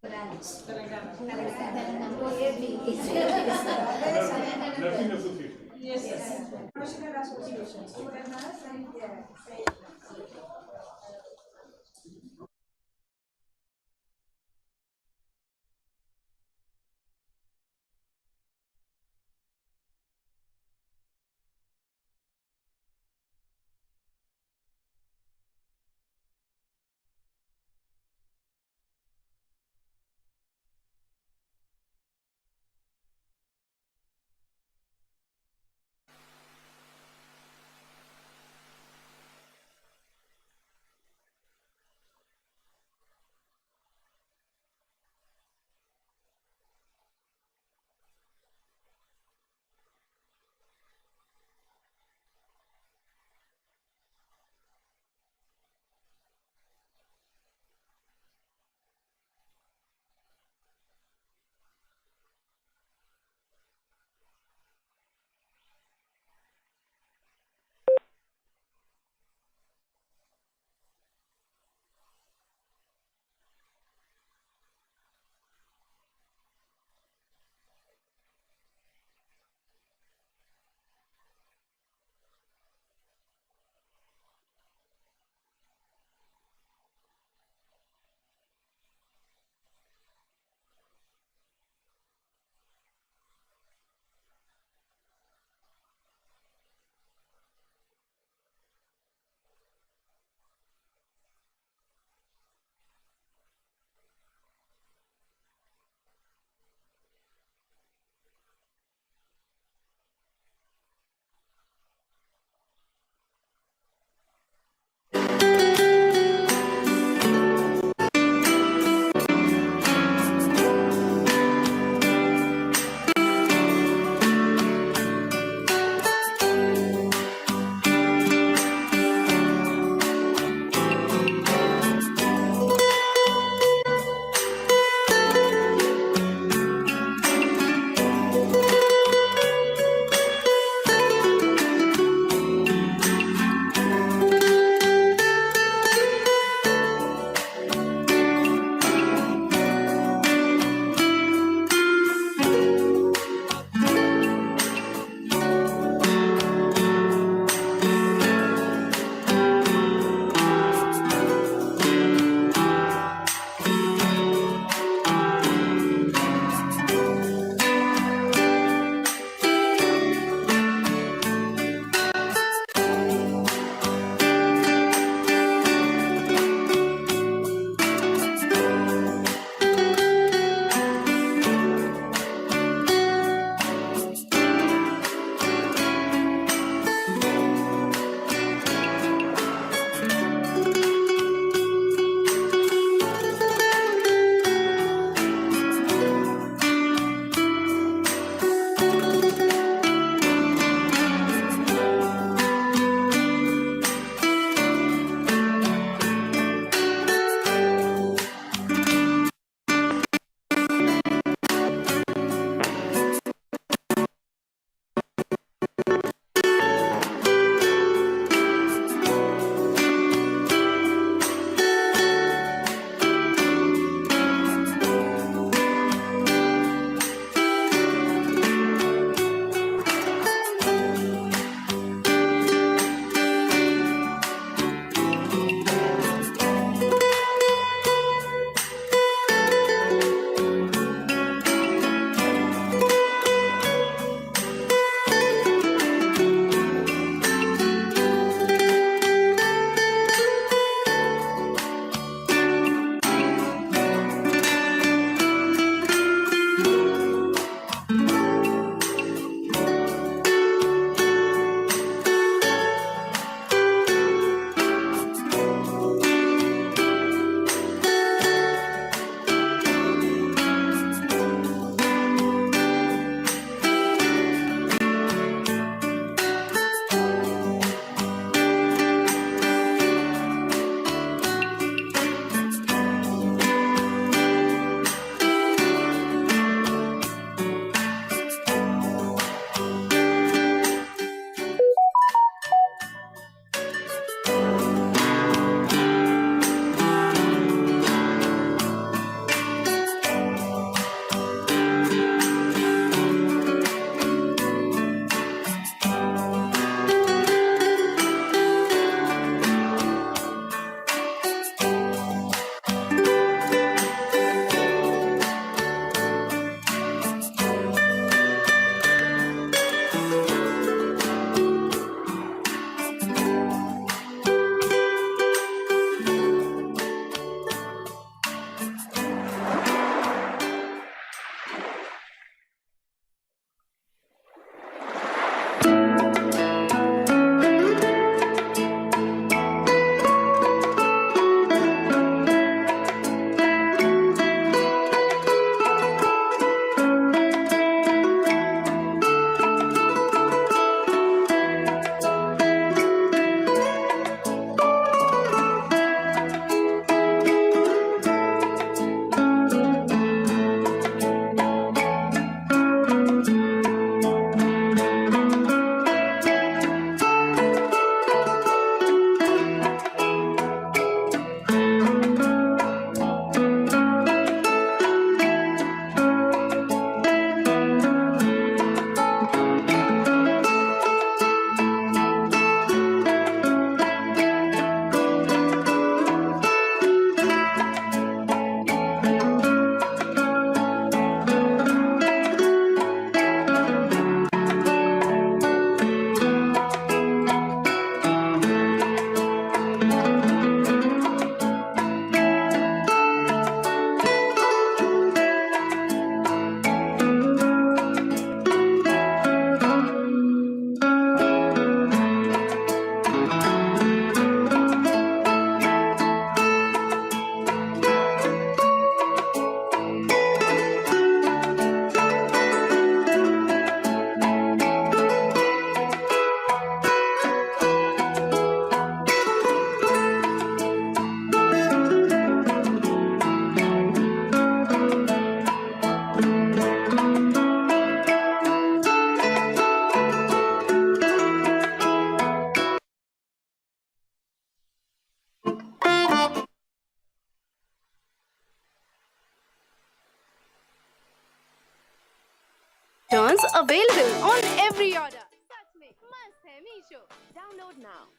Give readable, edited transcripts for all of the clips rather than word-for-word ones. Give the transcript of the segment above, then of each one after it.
branch. Telangana. Telangana. OAB. Nursing Association. Yes. Professional associations. Turns available on every order. Sach mein mast hai Meesho. Download now.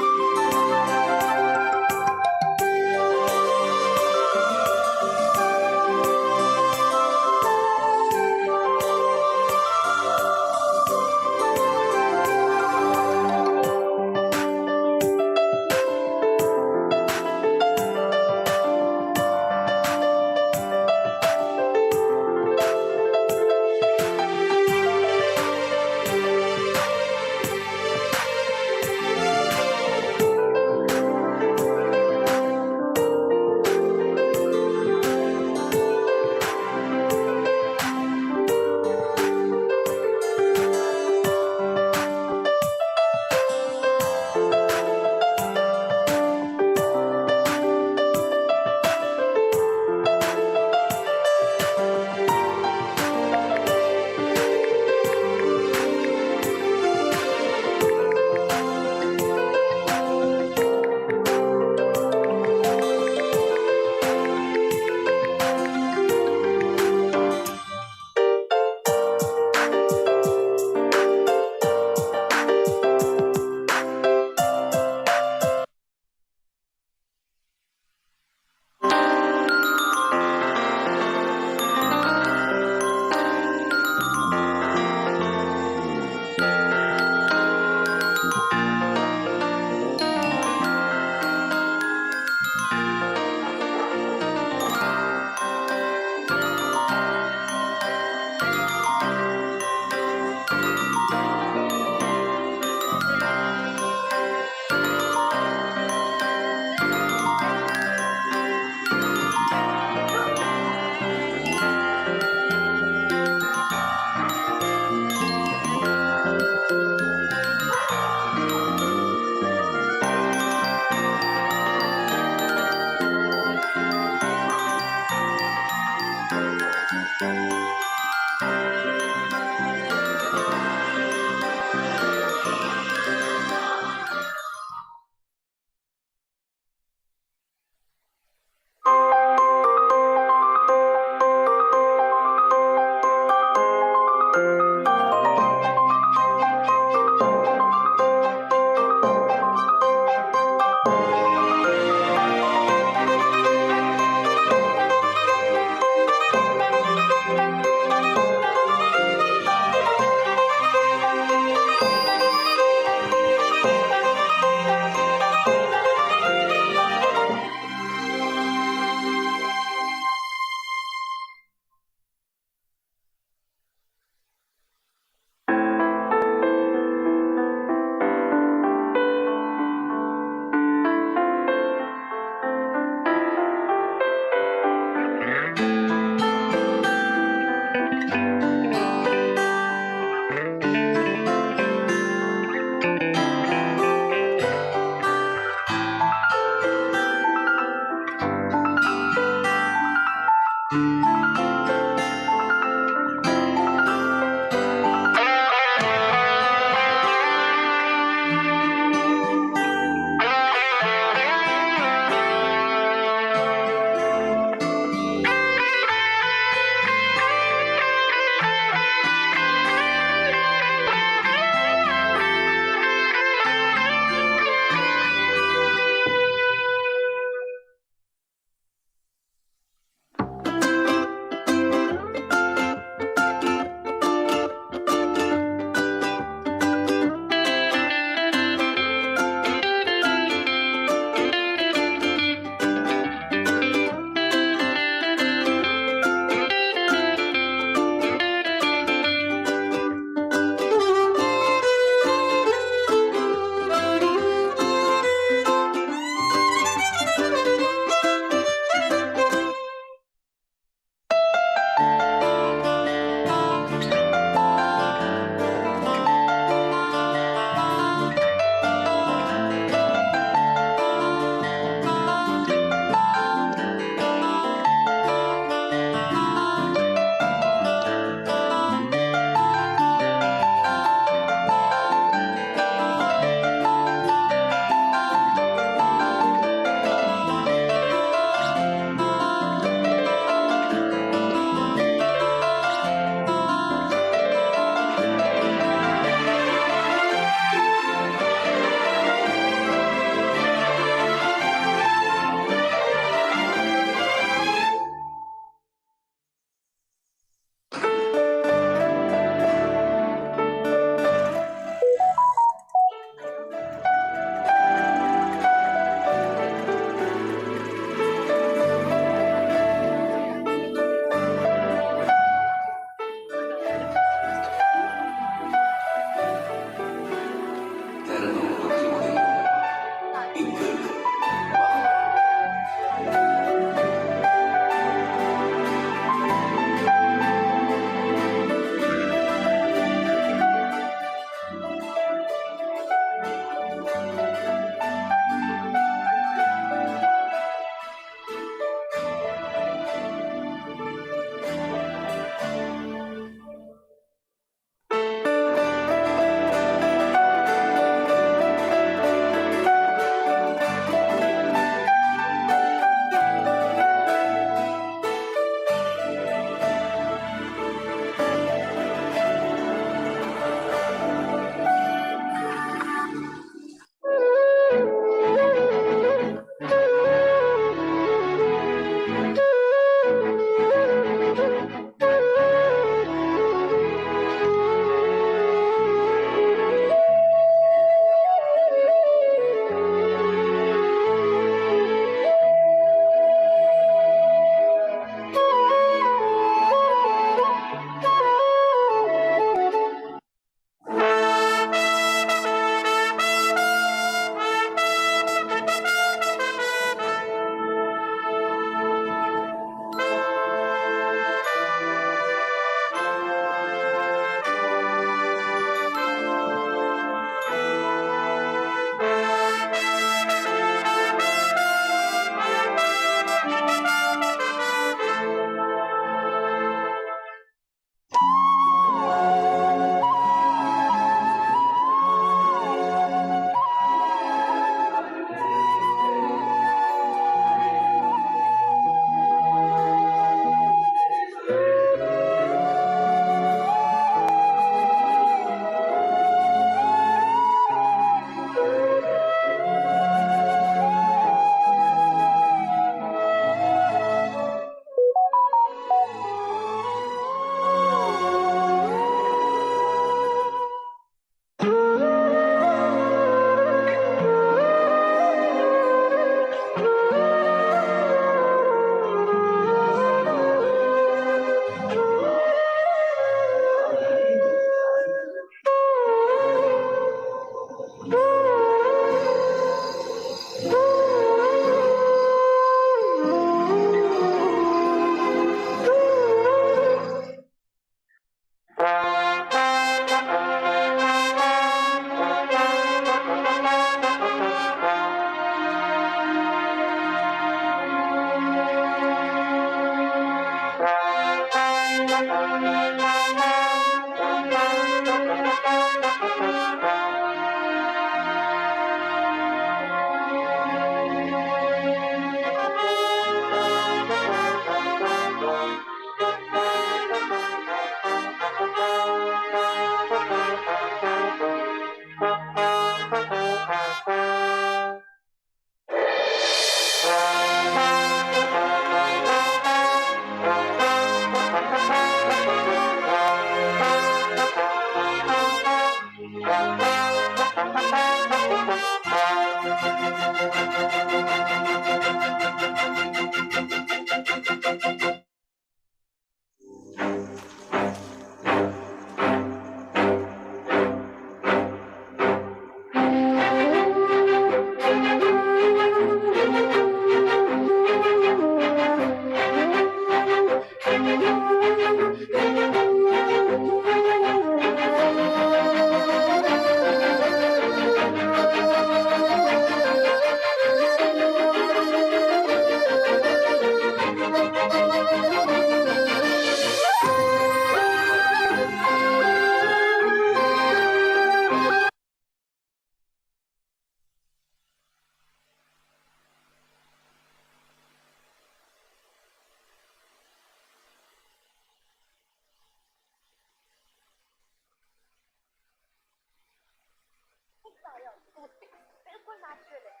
naturalist.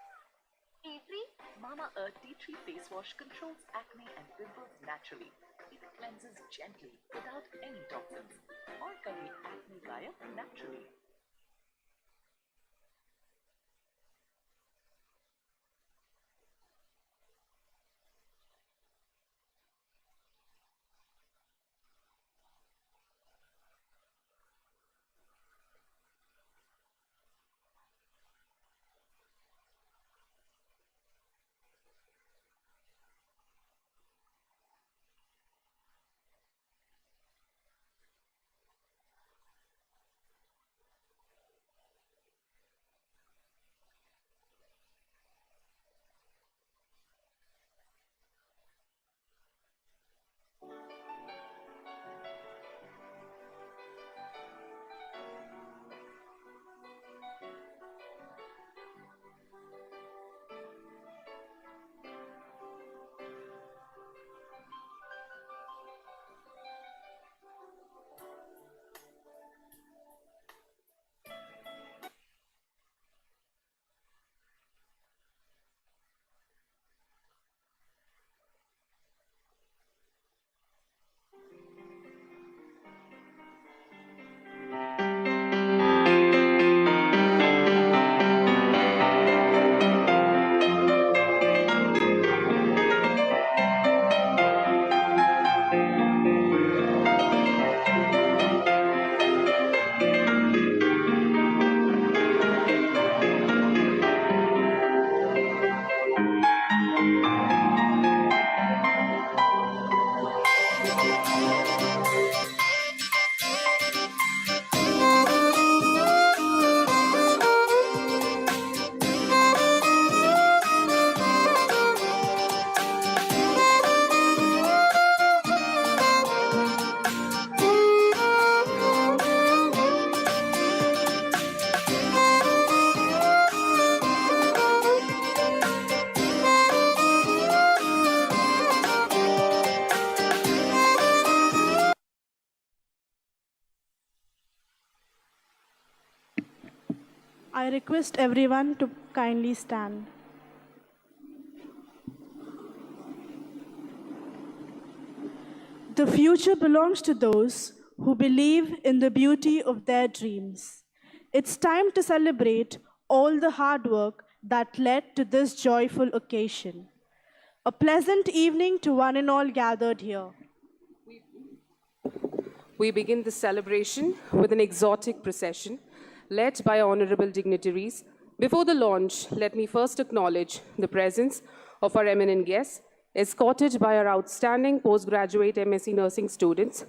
Tea tree? Mama Earth Tea Tree Face Wash controls acne and pimples naturally. It cleanses gently without any toxins. और करे acne गायब naturally. I request everyone to kindly stand. The future belongs to those who believe in the beauty of their dreams. It's time to celebrate all the hard work that led to this joyful occasion. A pleasant evening to one and all gathered here. We begin the celebration with an exotic procession led by honorable dignitaries. Before the launch, let me first acknowledge the presence of our eminent guests, escorted by our outstanding postgraduate MSc nursing students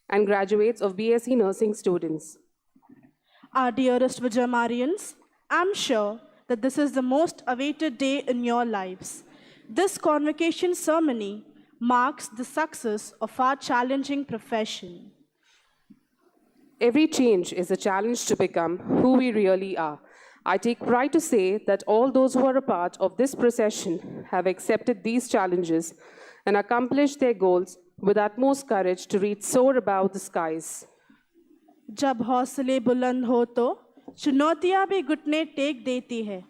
and graduates of BSc nursing students. Our dearest Vijayamarians, I'm sure that this is the most awaited day in your lives. This convocation ceremony marks the success of our challenging profession. Every change is a challenge to become who we really are. I take pride to say that all those who are a part of this procession have accepted these challenges and accomplished their goals with utmost courage to reach soar above the skies. जब हौसले बुलंद हो तो चुनौतियां भी घुटने take देती है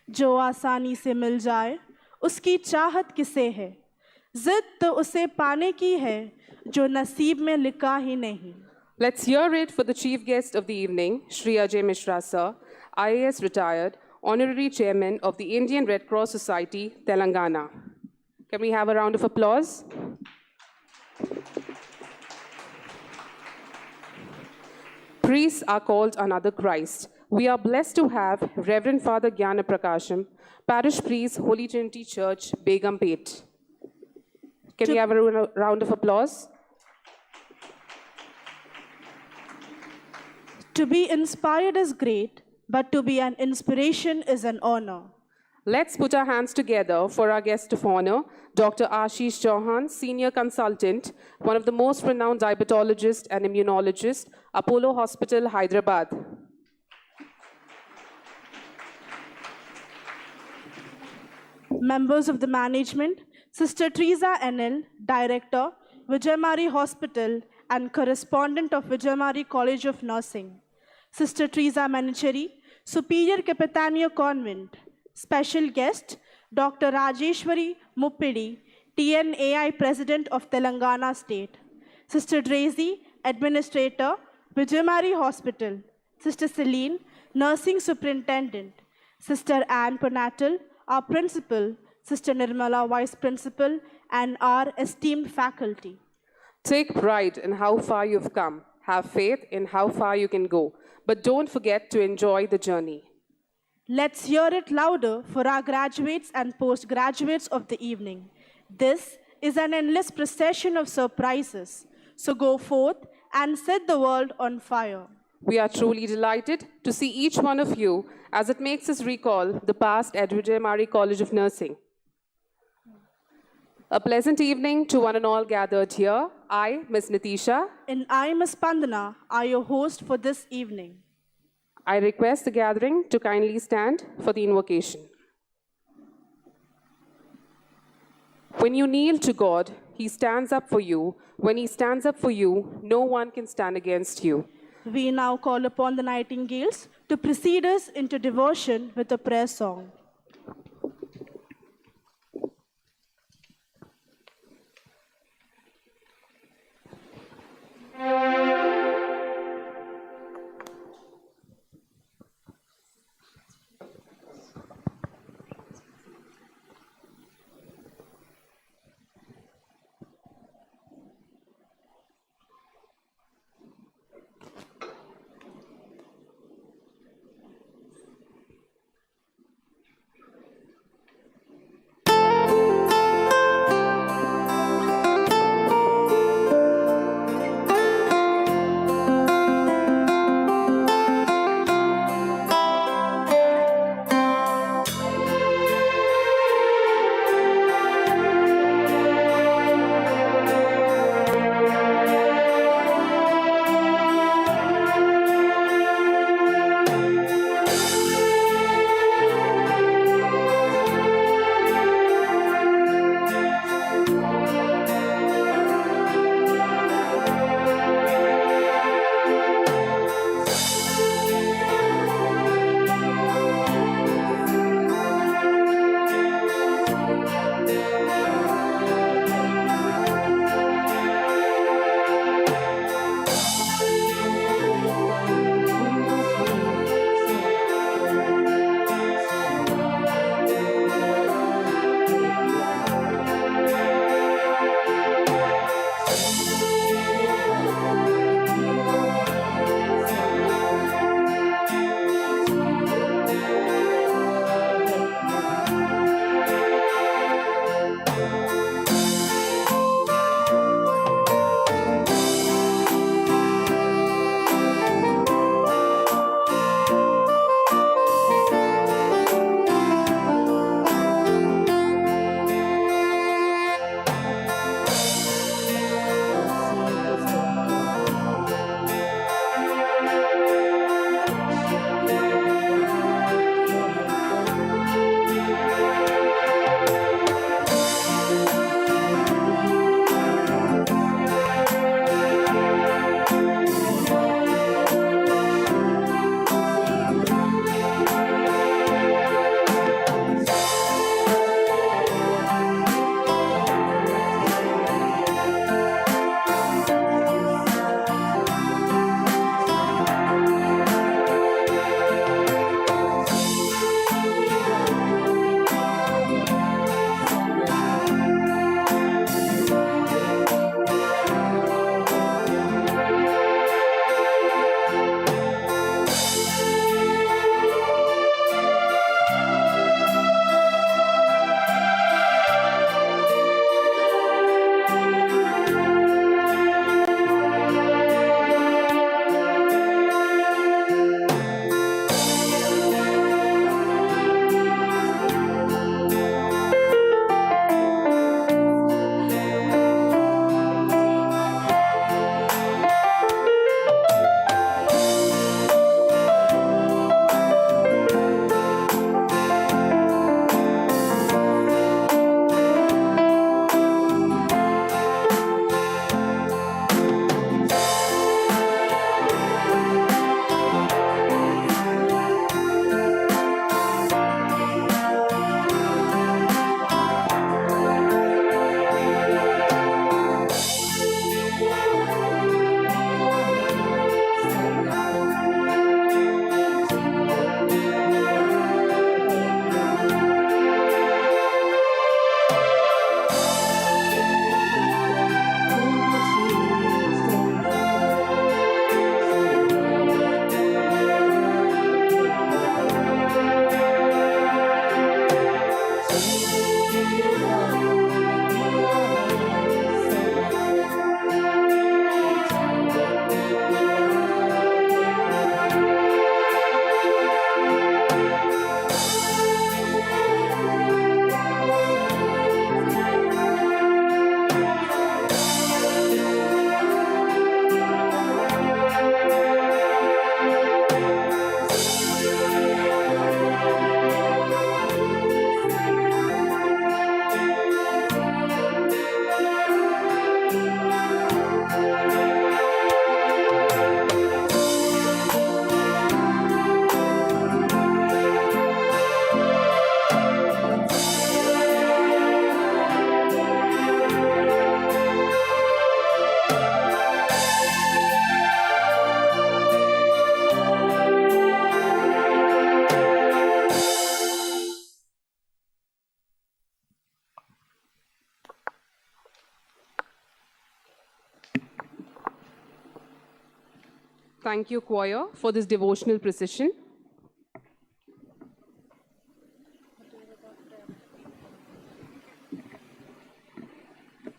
जो आसानी से मिल जाए उसकी चाहत किसे है जिद तो उसे पाने की है जो नसीब में लिखा ही नहीं. Let's hear it for the chief guest of the evening, Shri Ajay Mishra sir, IAS retired, honorary chairman of the Indian Red Cross Society, Telangana. Can we have a round of applause? Priests are called another Christ. We are blessed to have Reverend Father Gyana Prakasham, Parish Priest, Holy Trinity Church, Begumpet. Can we have a round of applause? To be inspired is great, but to be an inspiration is an honor. Let's put our hands together for our guest of honor, Dr. Ashish Chauhan, Senior Consultant, one of the most renowned diabetologists and immunologists, Apollo Hospital, Hyderabad. Members of the management, Sister Teresa NL, Director, Vijayamari Hospital and correspondent of Vijayamari College of Nursing. Sister Teresa Manicheri, Superior Capitania Convent, Special guest, Dr. Rajeshwari Muppidi, TNAI President of Telangana State. Sister Drazy, Administrator, Vijay Hospital. Sister Celine, Nursing Superintendent. Sister Anne Pernatal, our Principal. Sister Nirmala, Vice Principal, and our esteemed faculty. Take pride in how far you've come. Have faith in how far you can go. But don't forget to enjoy the journey. Let's hear it louder for our graduates and postgraduates of the evening. This is an endless procession of surprises. So go forth and set the world on fire. We are truly delighted to see each one of you as it makes us recall the past at Vijay College of Nursing. A pleasant evening to one and all gathered here. I, Ms. Nitisha, And I, Ms. Pandana, are your host for this evening. I request the gathering to kindly stand for the invocation. When you kneel to God, He stands up for you. When He stands up for you, no one can stand against you. We now call upon the Nightingales to precede us into devotion with a prayer song. Thank you, choir, for this devotional precision.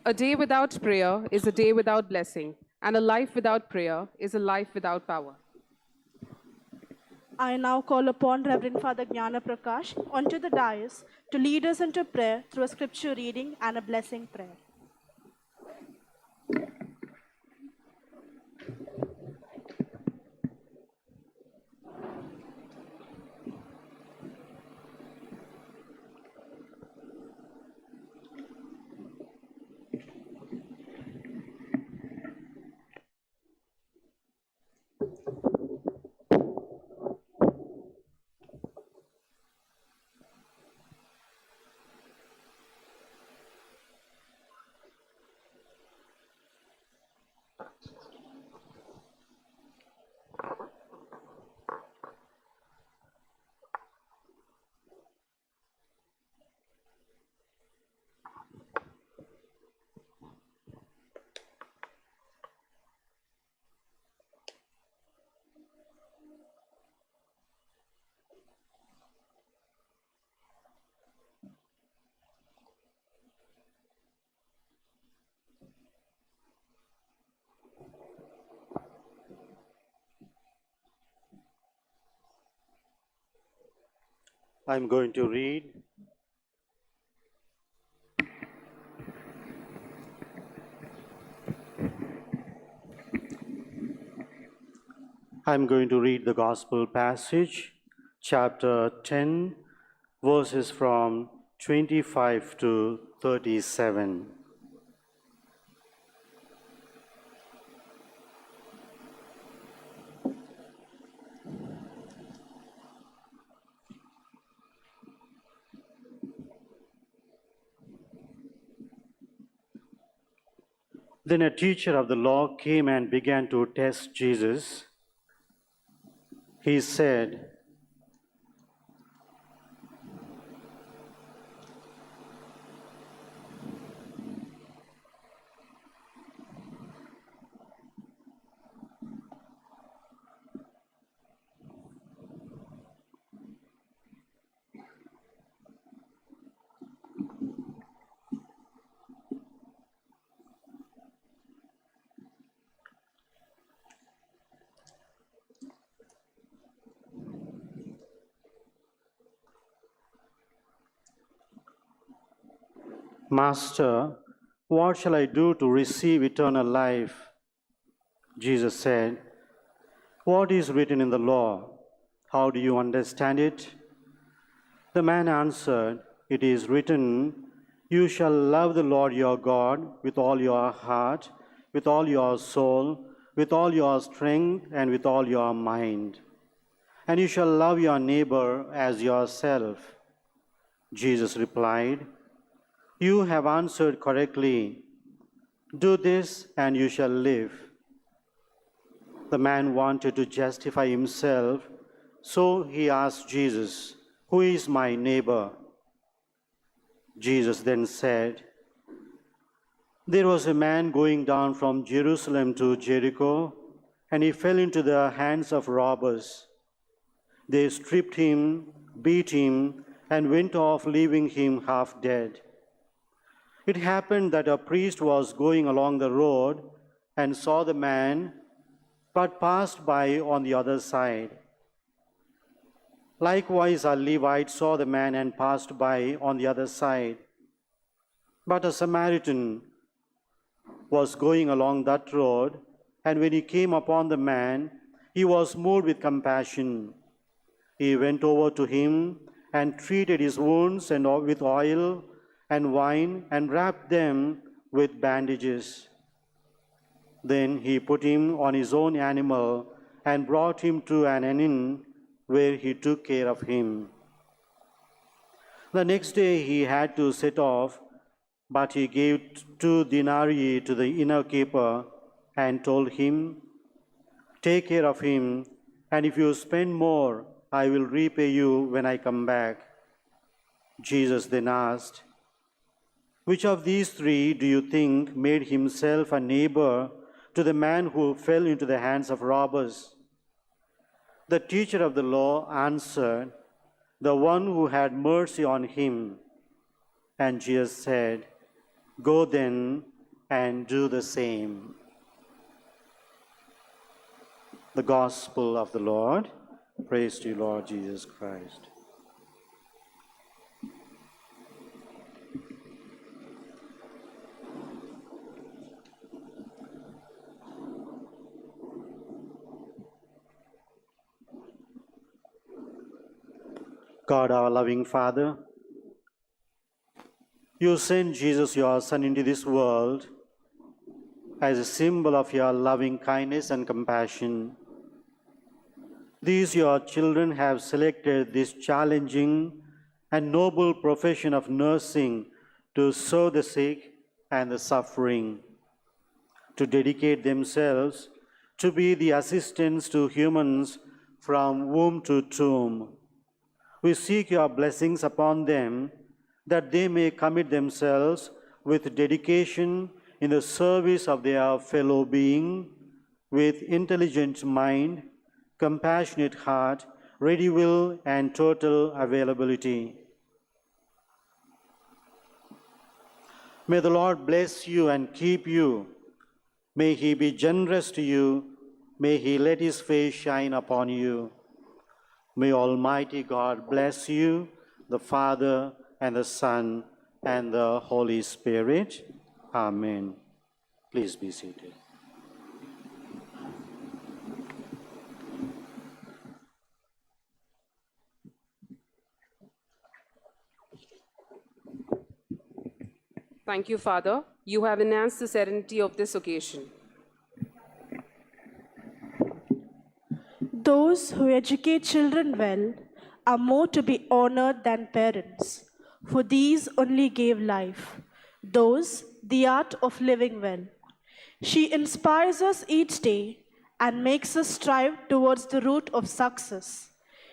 A day without prayer is a day without blessing, and a life without prayer is a life without power. I now call upon Reverend Father Jnana Prakash onto the dais to lead us into prayer through a scripture reading and a blessing prayer. I'm going to read the Gospel passage, chapter 10, verses from 25 to 37. Then a teacher of the law came and began to test Jesus. He said, "Master, what shall I do to receive eternal life?" Jesus said, "What is written in the law? How do you understand it?" The man answered, "It is written, 'You shall love the Lord your God with all your heart, with all your soul, with all your strength, and with all your mind. And you shall love your neighbor as yourself.'" Jesus replied, "You have answered correctly. Do this and you shall live." The man wanted to justify himself, so he asked Jesus, "Who is my neighbor?" Jesus then said, "There was a man going down from Jerusalem to Jericho, and he fell into the hands of robbers. They stripped him, beat him, and went off, leaving him half dead. It happened that a priest was going along the road and saw the man, but passed by on the other side. Likewise, a Levite saw the man and passed by on the other side. But a Samaritan was going along that road, and when he came upon the man, he was moved with compassion. He went over to him and treated his wounds and with oil and wine and wrapped them with bandages. Then he put him on his own animal and brought him to an inn where he took care of him. The next day he had to set off, but he gave 2 denarii to the innkeeper and told him, "Take care of him, and if you spend more, I will repay you when I come back." Jesus then asked, "Which of these 3 do you think made himself a neighbor to the man who fell into the hands of robbers?" The teacher of the law answered, "The one who had mercy on him." And Jesus said, "Go then and do the same." The Gospel of the Lord. Praise to you, Lord Jesus Christ. God, our loving Father, you sent Jesus, your Son, into this world as a symbol of your loving kindness and compassion. These, your children, have selected this challenging and noble profession of nursing to serve the sick and the suffering, to dedicate themselves to be the assistants to humans from womb to tomb. We seek your blessings upon them, that they may commit themselves with dedication in the service of their fellow being, with intelligent mind, compassionate heart, ready will, and total availability. May the Lord bless you and keep you. May he be generous to you. May he let his face shine upon you. May Almighty God bless you, the Father, and the Son, and the Holy Spirit. Amen. Please be seated. Thank you, Father. You have enhanced the serenity of this occasion. Those who educate children well are more to be honored than parents, for these only gave life, those the art of living well. She inspires us each day and makes us strive towards the route of success.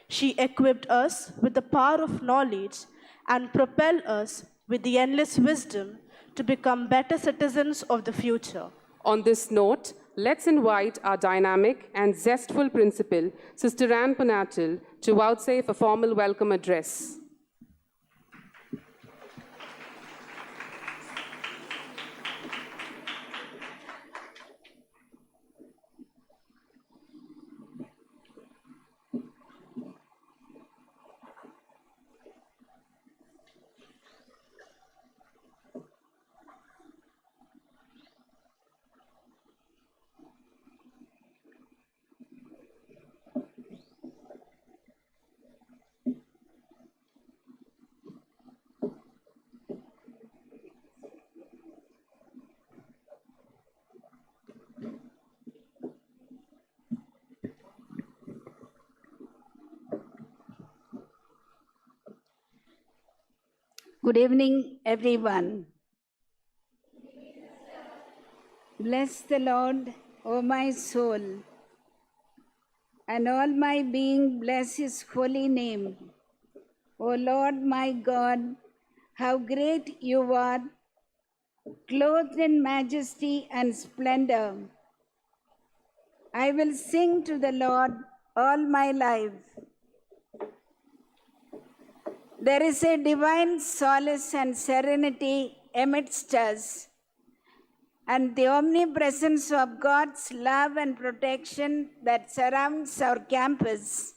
She equipped us with the power of knowledge and propelled us with the endless wisdom to become better citizens of the future. On this note, let's invite our dynamic and zestful principal, Sister Ann Panatil, to vouchsafe a formal welcome address. Good evening, everyone. Bless the Lord, O my soul, and all my being bless his holy name. O Lord my God, how great you are, clothed in majesty and splendor. I will sing to the Lord all my life. There is a divine solace and serenity amidst us, and the omnipresence of God's love and protection that surrounds our campus.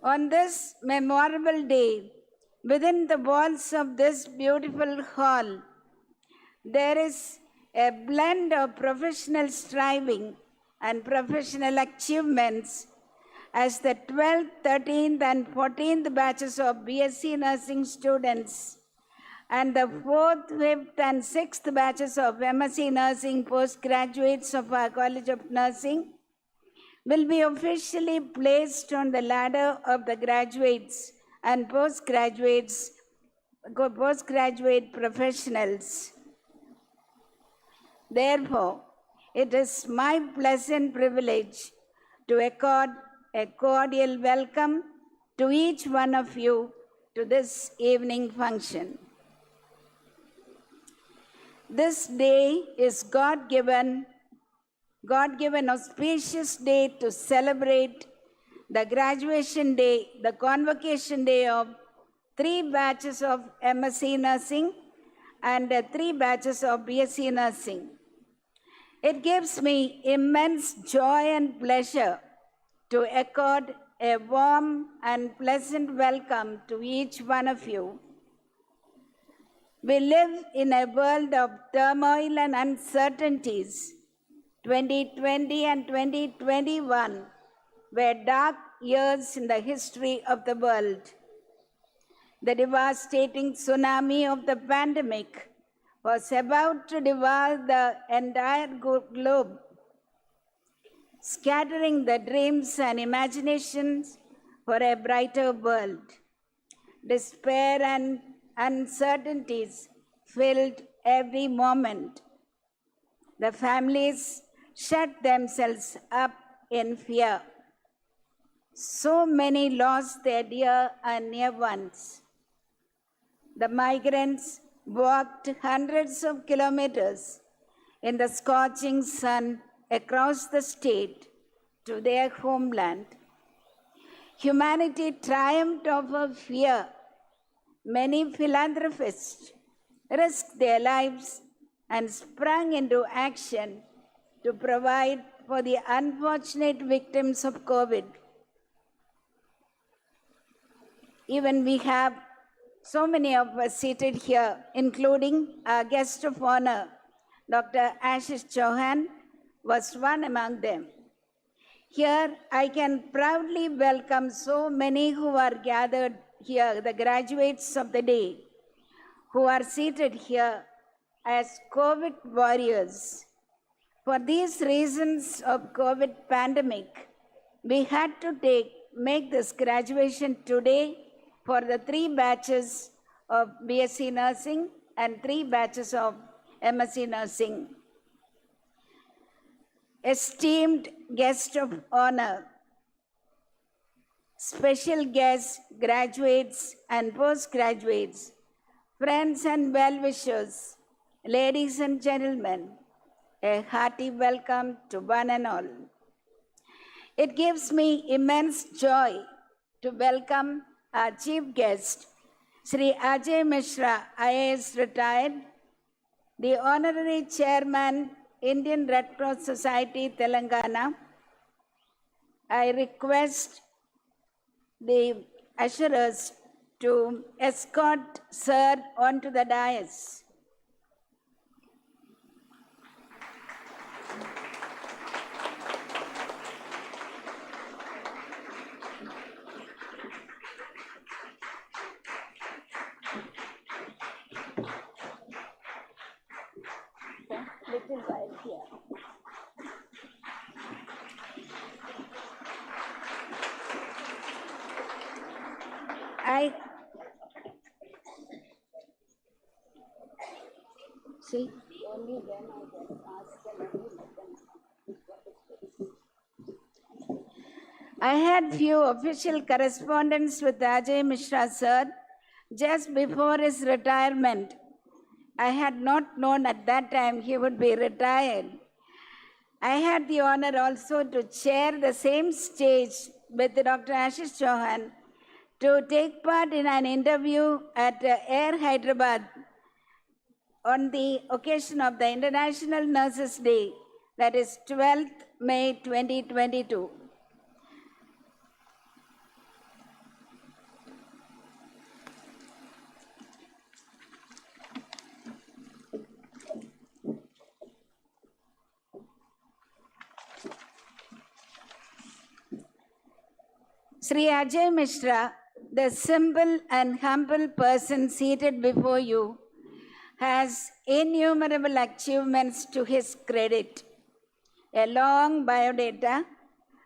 On this memorable day, within the walls of this beautiful hall, there is a blend of professional striving and professional achievements as the 12th, 13th, and 14th batches of BSc nursing students and the 4th, 5th, and 6th batches of MSc nursing postgraduates of our College of Nursing will be officially placed on the ladder of the graduates and postgraduate professionals. Therefore, it is my pleasant privilege to accord a cordial welcome to each one of you to this evening function. This day is God-given auspicious day to celebrate the graduation day, the convocation day of 3 batches of MSc nursing and 3 batches of BSc nursing. It gives me immense joy and pleasure to accord a warm and pleasant welcome to each one of you. We live in a world of turmoil and uncertainties. 2020 and 2021 were dark years in the history of the world. The devastating tsunami of the pandemic was about to devour the entire globe, scattering the dreams and imaginations for a brighter world. Despair and uncertainties filled every moment. The families shut themselves up in fear. So many lost their dear and near ones. The migrants walked hundreds of kilometers in the scorching sun across the state to their homeland. Humanity triumphed over fear. Many philanthropists risked their lives and sprung into action to provide for the unfortunate victims of COVID. Even we have so many of us seated here, including our guest of honor, Dr. Ashish Chauhan, was one among them. Here, I can proudly welcome so many who are gathered here, the graduates of the day, who are seated here as COVID warriors. For these reasons of COVID pandemic, we had to make this graduation today for the 3 batches of BSc nursing and 3 batches of MSc nursing. Esteemed guest of honor, special guests, graduates and postgraduates, friends and well-wishers, ladies and gentlemen, a hearty welcome to one and all. It gives me immense joy to welcome our chief guest, Sri Ajay Mishra, IAS retired, the Honorary Chairman, Indian Red Cross Society, Telangana. I request the usherers to escort Sir onto the dais. Little while here. I see only when I get asked them. I had few official correspondence with Ajay Mishra sir just before his retirement. I had not known at that time he would be retired. I had the honor also to chair the same stage with Dr. Ashish Chauhan to take part in an interview at Air Hyderabad on the occasion of the International Nurses Day, that is 12th May 2022. Sri Ajay Mishra, the simple and humble person seated before you, has innumerable achievements to his credit. A long biodata.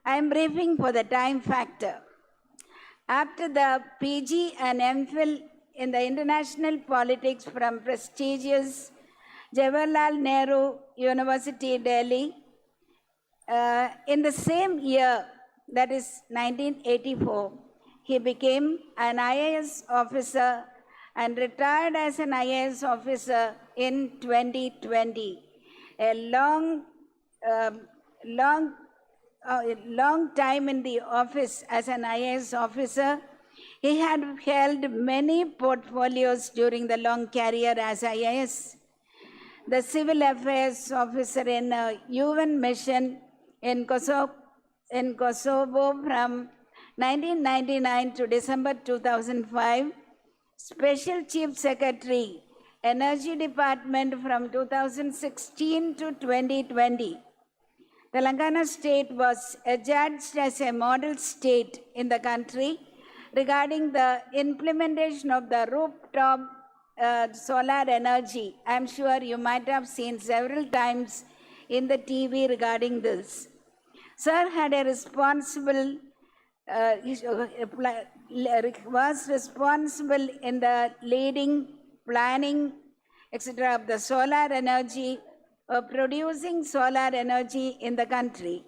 I am briefing for the time factor. After the PG and MPhil in the international politics from prestigious Jawaharlal Nehru University, Delhi, in the same year, that is 1984, he became an IAS officer and retired as an IAS officer in 2020. A long time in the office as an IAS officer. He had held many portfolios during the long career as IAS. The civil affairs officer in a UN mission in Kosovo from 1999 to December 2005. Special Chief Secretary, Energy Department from 2016 to 2020. Telangana state was adjudged as a model state in the country regarding the implementation of the rooftop solar energy. I'm sure you might have seen several times in the TV regarding this. Sir had a was responsible in the leading, planning, etc. of the solar energy, producing solar energy in the country.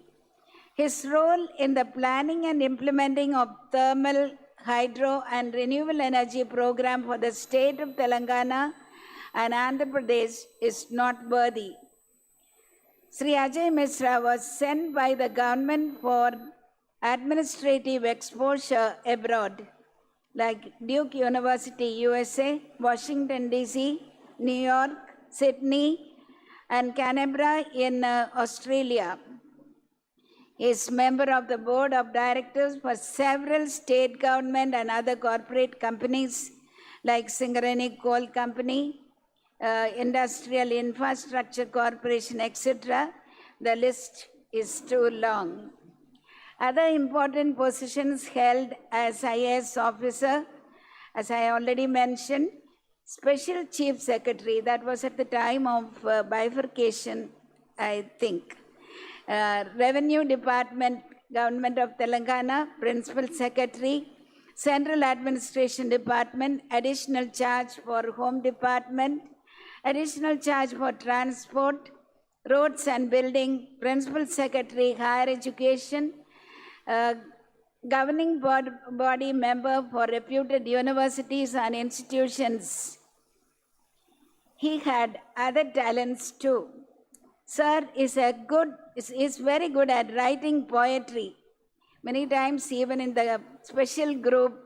His role in the planning and implementing of thermal, hydro and renewable energy program for the state of Telangana and Andhra Pradesh is noteworthy. Sri Ajay Mishra was sent by the government for administrative exposure abroad, like Duke University, USA, Washington, D.C., New York, Sydney, and Canberra in Australia. He is member of the board of directors for several state government and other corporate companies like Singareni Coal Company, Industrial Infrastructure Corporation, etc. The list is too long. Other important positions held as IAS officer, as I already mentioned, Special Chief Secretary, that was at the time of bifurcation, I think. Revenue Department, Government of Telangana, Principal Secretary, Central Administration Department, additional charge for Home Department, additional charge for Transport, Roads and Building, Principal Secretary, Higher Education, governing body member for reputed universities and institutions. He had other talents too. Sir is very good at writing poetry. Many times, even in the special group,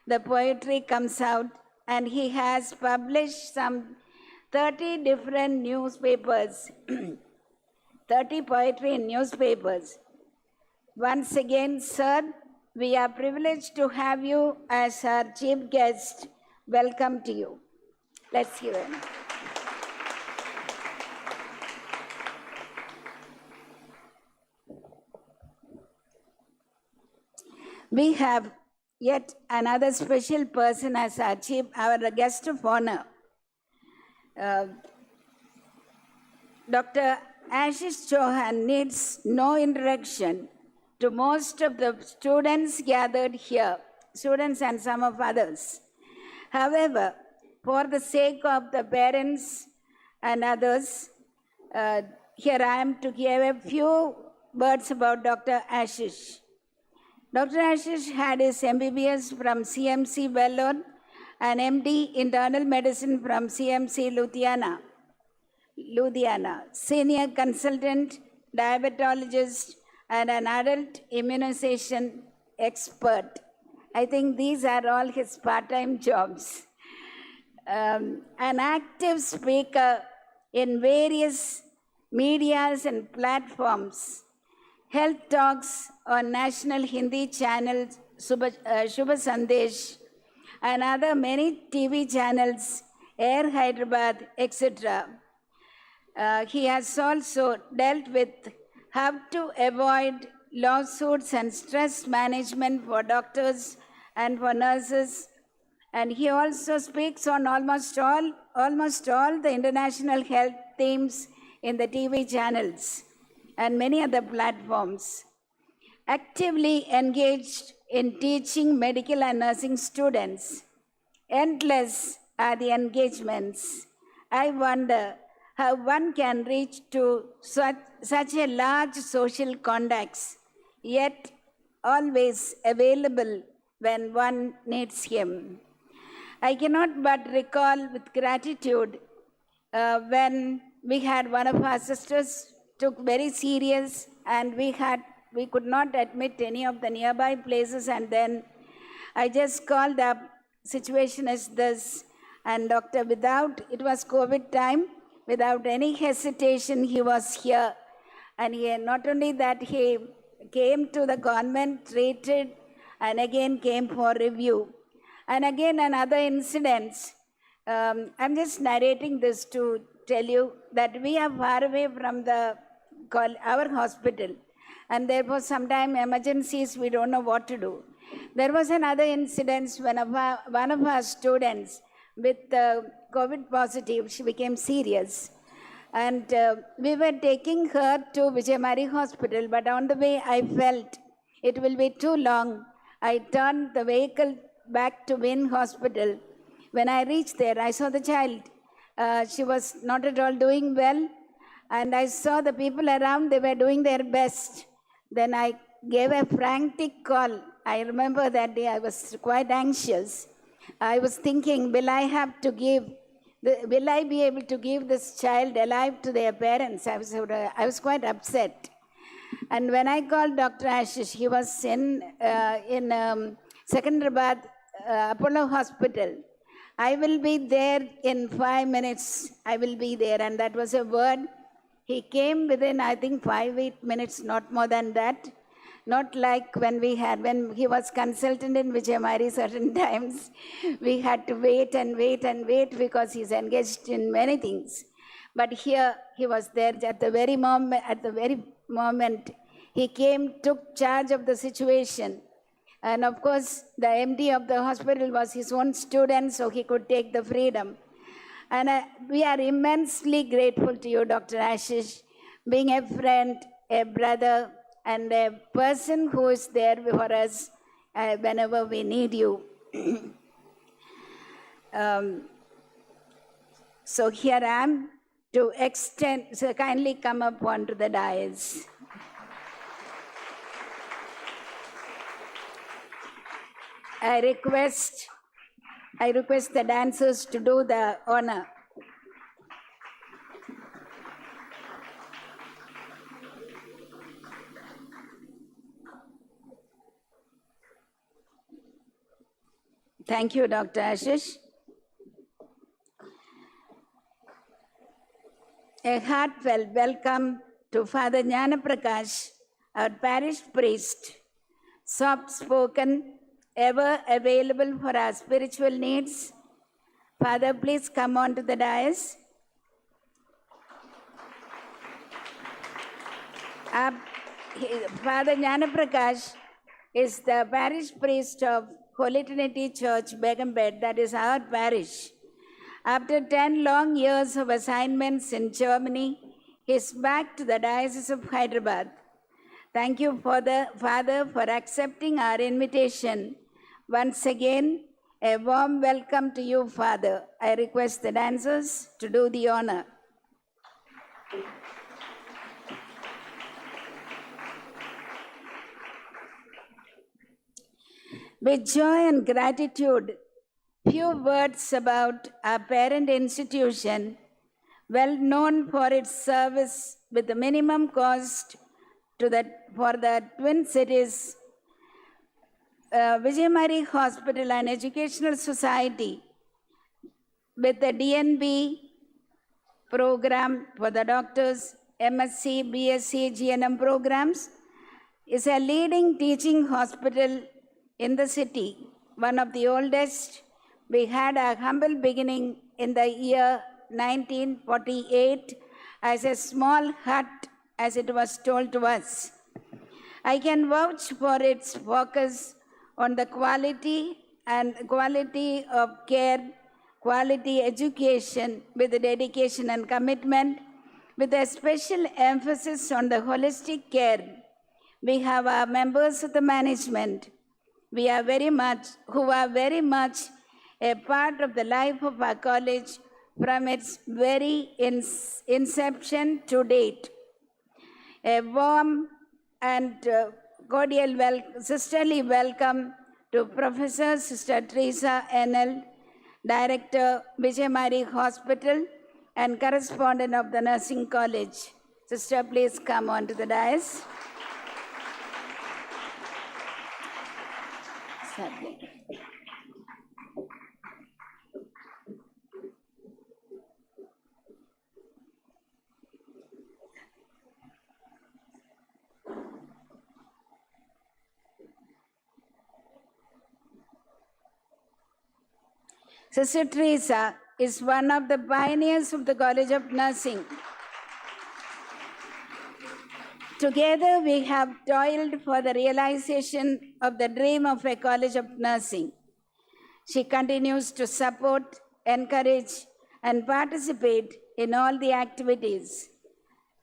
the poetry comes out, and he has published some 30 different newspapers, 30 poetry in newspapers. Once again, sir, we are privileged to have you as our chief guest. Welcome to you. Let's hear him. We have yet another special person as our guest of honor. Dr. Ashish Chauhan needs no introduction to most of the students gathered here, students and some of others. However, for the sake of the parents and others, here I am to give a few words about Dr. Ashish. Dr. Ashish had his MBBS from CMC Vellore and MD Internal Medicine from CMC Ludhiana, senior consultant, diabetologist, and an adult immunization expert. I think these are all his part-time jobs. an active speaker in various medias and platforms, health talks on national Hindi channels, Shubha Sandesh, and other many TV channels, Air Hyderabad, etc. He has also dealt with how to avoid lawsuits and stress management for doctors and for nurses. And he also speaks on almost all the international health themes in the TV channels and many other platforms. Actively engaged in teaching medical and nursing students. Endless are the engagements. I wonder how one can reach to such a large social contacts, yet always available when one needs him. I cannot but recall with gratitude when we had one of our sisters took very serious and we could not admit any of the nearby places, and then I just called up, situation is this, and doctor, it was COVID time, without any hesitation, he was here. And not only that, he came to the government, treated, and again came for review. And again, another incident. I'm just narrating this to tell you that we are far away from our hospital. And there was sometime emergencies, we don't know what to do. There was another incident when one of our students with COVID positive, she became serious. And we were taking her to Vijay Hospital, but on the way I felt it will be too long. I turned the vehicle back to Wynn Hospital. When I reached there, I saw the child. She was not at all doing well. And I saw the people around, they were doing their best. Then I gave a frantic call. I remember that day I was quite anxious. I was thinking, will I be able to give this child alive to their parents? I was quite upset. And when I called Dr. Ashish, he was in Secunderabad Apollo Hospital. I will be there in 5 minutes. I will be there. And that was a word. He came within, I think, 5-8 minutes, not more than that. Not like when he was consultant in Vijay certain times, we had to wait and wait and wait because he's engaged in many things. But here, he was there at the very moment, he came, took charge of the situation. And of course, the MD of the hospital was his own student, so he could take the freedom. And we are immensely grateful to you, Dr. Ashish, being a friend, a brother, and a person who is there for us whenever we need you. So here I am to extend, so kindly come up onto the dais. I request the dancers to do the honor. Thank you, Dr. Ashish. A heartfelt welcome to Father Jnana Prakash, our parish priest, soft-spoken, ever available for our spiritual needs. Father, please come on to the dais. Father Jnana Prakash is the parish priest of Holy Trinity Church, Begumpet, that is our parish. After 10 long years of assignments in Germany, he is back to the Diocese of Hyderabad. Thank you, Father, for accepting our invitation. Once again, a warm welcome to you, Father. I request the dancers to do the honor. With joy and gratitude, few words about our parent institution, well known for its service with the minimum cost for the twin cities, Vijay Hospital and Educational Society. with the DNB program for the doctors, MSc, BSc, GNM programs, is a leading teaching hospital in the city, one of the oldest. We had a humble beginning in the year 1948 as a small hut, as it was told to us. I can vouch for its focus on the quality of care, quality education with dedication and commitment, with a special emphasis on the holistic care. We have our members of the management who are very much a part of the life of our college from its very inception to date. A warm and cordial sisterly welcome to Professor Sister Teresa NL, Director, Vijay Hospital, and correspondent of the Nursing College. Sister, please come on to the dais. Sister Teresa is one of the pioneers of the College of Nursing. Together, we have toiled for the realization of the dream of a College of Nursing. She continues to support, encourage, and participate in all the activities.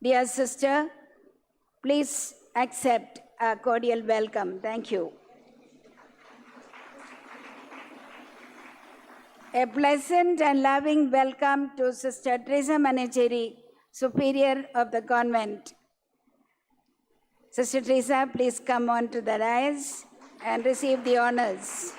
Dear sister, please accept a cordial welcome. Thank you. A pleasant and loving welcome to Sister Teresa Manecheri, Superior of the Convent. Sister Teresa, please come on to the dais and receive the honors.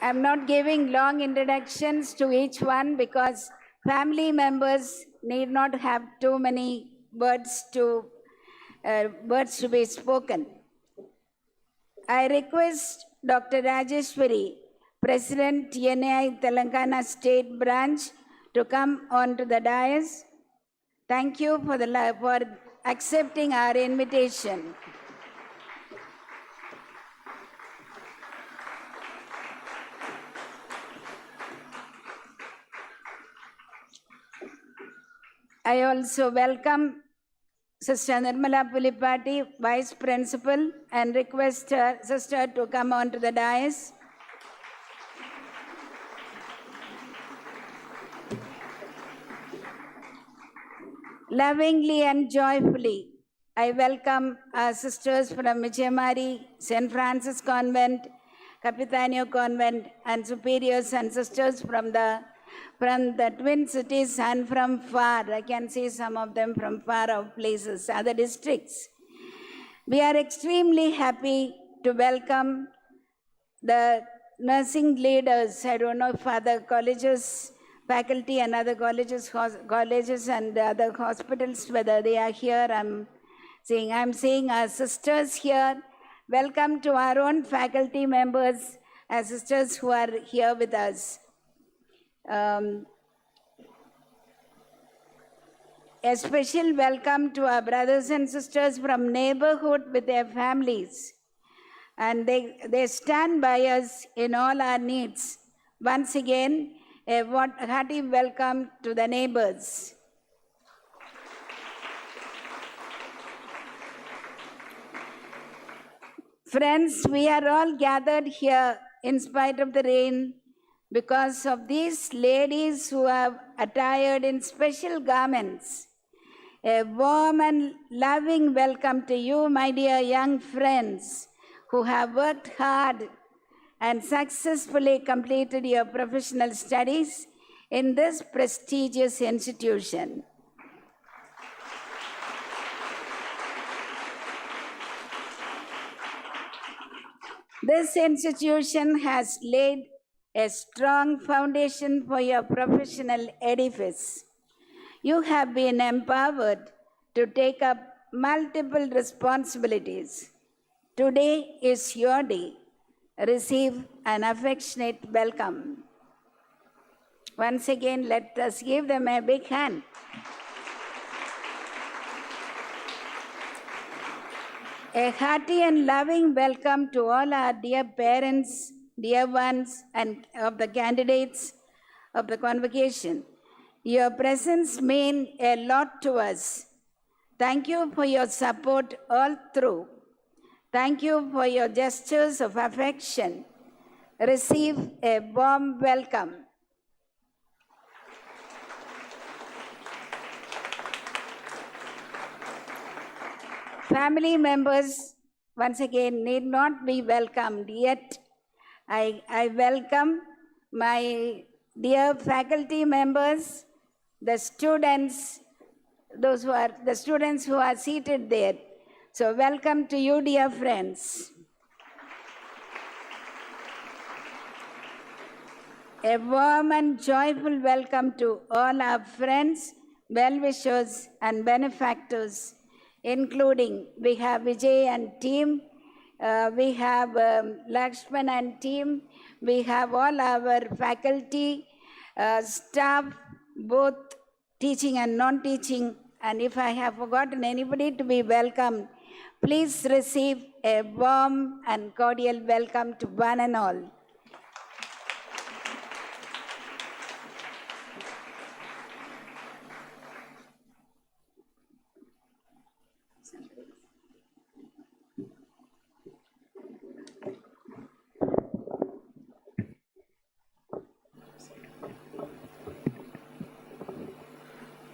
I'm not giving long introductions to each one because family members need not have too many words to be spoken. I request Dr. Rajeshwari, President TNI Telangana State Branch, to come on to the dais. Thank you for accepting our invitation. I also welcome Sister Nirmala Pulipati, Vice Principal, and request her sister to come on to the dais. Lovingly and joyfully, I welcome our sisters from Vijay, St. Francis Convent, Capitanio Convent, and superiors and sisters from the Twin Cities and from far. I can see some of them from far off places, other districts. We are extremely happy to welcome the nursing leaders. I don't know if other colleges, faculty and other colleges and other hospitals, whether they are here. I'm seeing our sisters here. Welcome to our own faculty members, our sisters who are here with us. A special welcome to our brothers and sisters from neighborhood with their families. And they stand by us in all our needs. Once again, a hearty welcome to the neighbors. Friends, we are all gathered here in spite of the rain because of these ladies who are attired in special garments. A warm and loving welcome to you, my dear young friends, who have worked hard and successfully completed your professional studies in this prestigious institution. This institution has laid a strong foundation for your professional edifice. You have been empowered to take up multiple responsibilities. Today is your day. receive an affectionate welcome. Once again, let us give them a big hand. A hearty and loving welcome to all our dear parents, dear ones, and of the candidates of the convocation. Your presence means a lot to us. Thank you for your support all through. Thank you for your gestures of affection. Receive a warm welcome. Family members, once again, need not be welcomed yet. I welcome my dear faculty members, the students, the students who are seated there. So welcome to you, dear friends. A warm and joyful welcome to all our friends, well-wishers and benefactors, including we have Vijay and team, we have Lakshman and team, we have all our faculty, staff, both teaching and non-teaching, and if I have forgotten anybody to be welcomed, please receive a warm and cordial welcome to one and all.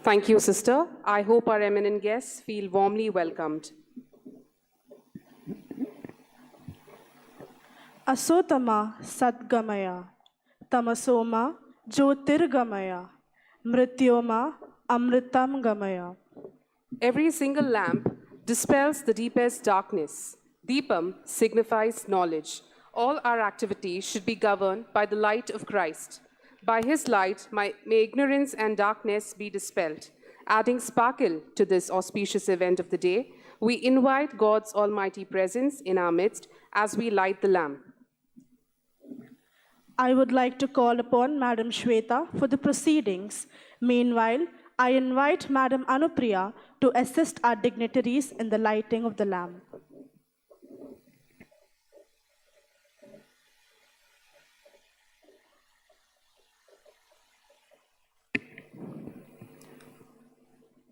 Thank you, sister. I hope our eminent guests feel warmly welcomed. Asotama Sadgamaya, Tamasoma Jyotirgamaya, Mrityoma Amritam Gamaya. Every single lamp dispels the deepest darkness. Deepam signifies knowledge. All our activities should be governed by the light of Christ. By his light, may ignorance and darkness be dispelled. Adding sparkle to this auspicious event of the day, we invite God's almighty presence in our midst as we light the lamp. I would like to call upon Madam Shweta for the proceedings. Meanwhile, I invite Madam Anupriya to assist our dignitaries in the lighting of the lamp.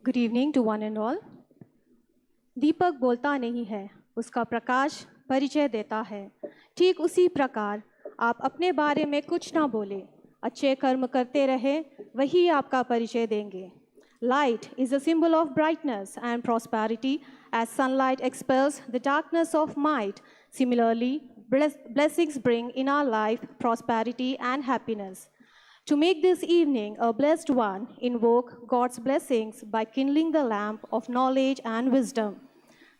Good evening to one and all. Deepak बोलता नहीं है, उसका प्रकाश परिचय देता है। ठीक उसी प्रकार आप अपने बारे में कुछ ना बोले, अच्छे कर्म करते रहे, वही आपका परिचय देंगे। Light is a symbol of brightness and prosperity, as sunlight expels the darkness of might. Similarly, blessings bring in our life prosperity and happiness. To make this evening a blessed one, invoke God's blessings by kindling the lamp of knowledge and wisdom.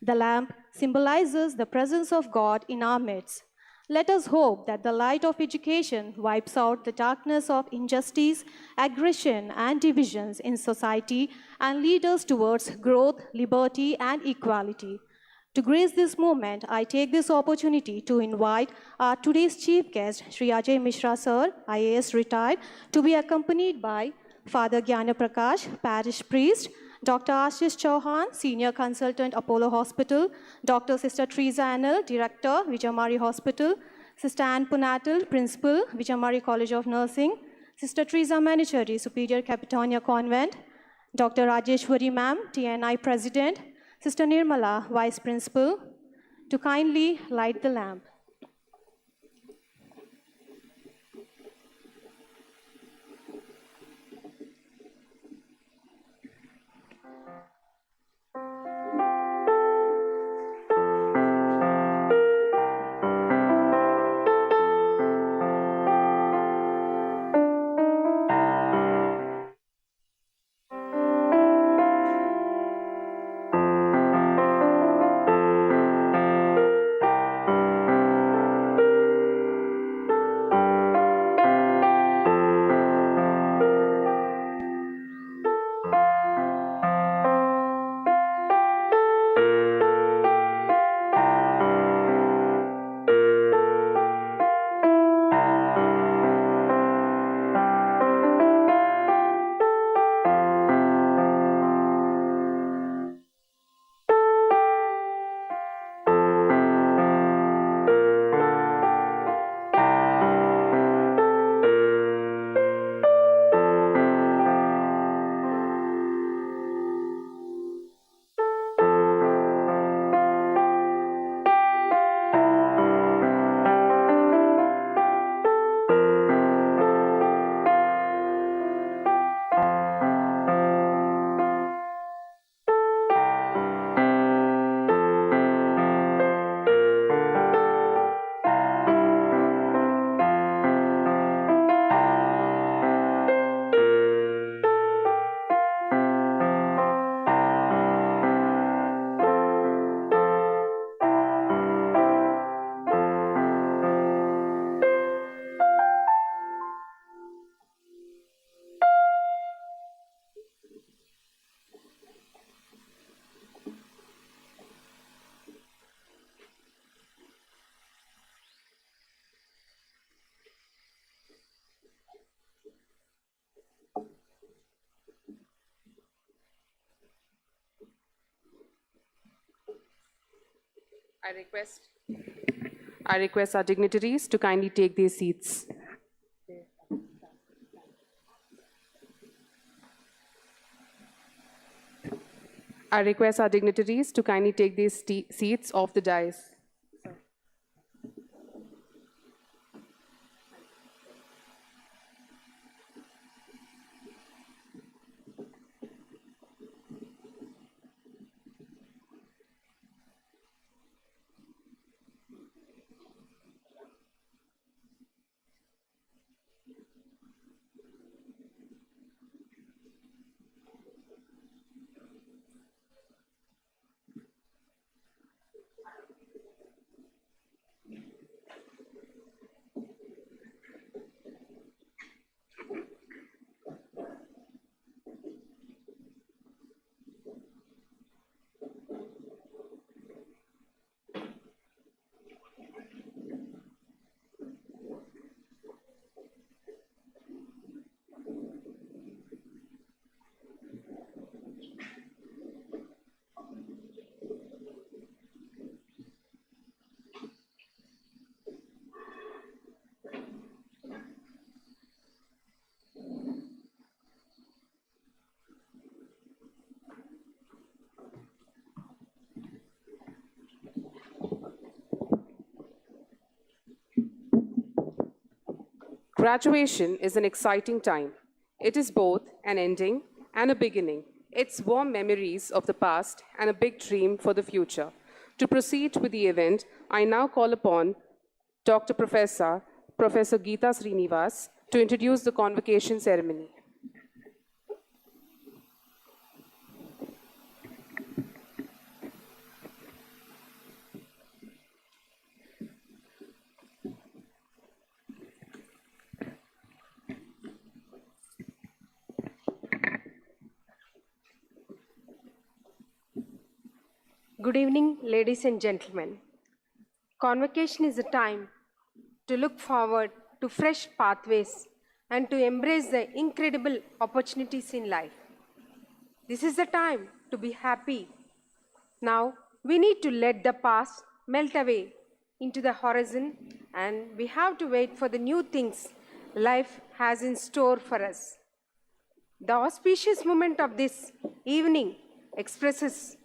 The lamp symbolizes the presence of God in our midst. Let us hope that the light of education wipes out the darkness of injustice, aggression, and divisions in society and lead us towards growth, liberty, and equality. To grace this moment, I take this opportunity to invite our today's chief guest, Sri Ajay Mishra Sir, IAS retired, to be accompanied by Father Gyana Prakash, Parish Priest, Dr. Ashish Chauhan, Senior Consultant, Apollo Hospital, Dr. Sister Teresa Anil, Director, Vijamari Hospital, Sister Ann Punatal, Principal, Vijamari College of Nursing, Sister Teresa Manichari, Superior Capitonia Convent, Dr. Rajeshwari Ma'am, TNI President, Sister Nirmala, Vice Principal, to kindly light the lamp. I request our dignitaries to kindly take their seats. I request our dignitaries to kindly take their seats off the dais. Graduation is an exciting time. It is both an ending and a beginning. It's warm memories of the past and a big dream for the future. To proceed with the event, I now call upon Professor Geeta Srinivas to introduce the convocation ceremony. Good evening, ladies and gentlemen. Convocation is a time to look forward to fresh pathways and to embrace the incredible opportunities in life. This is the time to be happy. Now, we need to let the past melt away into the horizon, and we have to wait for the new things life has in store for us. The auspicious moment of this evening expresses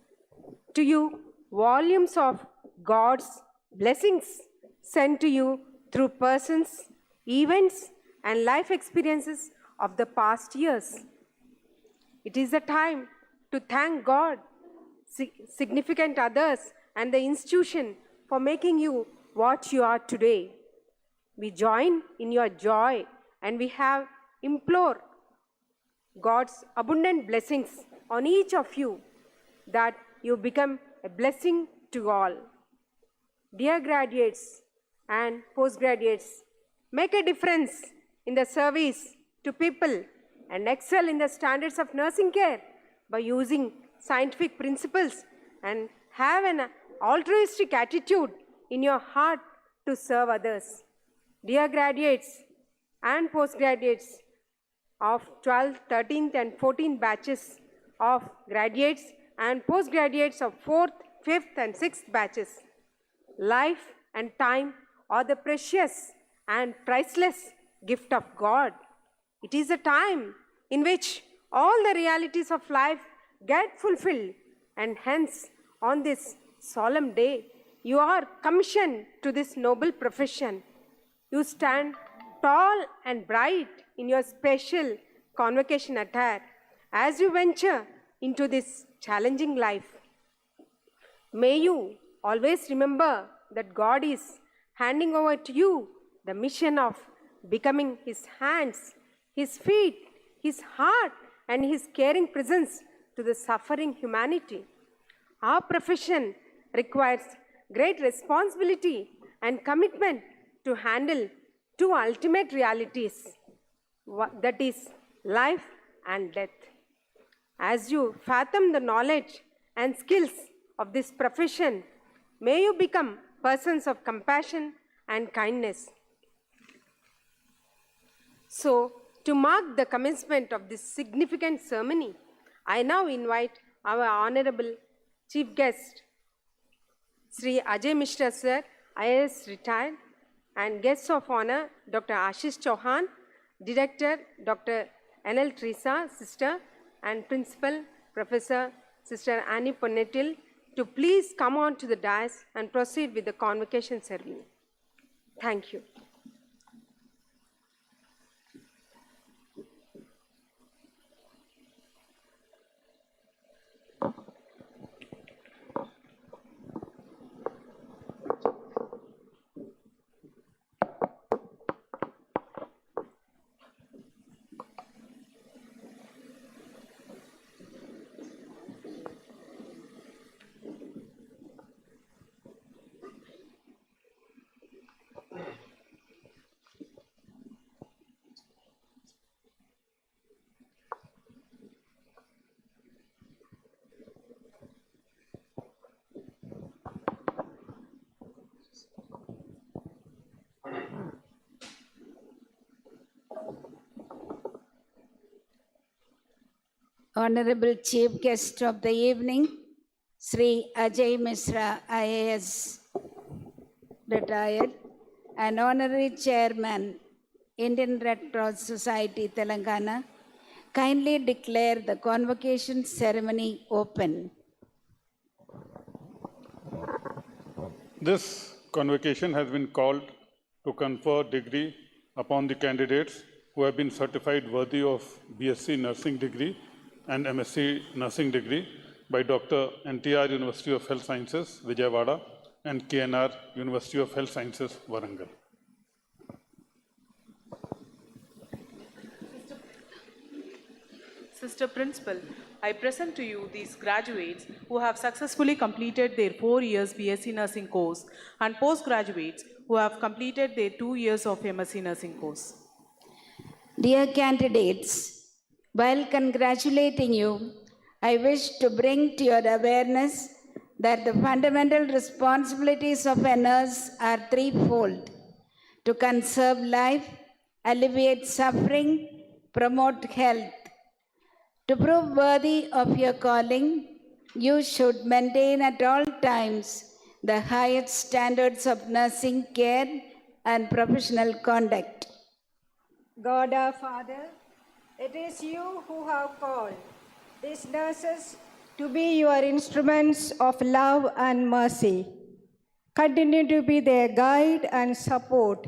to you volumes of God's blessings sent to you through persons, events, and life experiences of the past years. It is a time to thank God, significant others, and the institution for making you what you are today. We join in your joy, and we have implore God's abundant blessings on each of you, that you become a blessing to all. Dear graduates and postgraduates, make a difference in the service to people and excel in the standards of nursing care by using scientific principles, and have an altruistic attitude in your heart to serve others. Dear graduates and postgraduates of 12th, 13th, and 14th batches of graduates and postgraduates of 4th, 5th, and 6th batches, life and time are the precious and priceless gift of God. It is a time in which all the realities of life get fulfilled, and hence, on this solemn day, you are commissioned to this noble profession. You stand tall and bright in your special convocation attire as you venture into this challenging life. May you always remember that God is handing over to you the mission of becoming His hands, His feet, His heart, and His caring presence to the suffering humanity. Our profession requires great responsibility and commitment to handle two ultimate realities, that is, life and death. As you fathom the knowledge and skills of this profession, may you become persons of compassion and kindness. So, to mark the commencement of this significant ceremony, I now invite our Honorable Chief Guest, Sri Ajay Mishra Sir, IAS retired, and guests of honor, Dr. Ashish Chauhan, Director, Dr. N.L. Teresa, Sister, and Principal, Professor, Sister Annie Ponnetil, to please come on to the dais and proceed with the convocation ceremony. Thank you. Honorable Chief Guest of the evening, Sri Ajay Mishra, IAS, retired, and Honorary Chairman, Indian Red Cross Society, Telangana, kindly declare the convocation ceremony open. This convocation has been called to confer degree upon the candidates who have been certified worthy of BSc Nursing degree and MSc Nursing degree by Dr. NTR University of Health Sciences, Vijayawada, and KNR University of Health Sciences, Warangal. Sister Principal, I present to you these graduates who have successfully completed their 4 years BSc Nursing course and postgraduates who have completed their 2 years of MSc Nursing course. Dear candidates, while congratulating you, I wish to bring to your awareness that the fundamental responsibilities of a nurse are threefold: to conserve life, alleviate suffering, promote health. To prove worthy of your calling, you should maintain at all times the highest standards of nursing care and professional conduct. God our Father, it is you who have called these nurses to be your instruments of love and mercy. Continue to be their guide and support,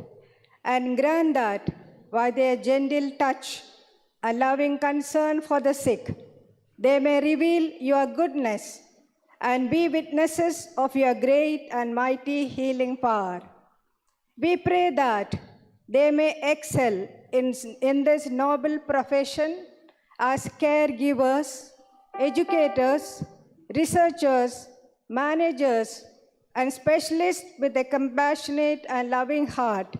and grant that by their gentle touch and loving concern for the sick, they may reveal your goodness and be witnesses of your great and mighty healing power. We pray that they may excel in this noble profession as caregivers, educators, researchers, managers, and specialists with a compassionate and loving heart,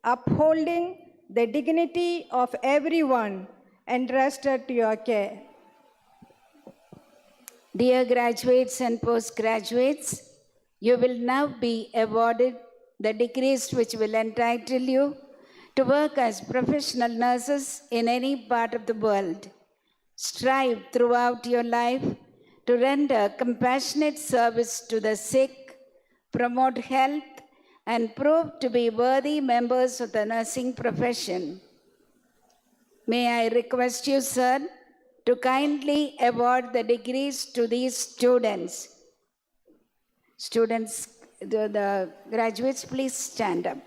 upholding the dignity of everyone entrusted to your care. Dear graduates and postgraduates, you will now be awarded the degrees which will entitle you to work as professional nurses in any part of the world. Strive throughout your life to render compassionate service to the sick, promote health, and prove to be worthy members of the nursing profession. May I request you, sir, to kindly award the degrees to these students. Students, the graduates, please stand up.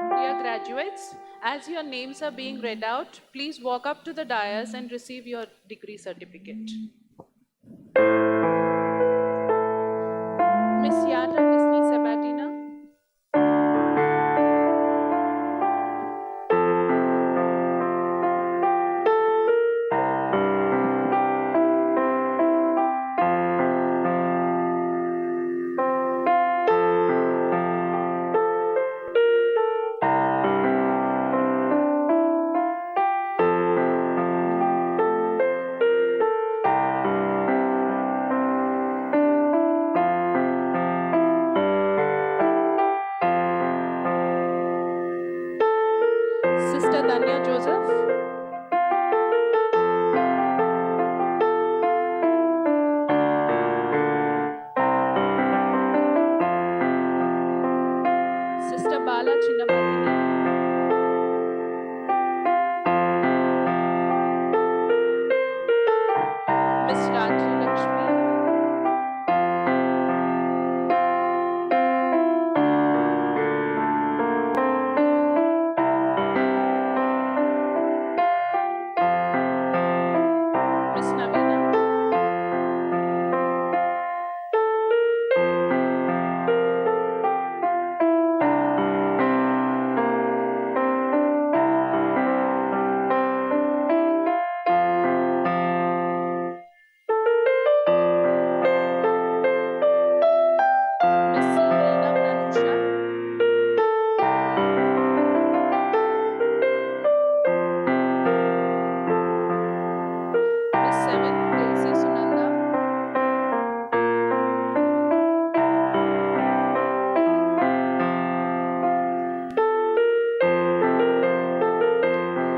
Dear graduates, as your names are being read out, please walk up to the dais and receive your degree certificate. Miss Yara Disney Sabatina. Sister Danya Joseph. Bala Chinnapatini, Miss Rajya Lakshmi, Miss Navina, Miss Serena Pranusha, Miss Seventh Daisy Sunanda,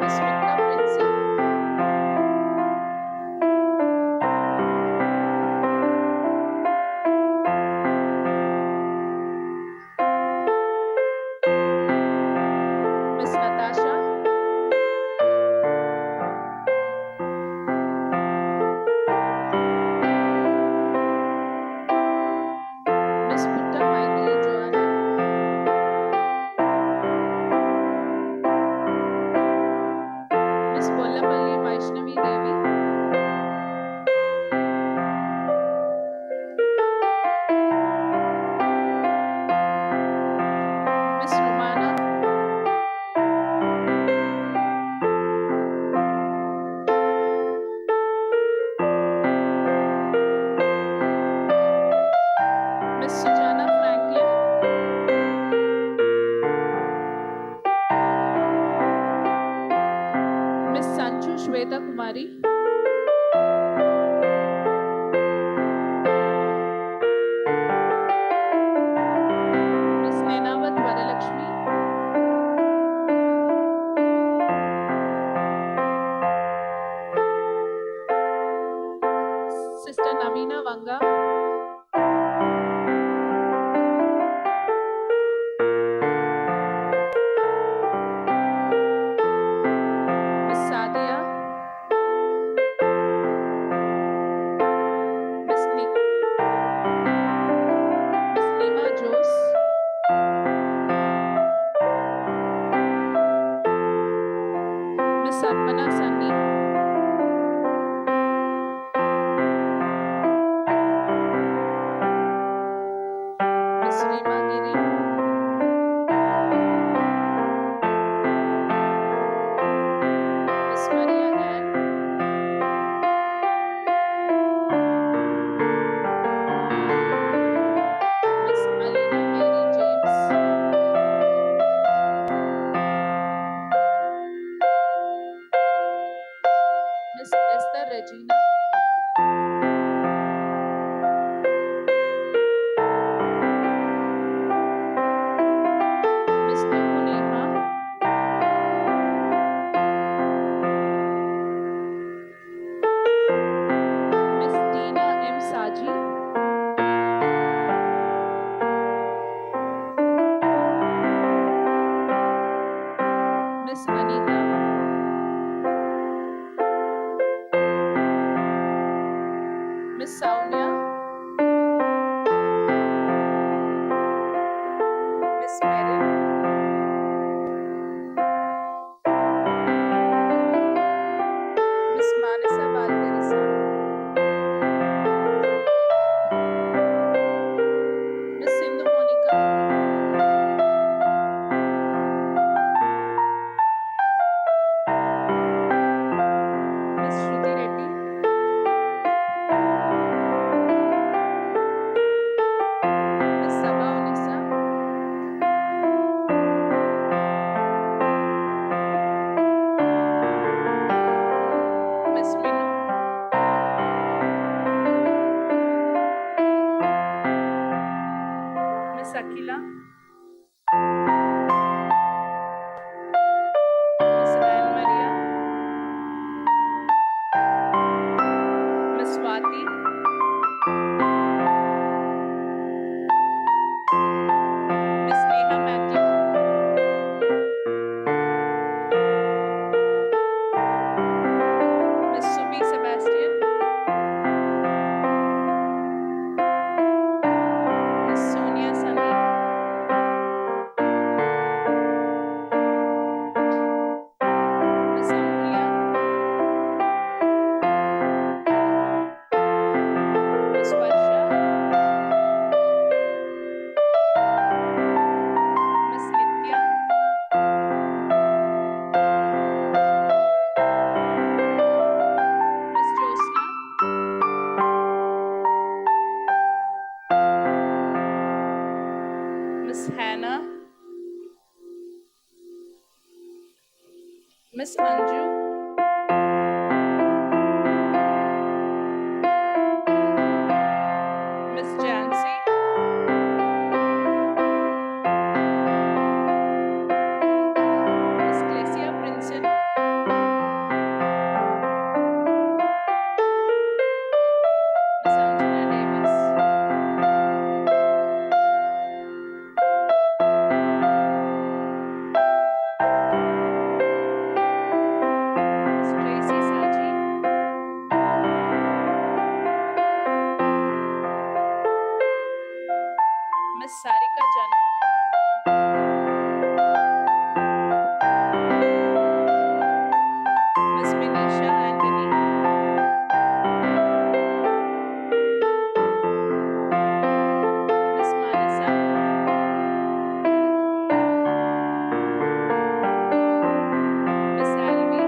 Miss Victor Princey, Miss Natasha, Miss Putta Maithili Joanna, Miss Bollapalli Vaishnavi Devi, Miss Romana, Miss Sujana Franklin, Miss Sanchu Shweta Kumari, Miss Nenavat Varalakshmi, Sister Navina Vanga, Miss Sadia, Miss Nima Jose, Miss Arpana Sunny, Miss Rima Giri, Miss Maria Ann, Miss Alina Mary James, Miss Esther Regina, Miss Niku Neha, Miss Tina M. Saji, Miss Anita, Miss Saunya, Miss Merin, Miss Manasa Balteresa, Miss Sindhu Monica, Miss Shruti Reddy, Miss Sabha Unisa, Miss Minu, Miss Akila, Miss Anne Maria, Miss Swati, Miss Neha Matthew, Miss Hannah, Miss Anju, Miss Jancy, Miss Clesia Princeton, Miss Anjana Davis, Miss Tracy Saji, Miss Sarika Janu, Miss Vinisha Anthony, Miss Manasa, Miss Alvi,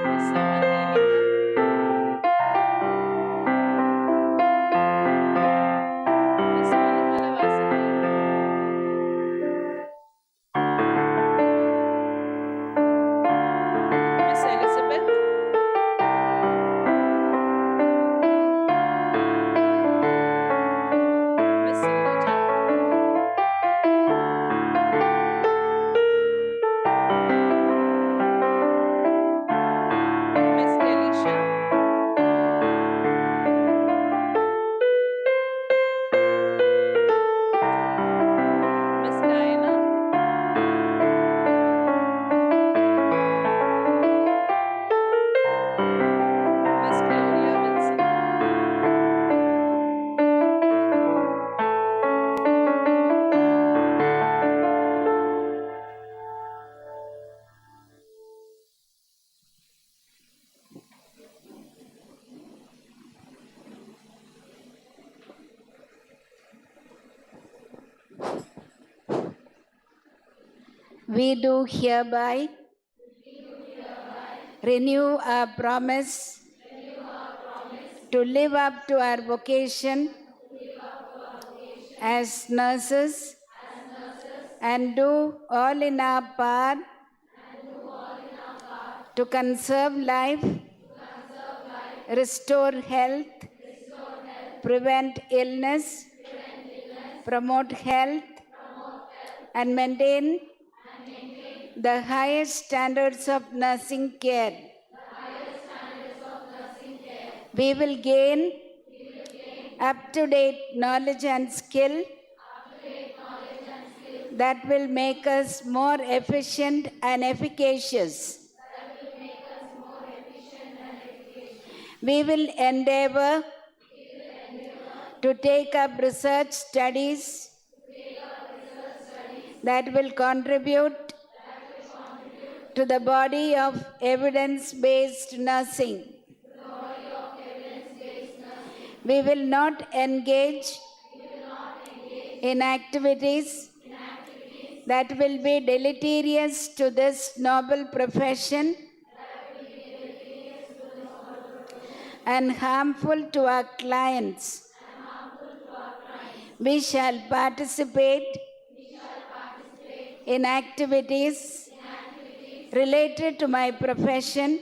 Miss Saman Neelima, Miss Anumala Vasanthi, Miss Elizabeth, Miss Sindhuja, Miss Delisha, Miss Diana, Miss Gloria Wilson, We do hereby renew our promise to live up to our vocation as nurses and do all in our power to conserve life, restore health, prevent illness, promote health, and maintain the highest standards of nursing care. We will gain up-to-date knowledge and skill that will make us more efficient and efficacious. We will endeavor to take up research studies that will contribute to the body of evidence-based nursing. We will not engage in activities that will be deleterious to this noble profession and harmful to our clients. We shall participate in activities related to my profession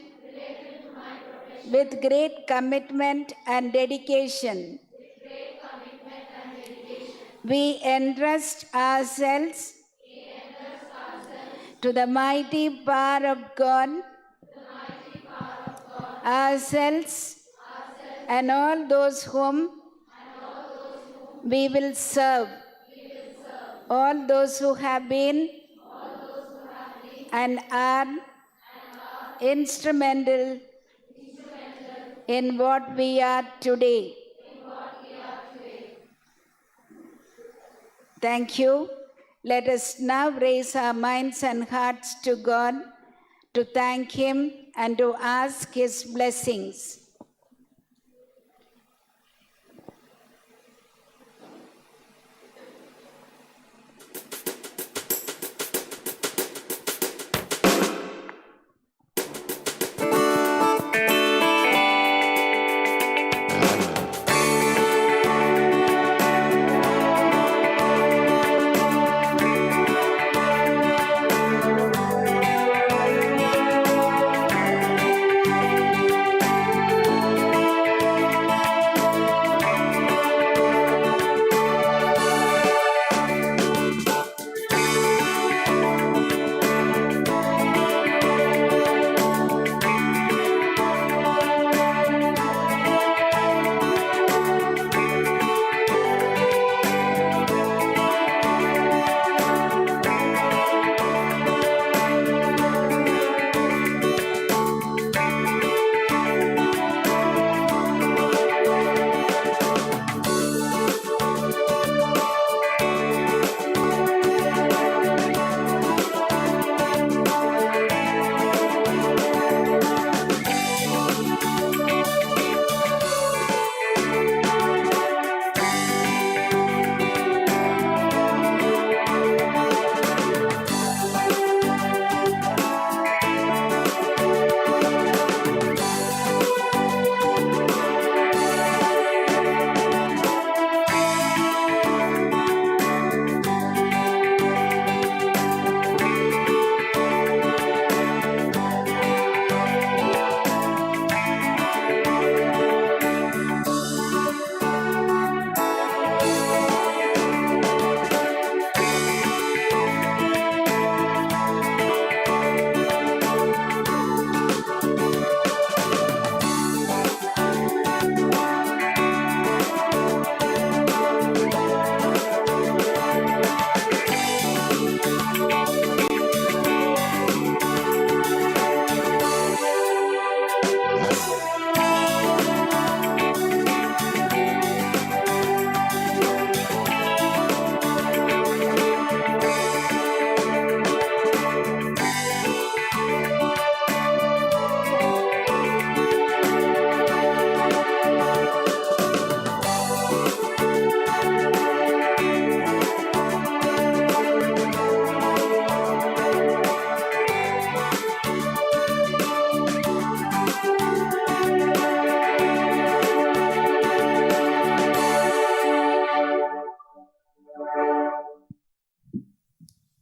with great commitment and dedication. We entrust ourselves to the mighty power of God, ourselves, and all those whom we will serve, all those who have been and are instrumental in what we are today. Thank you. Let us now raise our minds and hearts to God to thank Him and to ask His blessings.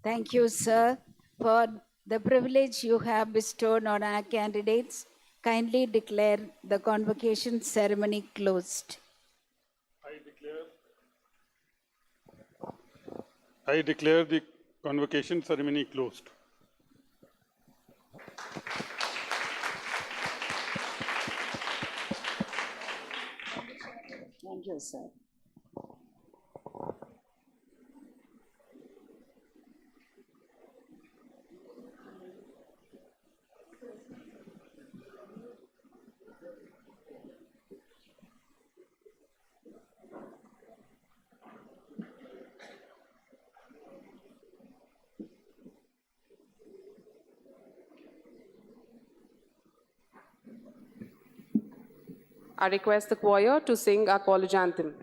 Thank you, sir, for the privilege you have bestowed on our candidates. Kindly declare the convocation ceremony closed. I declare the convocation ceremony closed. Thank you, sir. I request the choir to sing our college anthem.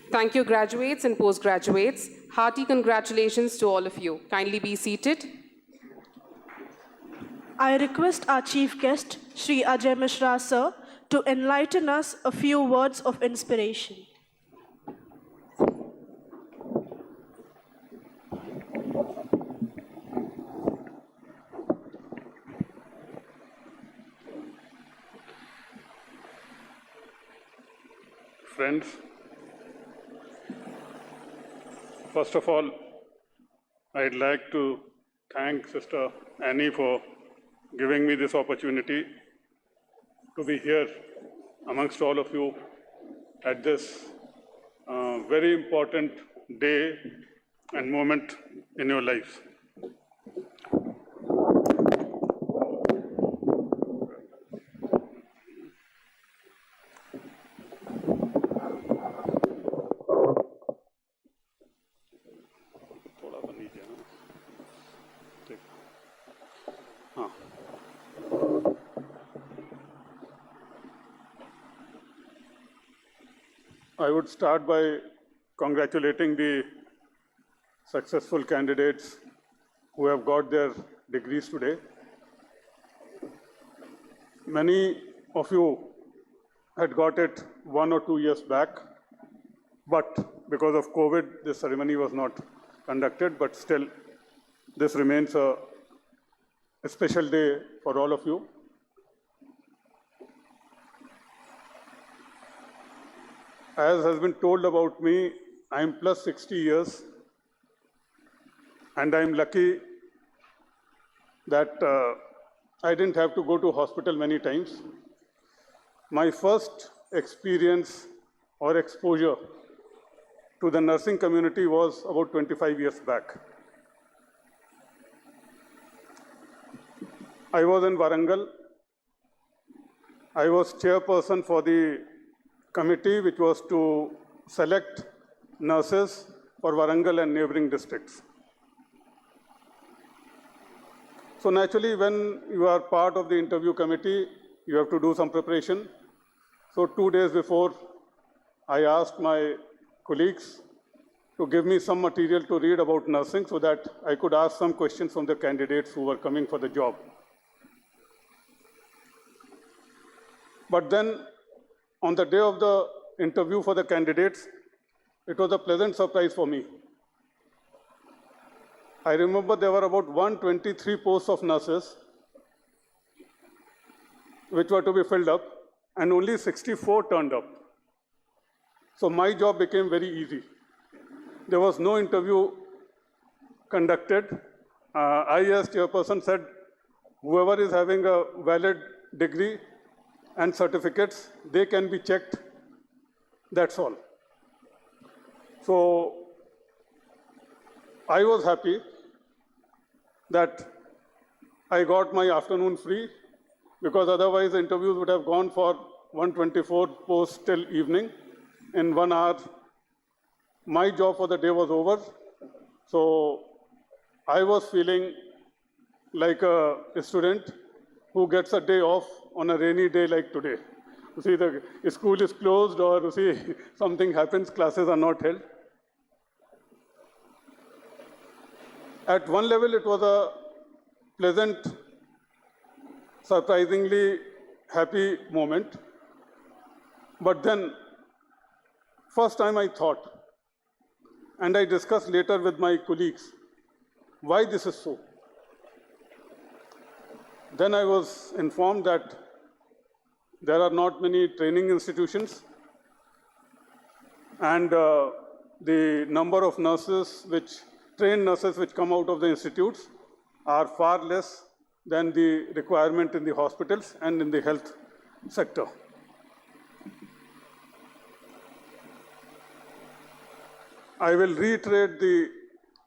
Thank you, graduates and postgraduates. Hearty congratulations to all of you. Kindly be seated. I request our chief guest, Sri Ajay Mishra sir, to enlighten us a few words of inspiration. Friends, first of all, I'd like to thank Sister Annie for giving me this opportunity to be here amongst all of you at this very important day and moment in your lives. I would start by congratulating the successful candidates who have got their degrees today. Many of you had got it 1 or 2 years back, but because of COVID, this ceremony was not conducted, but still, this remains a special day for all of you. As has been told about me, I am plus 60 years, and I am lucky that I didn't have to go to hospital many times. My first experience or exposure to the nursing community was about 25 years back. I was in Warangal. I was chairperson for the committee which was to select nurses for Warangal and neighboring districts. So naturally, when you are part of the interview committee, you have to do some preparation. So 2 days before, I asked my colleagues to give me some material to read about nursing so that I could ask some questions from the candidates who were coming for the job. But then, on the day of the interview for the candidates, it was a pleasant surprise for me. I remember there were about 123 posts of nurses which were to be filled up, and only 64 turned up. So my job became very easy. There was no interview conducted. I, as chairperson, said, whoever is having a valid degree and certificates, they can be checked. That's all. So I was happy that I got my afternoon free, because otherwise the interviews would have gone for 124 posts till evening. In 1 hour, my job for the day was over. So I was feeling like a student who gets a day off on a rainy day like today. You see, the school is closed, or you see, something happens, classes are not held. At one level, it was a pleasant, surprisingly happy moment. But then, first time I thought, and I discussed later with my colleagues, why this is so. Then I was informed that there are not many training institutions, and the number of trained nurses which come out of the institutes are far less than the requirement in the hospitals and in the health sector. I will reiterate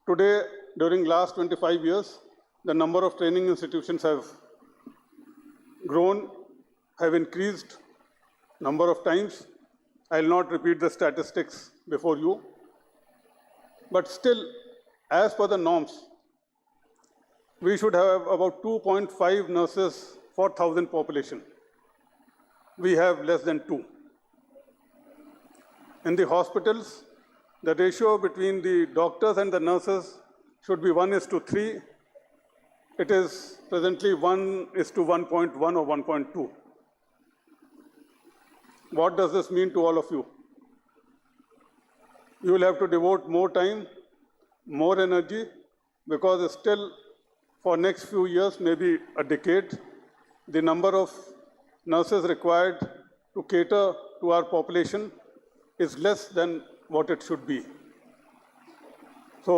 today, during last 25 years, the number of training institutions have grown, have increased number of times. I will not repeat the statistics before you. But still, as per the norms, we should have about 2.5 nurses for 1,000 population. We have less than 2. In the hospitals, the ratio between the doctors and the nurses should be 1:3. It is presently 1:1.1 or 1.2. What does this mean to all of you? You will have to devote more time, more energy, because still for next few years, maybe a decade, the number of nurses required to cater to our population is less than what it should be. So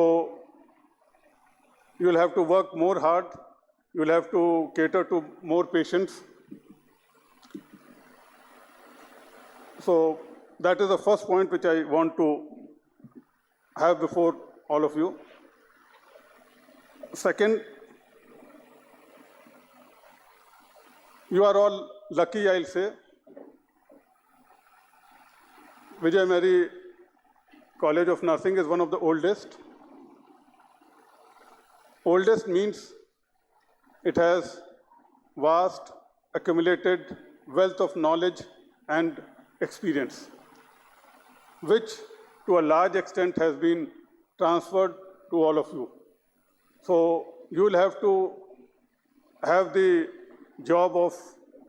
you will have to work more hard, you will have to cater to more patients. So that is the first point which I want to have before all of you. Second, you are all lucky, I'll say. Vijay Mary College of Nursing is one of the oldest. Oldest means it has vast accumulated wealth of knowledge and experience. which to a large extent has been transferred to all of you. So you will have to have the job of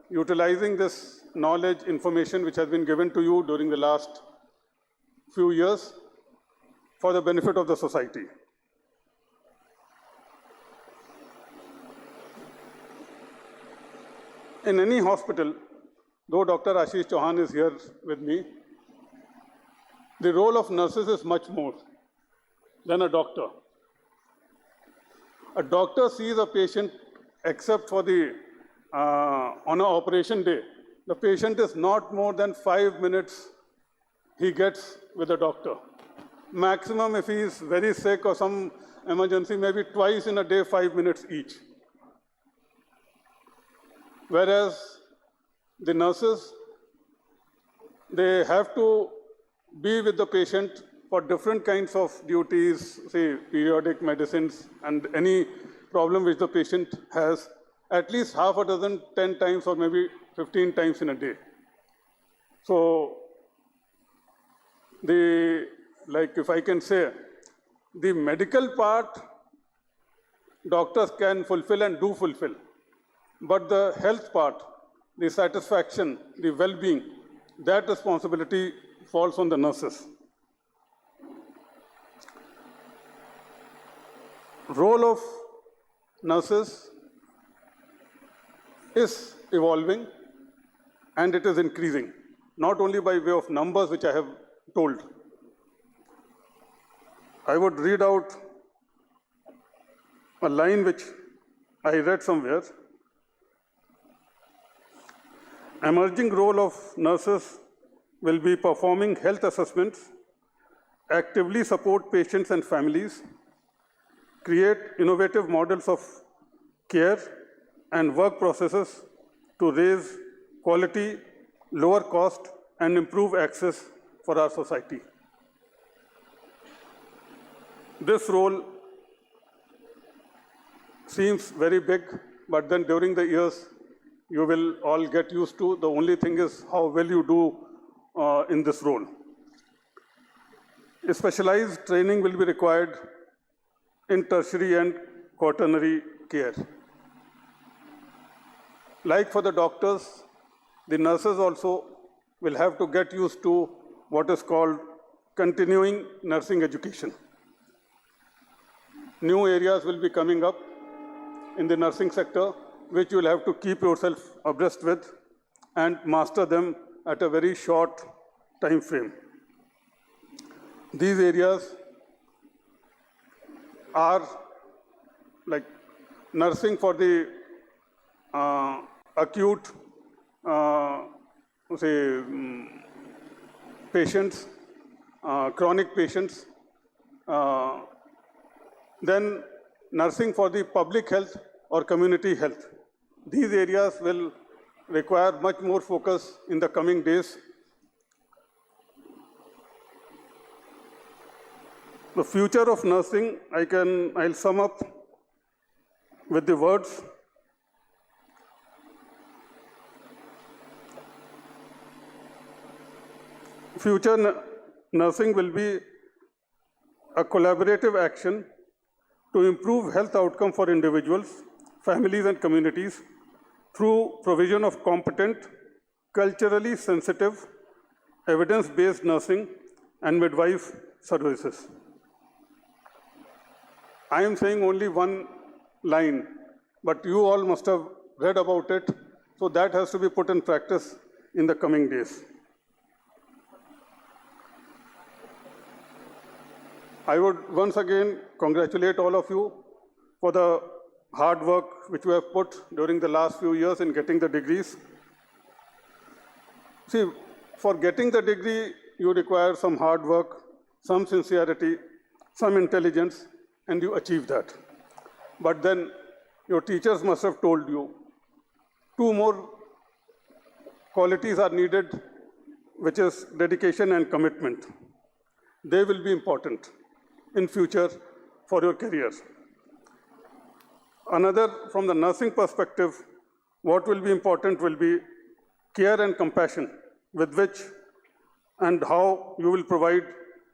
utilizing this knowledge, information which has been given to you during the last few years for the benefit of the society. In any hospital, though Dr. Ashish Chauhan is here with me, the role of nurses is much more than a doctor. A doctor sees a patient, except for the on an operation day, the patient is not more than 5 minutes he gets with the doctor. Maximum, if he is very sick or some emergency, maybe twice in a day, 5 minutes each. Whereas the nurses, they have to be with the patient for different kinds of duties, say periodic medicines and any problem which the patient has, at least half a dozen, 10 times or maybe 15 times in a day. So if I can say, the medical part, doctors can fulfill and do fulfill. But the health part, the satisfaction, the well-being, that responsibility falls on the nurses. Role of nurses is evolving and it is increasing, not only by way of numbers which I have told. I would read out a line which I read somewhere. Emerging role of nurses will be performing health assessments, actively support patients and families, create innovative models of care and work processes to raise quality, lower cost, and improve access for our society. This role seems very big, but then during the years, you will all get used to. The only thing is how well you do in this role. A specialized training will be required in tertiary and quaternary care. Like for the doctors, the nurses also will have to get used to what is called continuing nursing education. New areas will be coming up in the nursing sector, which you will have to keep yourself abreast with and master them at a very short time frame. These areas are like nursing for the acute patients, chronic patients, then nursing for the public health or community health. These areas will require much more focus in the coming days. The future of nursing, I'll sum up with the words. Future nursing will be a collaborative action to improve health outcome for individuals, families and communities through provision of competent, culturally sensitive, evidence-based nursing and midwife services. I am saying only one line, but you all must have read about it, so that has to be put in practice in the coming days. I would once again congratulate all of you for the hard work which you have put during the last few years in getting the degrees. See, for getting the degree, you require some hard work, some sincerity, some intelligence, and you achieve that. But then your teachers must have told you 2 more qualities are needed, which is dedication and commitment. They will be important in future for your careers. Another, from the nursing perspective, what will be important will be care and compassion with which and how you will provide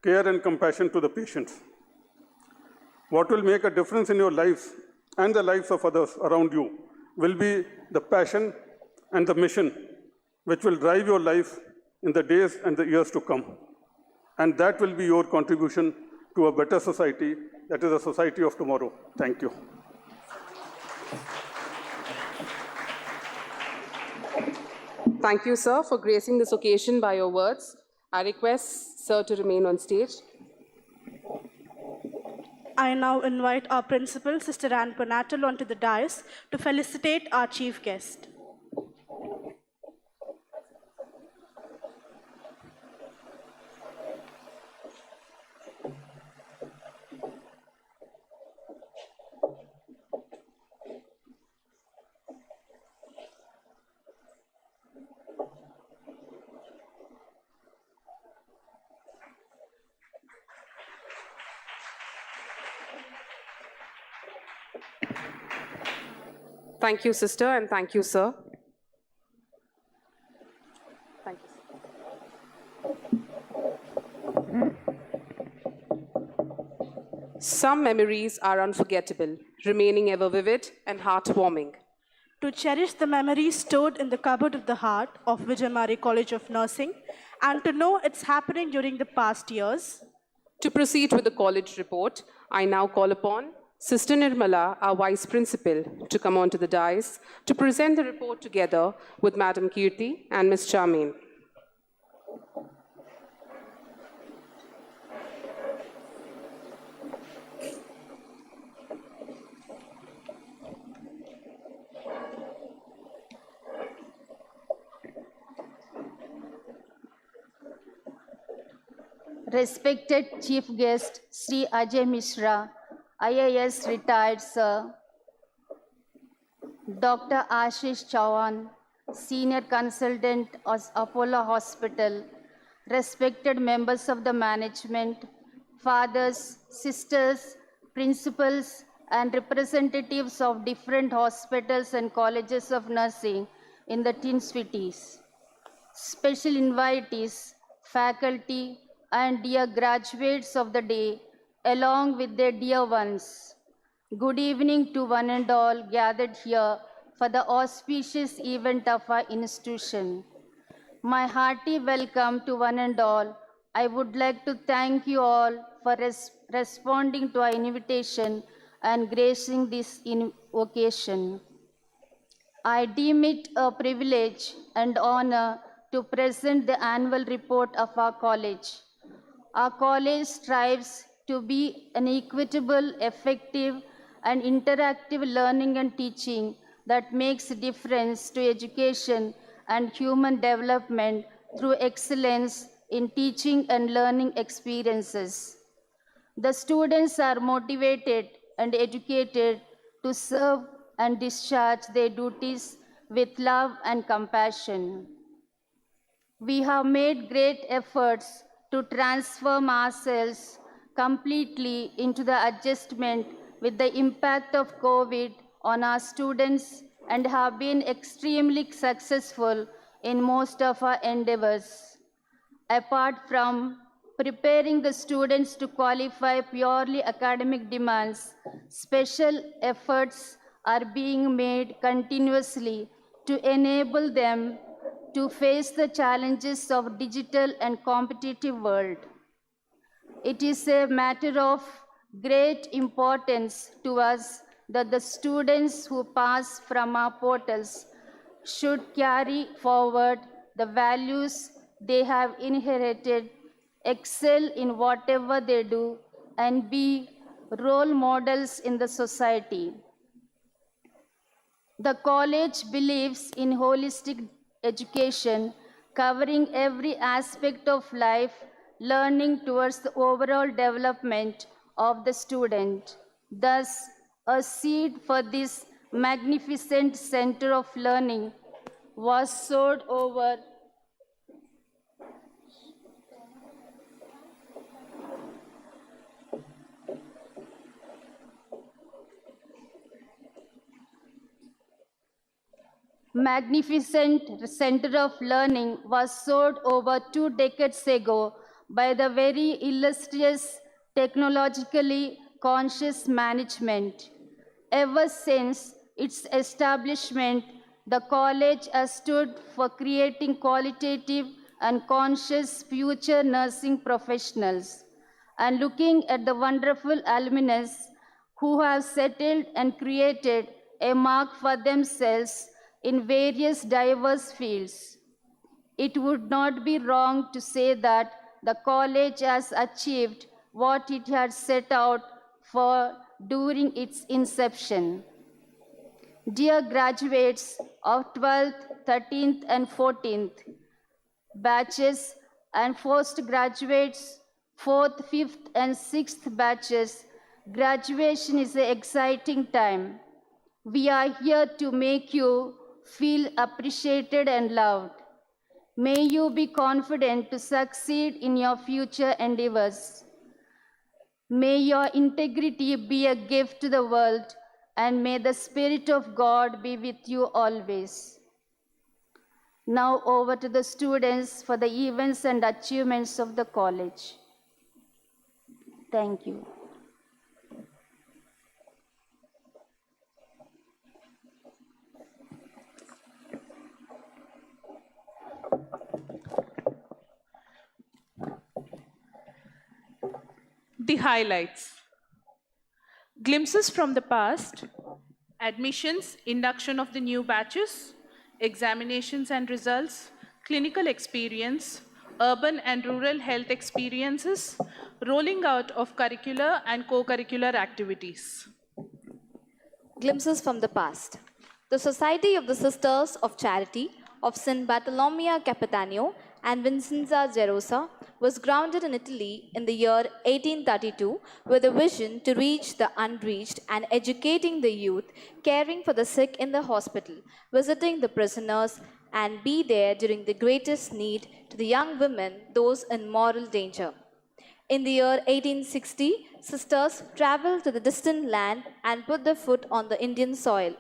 care and compassion to the patients. What will make a difference in your lives and the lives of others around you will be the passion and the mission which will drive your life in the days and the years to come. And that will be your contribution to a better society, that is a society of tomorrow. Thank you. Thank you, sir, for gracing this occasion by your words. I request sir to remain on stage. I now invite our principal, Sister Anne Panatal, onto the dais to felicitate our chief guest. Thank you, sister, and thank you, sir. Thank you, sir. Some memories are unforgettable, remaining ever vivid and heartwarming. To cherish the memories stored in the cupboard of the heart of Vijay College of Nursing, and to know it's happening during the past years. To proceed with the college report, I now call upon Sister Nirmala, our Vice Principal, to come onto the dais to present the report together with Madam Kirti and Ms. Charmaine. Respected Chief Guest, Sri Ajay Mishra, IAS retired Sir, Dr. Ashish Chauhan, Senior Consultant of Apollo Hospital, respected members of the management, fathers, sisters, principals, and representatives of different hospitals and colleges of nursing in the Twin Cities, special invitees, faculty, and dear graduates of the day, along with their dear ones. Good evening to one and all gathered here for the auspicious event of our institution. My hearty welcome to one and all. I would like to thank you all for responding to our invitation and gracing this occasion. I deem it a privilege and honor to present the annual report of our college. Our college strives to be an equitable, effective, and interactive learning and teaching that makes a difference to education and human development through excellence in teaching and learning experiences. The students are motivated and educated to serve and discharge their duties with love and compassion. We have made great efforts to transform ourselves completely into the adjustment with the impact of COVID on our students and have been extremely successful in most of our endeavors. Apart from preparing the students to qualify purely academic demands, special efforts are being made continuously to enable them to face the challenges of digital and competitive world. It is a matter of great importance to us that the students who pass from our portals should carry forward the values they have inherited, excel in whatever they do, and be role models in the society. The college believes in holistic education, covering every aspect of life, learning towards the overall development of the student. Thus, a seed for this magnificent center of learning was sowed over magnificent center of learning was soared over 2 decades ago by the very illustrious technologically conscious management. Ever since its establishment, the college has stood for creating qualitative and conscious future nursing professionals. And looking at the wonderful alumnus who have settled and created a mark for themselves in various diverse fields, it would not be wrong to say that the college has achieved what it had set out for during its inception. Dear graduates of 12th, 13th, and 14th batches and postgraduates, 4th, 5th, and 6th batches, graduation is an exciting time. We are here to make you feel appreciated and loved. May you be confident to succeed in your future endeavors. May your integrity be a gift to the world, and may the Spirit of God be with you always. Now over to the students for the events and achievements of the college. Thank you. The highlights. Glimpses from the past, admissions, induction of the new batches, examinations and results, clinical experience, urban and rural health experiences, rolling out of curricular and co-curricular activities. Glimpses from the past. The Society of the Sisters of Charity of St. Bartolomeo Capitano and Vincenza Gerosa was grounded in Italy in the year 1832 with a vision to reach the unreached and educating the youth, caring for the sick in the hospital, visiting the prisoners, and be there during the greatest need to the young women, those in moral danger. In the year 1860, sisters traveled to the distant land and put their foot on the Indian soil.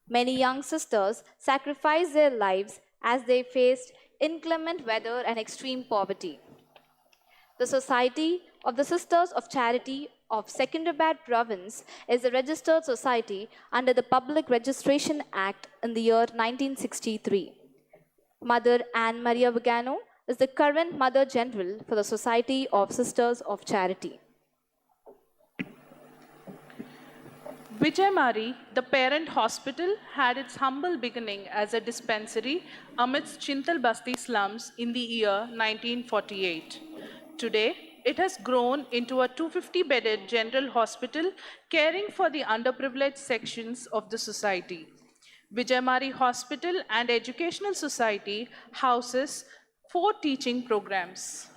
Many young sisters sacrificed their lives as they faced inclement weather and extreme poverty. The Society of the Sisters of Charity of Secunderabad Province is a registered society under the Public Registration Act in the year 1963. Mother Anne Maria Vigano is the current Mother General for the Society of Sisters of Charity. Vijay, the parent hospital, had its humble beginning as a dispensary amidst Chintal Basti slums in the year 1948. Today, it has grown into a 250-bedded general hospital caring for the underprivileged sections of the society. Vijay Hospital and Educational Society houses 4 teaching programs.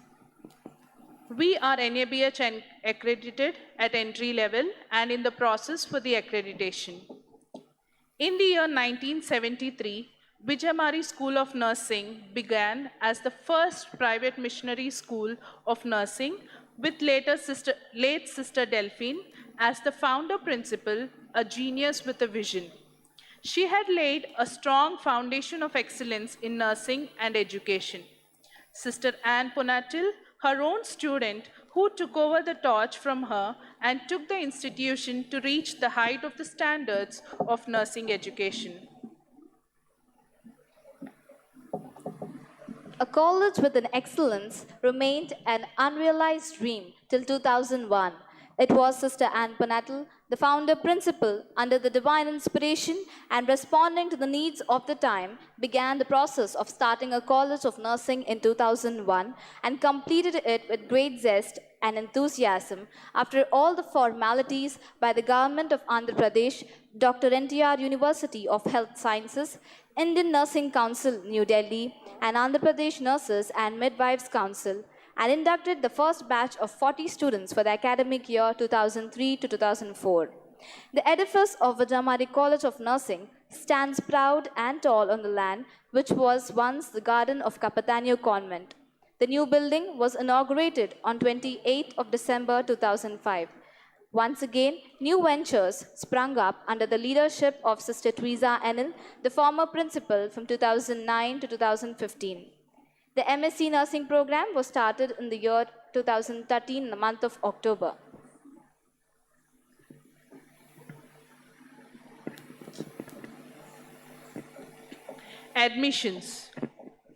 We are NABH accredited at entry level and in the process for the accreditation. In the year 1973, Vijay School of Nursing began as the first private missionary school of nursing with late Sister Delphine as the founder principal, a genius with a vision. She had laid a strong foundation of excellence in nursing and education. Sister Anne Ponatil, her own student, who took over the torch from her and took the institution to reach the height of the standards of nursing education. A college with an excellence remained an unrealized dream till 2001. It was Sister Anne Panatal, the founder principal, under the divine inspiration and responding to the needs of the time, began the process of starting a college of nursing in 2001 and completed it with great zest and enthusiasm after all the formalities by the government of Andhra Pradesh, Dr. NTR University of Health Sciences, Indian Nursing Council, New Delhi, and Andhra Pradesh Nurses and Midwives Council, and inducted the first batch of 40 students for the academic year 2003 to 2004. The edifice of Vijay College of Nursing stands proud and tall on the land which was once the garden of Capitano Convent. The new building was inaugurated on 28th of December 2005. Once again, new ventures sprung up under the leadership of Sister Teresa Enel, the former principal from 2009 to 2015. The MSc Nursing program was started in the year 2013 in the month of October. Admissions.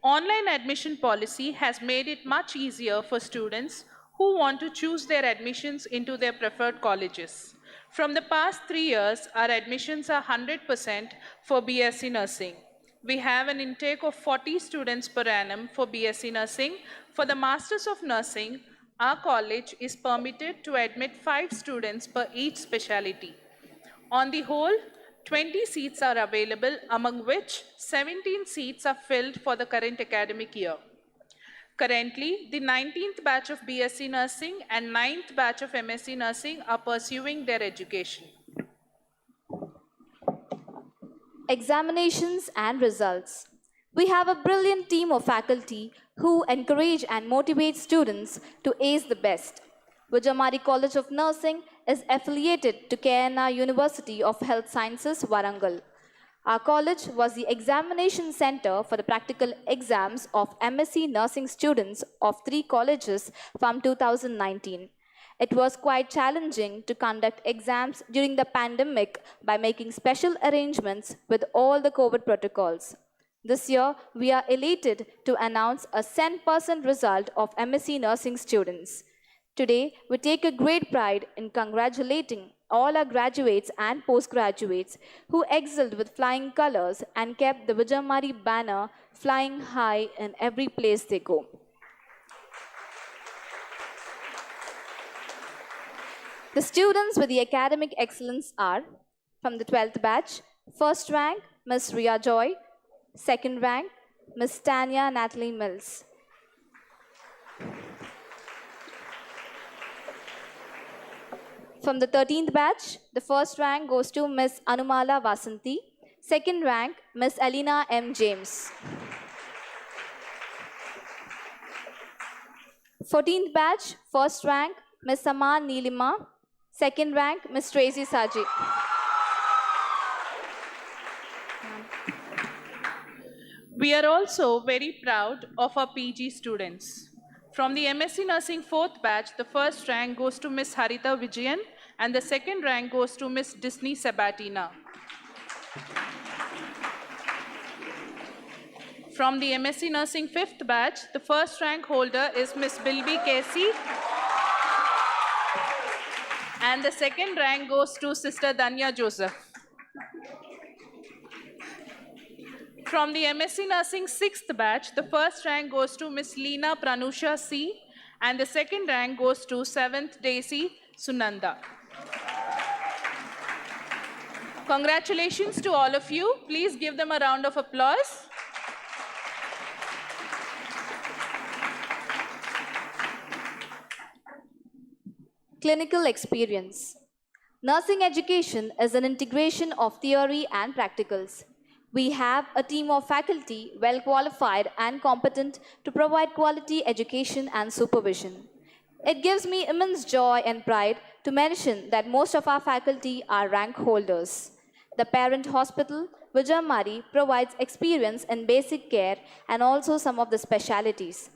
Online admission policy has made it much easier for students who want to choose their admissions into their preferred colleges. From the past 3 years, our admissions are 100% for BSc Nursing. We have an intake of 40 students per annum for BSc Nursing. For the Masters of Nursing, our college is permitted to admit 5 students per each specialty. On the whole, 20 seats are available, among which 17 seats are filled for the current academic year. Currently, the 19th batch of BSc Nursing and 9th batch of MSc Nursing are pursuing their education. Examinations and results. We have a brilliant team of faculty who encourage and motivate students to ace the best. Vijay College of Nursing is affiliated to KNR University of Health Sciences, Warangal. Our college was the examination center for the practical exams of MSc Nursing students of 3 colleges from 2019. It was quite challenging to conduct exams during the pandemic by making special arrangements with all the COVID protocols. This year, we are elated to announce a 100% result of MSc Nursing students. Today, we take a great pride in congratulating all our graduates and postgraduates who excelled with flying colors and kept the Vijay banner flying high in every place they go. The students with the academic excellence are, from the 12th batch, first rank, Ms. Ria Joy, second rank, Ms. Tanya Natalie Mills. From the 13th batch, the first rank goes to Ms. Anumala Vasanti, second rank, Ms. Alina M. James. 14th batch, first rank, Ms. Saman Neelima, second rank, Ms. Tracy Saji. We are also very proud of our PG students. From the MSc Nursing 4th batch, the first rank goes to Ms. Harita Vijayan and the second rank goes to Ms. Disney Sabatina. From the MSc Nursing 5th batch, the first rank holder is Ms. Bilby Casey and the second rank goes to Sister Danya Joseph. From the MSc Nursing 6th batch, the first rank goes to Ms. Leena Pranusha C. and the second rank goes to 7th Daisy Sunanda. Congratulations to all of you. Please give them a round of applause. Clinical experience. Nursing education is an integration of theory and practicals. We have a team of faculty well qualified and competent to provide quality education and supervision. It gives me immense joy and pride to mention that most of our faculty are rank holders. The parent hospital, Vijay, provides experience in basic care and also some of the specialities.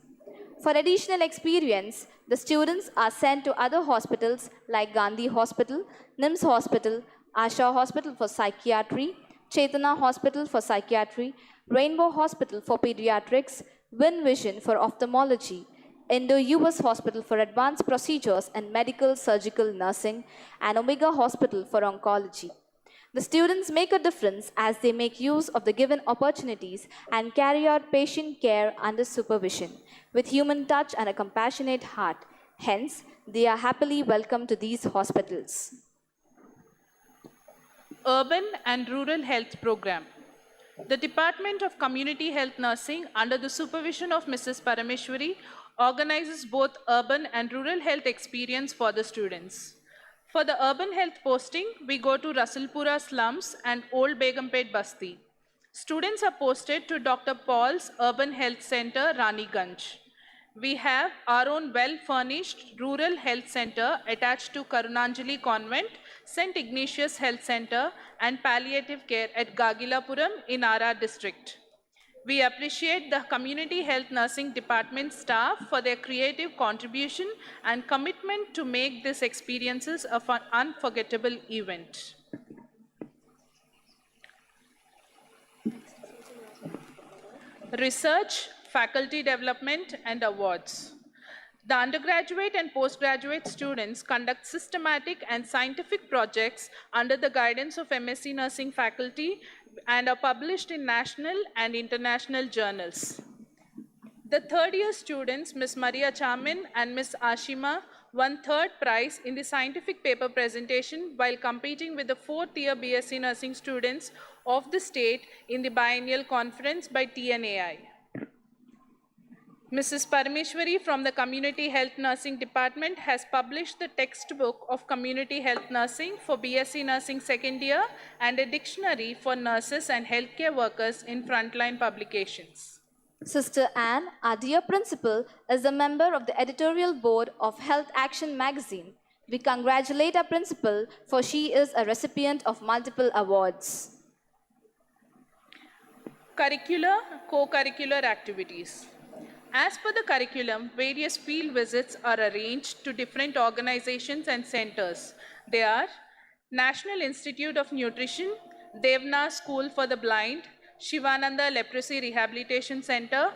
For additional experience, the students are sent to other hospitals like Gandhi Hospital, NIMS Hospital, Asha Hospital for Psychiatry, Chetana Hospital for Psychiatry, Rainbow Hospital for Pediatrics, Win Vision for Ophthalmology, Indo-US Hospital for Advanced Procedures and Medical Surgical Nursing, and Omega Hospital for Oncology. The students make a difference as they make use of the given opportunities and carry out patient care under supervision, with human touch and a compassionate heart. Hence, they are happily welcome to these hospitals. Urban and Rural Health Program. The Department of Community Health Nursing, under the supervision of Mrs. Parameshwari, organizes both urban and rural health experience for the students. For the urban health posting, we go to Rasulpura slums and Old Begumpet Basti. Students are posted to Dr. Paul's Urban Health Center, Raniganj. We have our own well-furnished rural health center attached to Karunanjali Convent, St. Ignatius Health Center, and palliative care at Gagilapuram in RR district. We appreciate the Community Health Nursing Department staff for their creative contribution and commitment to make these experiences an unforgettable event. Research, faculty development, and awards. The undergraduate and postgraduate students conduct systematic and scientific projects under the guidance of MSc Nursing faculty and are published in national and international journals. The third-year students, Ms. Maria Chamin and Ms. Ashima, won third prize in the scientific paper presentation while competing with the fourth-year BSc Nursing students of the state in the biennial conference by TNAI. Mrs. Parameshwari from the Community Health Nursing Department has published the textbook of Community Health Nursing for BSc Nursing second year and a dictionary for nurses and healthcare workers in frontline publications. Sister Anne, our dear principal, is a member of the editorial board of Health Action magazine. We congratulate our principal for she is a recipient of multiple awards. Curricular, co-curricular activities. As per the curriculum, various field visits are arranged to different organizations and centers. They are National Institute of Nutrition, Devna School for the Blind, Shivananda Leprosy Rehabilitation Center,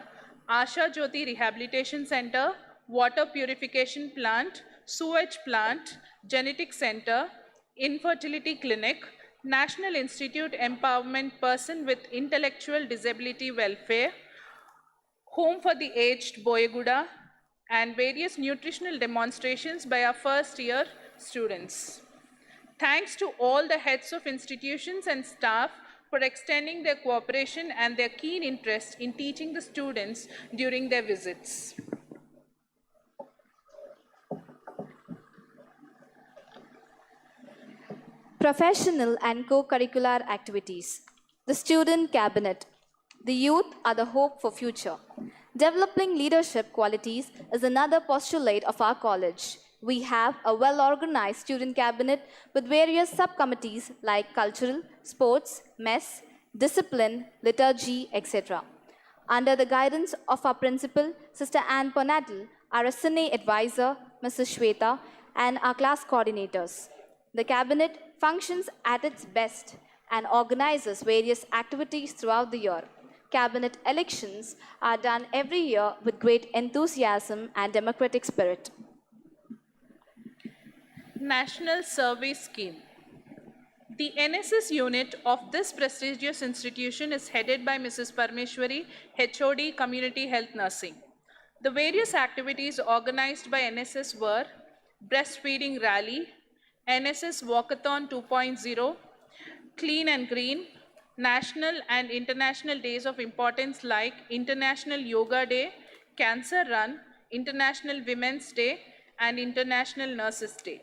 Asha Jyoti Rehabilitation Center, Water Purification Plant, Sewage Plant, Genetic Center, Infertility Clinic, National Institute Empowerment Person with Intellectual Disability Welfare, Home for the Aged Boyaguda, and various nutritional demonstrations by our first-year students. Thanks to all the heads of institutions and staff for extending their cooperation and their keen interest in teaching the students during their visits. Professional and co-curricular activities. The student cabinet. The youth are the hope for future. Developing leadership qualities is another postulate of our college. We have a well-organized student cabinet with various subcommittees like cultural, sports, mess, discipline, liturgy, etc. Under the guidance of our principal, Sister Anne Ponatal, our SNA advisor, Mrs. Shweta, and our class coordinators. The cabinet functions at its best and organizes various activities throughout the year. Cabinet elections are done every year with great enthusiasm and democratic spirit. National Survey Scheme. The NSS unit of this prestigious institution is headed by Mrs. Parameshwari, HOD Community Health Nursing. The various activities organized by NSS were Breastfeeding Rally, NSS Walkathon 2.0, Clean and Green, national and international days of importance like International Yoga Day, Cancer Run, International Women's Day, and International Nurses Day.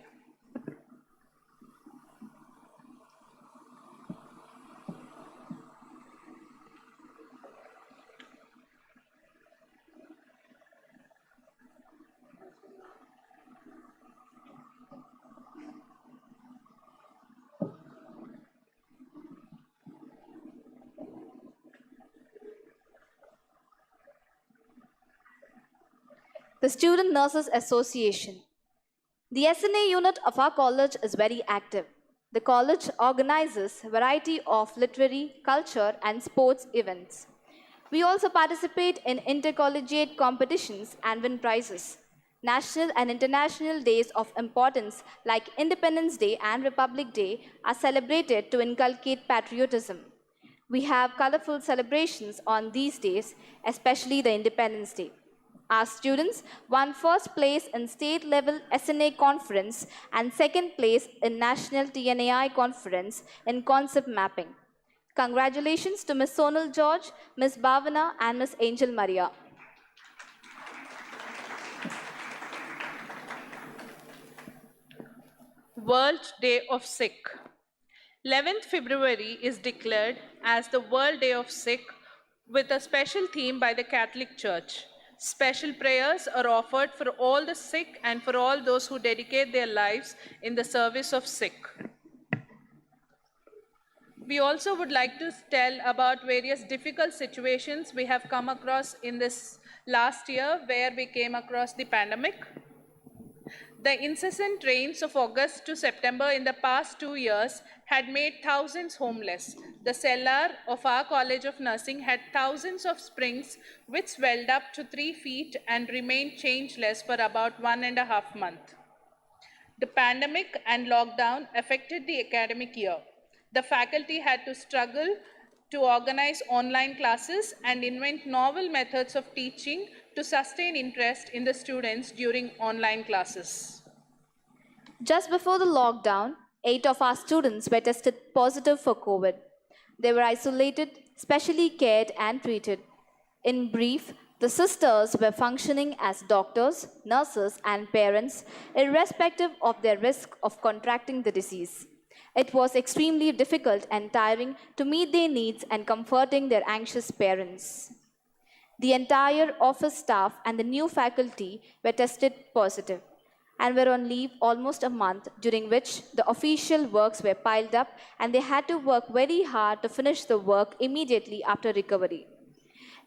The Student Nurses Association. The SNA unit of our college is very active. The college organizes a variety of literary, culture, and sports events. We also participate in intercollegiate competitions and win prizes. National and international days of importance like Independence Day and Republic Day are celebrated to inculcate patriotism. We have colorful celebrations on these days, especially the Independence Day. Our students won first place in state-level SNA conference and second place in national TNAI conference in concept mapping. Congratulations to Ms. Sonal George, Ms. Bhavana, and Ms. Angel Maria. World Day of Sikh. 11th February is declared as the World Day of Sikh with a special theme by the Catholic Church. Special prayers are offered for all the sick and for all those who dedicate their lives in the service of sick. We also would like to tell about various difficult situations we have come across in this last year where we came across the pandemic. The incessant rains of August to September in the past 2 years had made thousands homeless. The cellar of our College of Nursing had thousands of springs which swelled up to 3 feet and remained changeless for about 1.5 months. The pandemic and lockdown affected the academic year. The faculty had to struggle to organize online classes and invent novel methods of teaching to sustain interest in the students during online classes. Just before the lockdown, 8 of our students were tested positive for COVID. They were isolated, specially cared and treated. In brief, the sisters were functioning as doctors, nurses, and parents, irrespective of their risk of contracting the disease. It was extremely difficult and tiring to meet their needs and comforting their anxious parents. The entire office staff and the new faculty were tested positive and were on leave almost a month, during which the official works were piled up and they had to work very hard to finish the work immediately after recovery.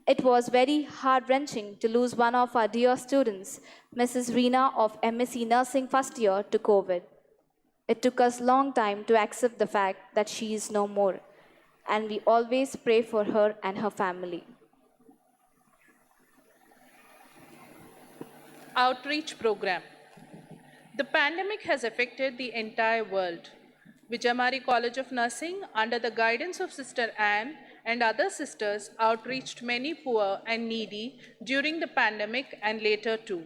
It was very heart-wrenching to lose one of our dear students, Mrs. Reena of MSc Nursing first year, to COVID. It took us a long time to accept the fact that she is no more, and we always pray for her and her family. Outreach program. The pandemic has affected the entire world. Vijay College of Nursing, under the guidance of Sister Anne and other sisters, outreached many poor and needy during the pandemic and later too.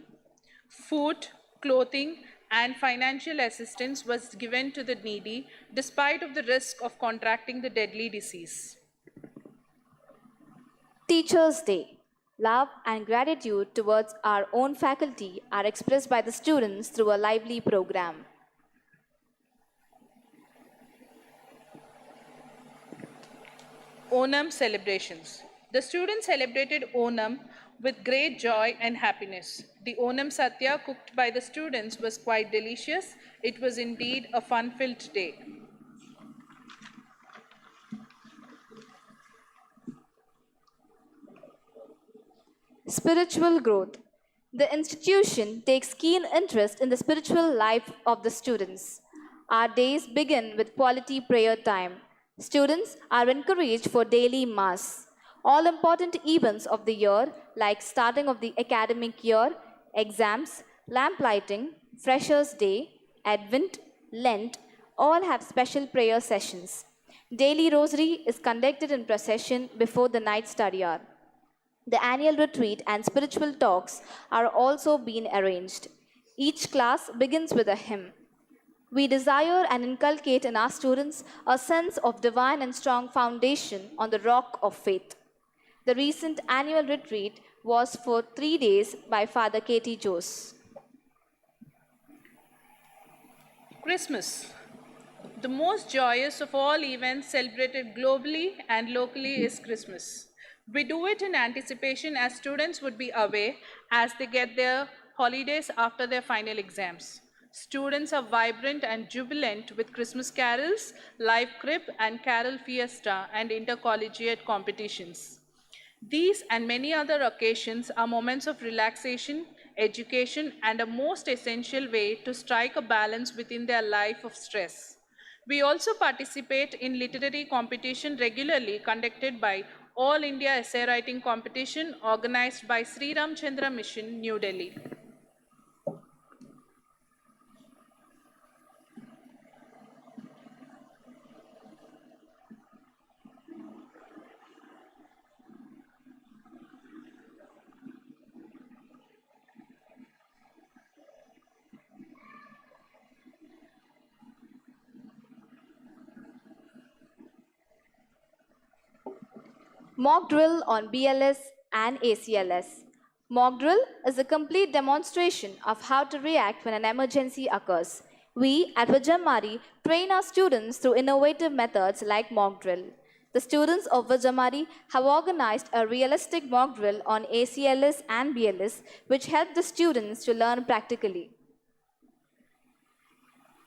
Food, clothing, and financial assistance was given to the needy despite of the risk of contracting the deadly disease. Teachers' Day. Love and gratitude towards our own faculty are expressed by the students through a lively program. Onam celebrations. The students celebrated Onam with great joy and happiness. The Onam Satya cooked by the students was quite delicious. It was indeed a fun-filled day. Spiritual growth. The institution takes keen interest in the spiritual life of the students. Our days begin with quality prayer time. Students are encouraged for daily mass. All important events of the year, like starting of the academic year, exams, lamp lighting, Freshers' Day, Advent, Lent, all have special prayer sessions. Daily rosary is conducted in procession before the night study hour. The annual retreat and spiritual talks are also being arranged. Each class begins with a hymn. We desire and inculcate in our students a sense of divine and strong foundation on the rock of faith. The recent annual retreat was for 3 days by Father K.T. Jose. Christmas. The most joyous of all events celebrated globally and locally is Christmas. We do it in anticipation as students would be away as they get their holidays after their final exams. Students are vibrant and jubilant with Christmas carols, live crib and carol fiesta and intercollegiate competitions. These and many other occasions are moments of relaxation, education, and a most essential way to strike a balance within their life of stress. We also participate in literary competition regularly conducted by All India Essay Writing Competition organized by Sri Ramchandra Mission, New Delhi. Mock drill on BLS and ACLS. Mock drill is a complete demonstration of how to react when an emergency occurs. We at Vijay train our students through innovative methods like mock drill. the students of Vijay have organized a realistic mock drill on ACLS and BLS, which helped the students to learn practically.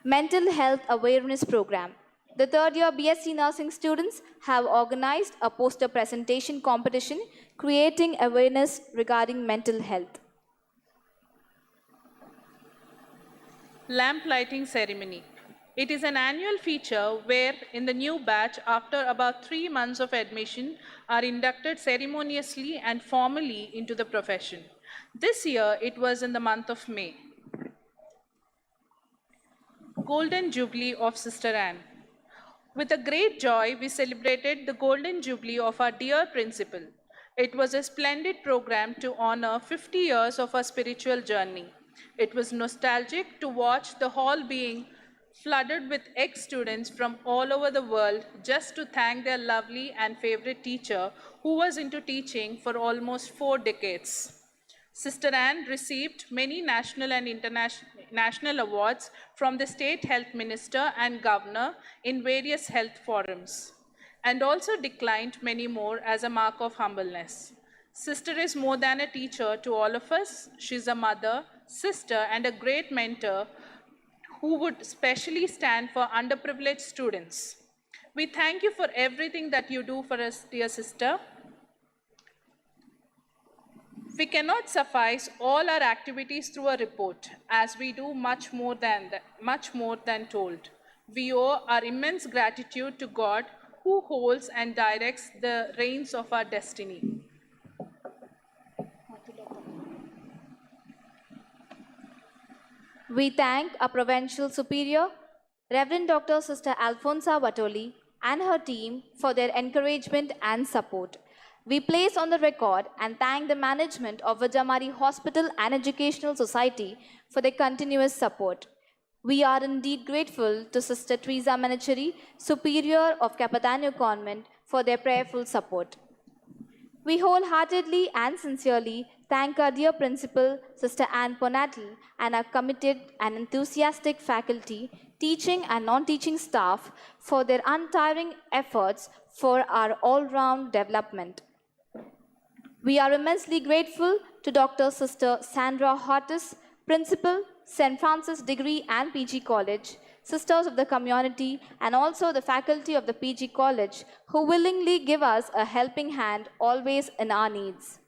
Mental Health Awareness Program. The third year BSc Nursing students have organized a poster presentation competition creating awareness regarding mental health. Lamp lighting ceremony. It is an annual feature where in the new batch, after about 3 months of admission, are inducted ceremoniously and formally into the profession. This year, it was in the month of May. Golden Jubilee of Sister Anne. With a great joy, we celebrated the Golden Jubilee of our dear principal. It was a splendid program to honor 50 years of our spiritual journey. It was nostalgic to watch the hall being flooded with ex-students from all over the world just to thank their lovely and favorite teacher who was into teaching for almost 4 decades. Sister Anne received many national and international awards from the state health minister and governor in various health forums, and also declined many more as a mark of humbleness. Sister is more than a teacher to all of us. She's a mother, sister, and a great mentor who would specially stand for underprivileged students. We thank you for everything that you do for us, dear sister. We cannot suffice all our activities through a report, as we do much more than told. We owe our immense gratitude to God, who holds and directs the reins of our destiny. We thank our Provincial Superior, Reverend Dr. Sister Alfonsa Vatoli, and her team for their encouragement and support. We place on the record and thank the management of Vijay Hospital and Educational Society for their continuous support. We are indeed grateful to Sister Teresa Manicheri, Superior of Capitano Convent, for their prayerful support. We wholeheartedly and sincerely thank our dear Principal, Sister Anne Ponatel, and our committed and enthusiastic faculty, teaching and non-teaching staff for their untiring efforts for our all-round development. We are immensely grateful to Dr. Sister Sandra Hortis, Principal, St. Francis Degree and PG College, Sisters of the Community, and also the faculty of the PG College, who willingly give us a helping hand always in our needs.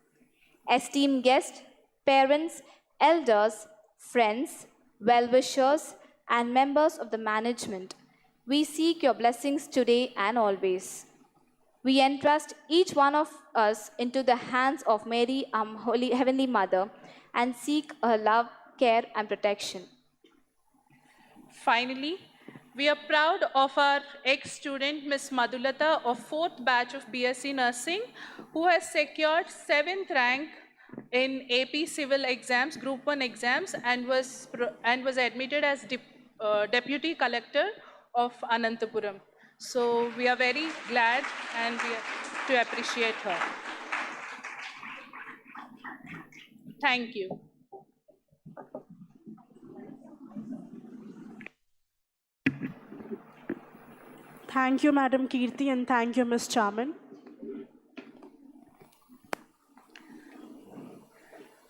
Esteemed guests, parents, elders, friends, well-wishers, and members of the management, we seek your blessings today and always. We entrust each one of us into the hands of Mary, our Holy Heavenly Mother, and seek her love, care, and protection. Finally, we are proud of our ex-student, Ms. Madhulata of 4th batch of BSc Nursing, who has secured 7th rank in AP Civil exams, Group 1 exams, and was admitted as Deputy Collector of Anantapuram. So we are very glad and to appreciate her. Thank you. Thank you, Madam Kirti, and thank you, Ms. Chaman.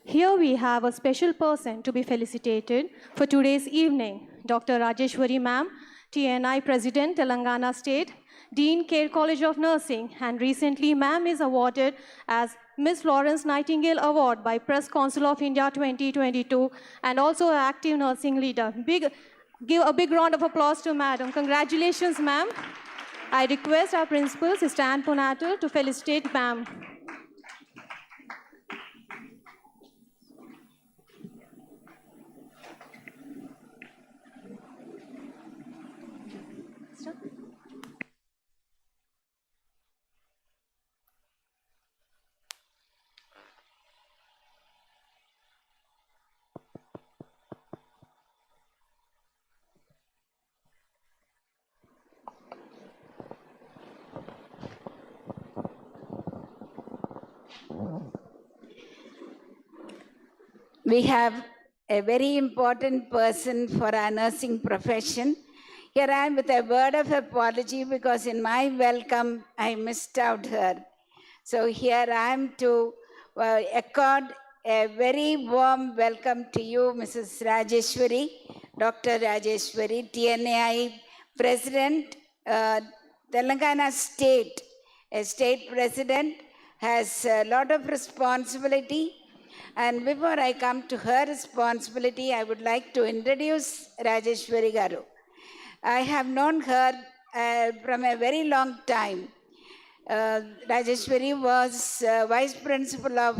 Here we have a special person to be felicitated for today's evening, Dr. Rajeshwari Ma'am, TNI President, Telangana State, Dean, Care College of Nursing, and recently Ma'am is awarded as Miss Florence Nightingale Award by Press Council of India 2022, and also an active nursing leader. Give a big round of applause to Madam. Congratulations, Ma'am. I request our Principal, Sister Anne Ponatel, to felicitate Ma'am. We have a very important person for our nursing profession. Here I am with a word of apology because in my welcome I missed out her. So here I am to accord a very warm welcome to you, Mrs. Rajeshwari, Dr. Rajeshwari, TNAI President, Telangana State. A state president has a lot of responsibility. And before I come to her responsibility, I would like to introduce Rajeshwari Garu. I have known her from a very long time. Rajeshwari was vice principal of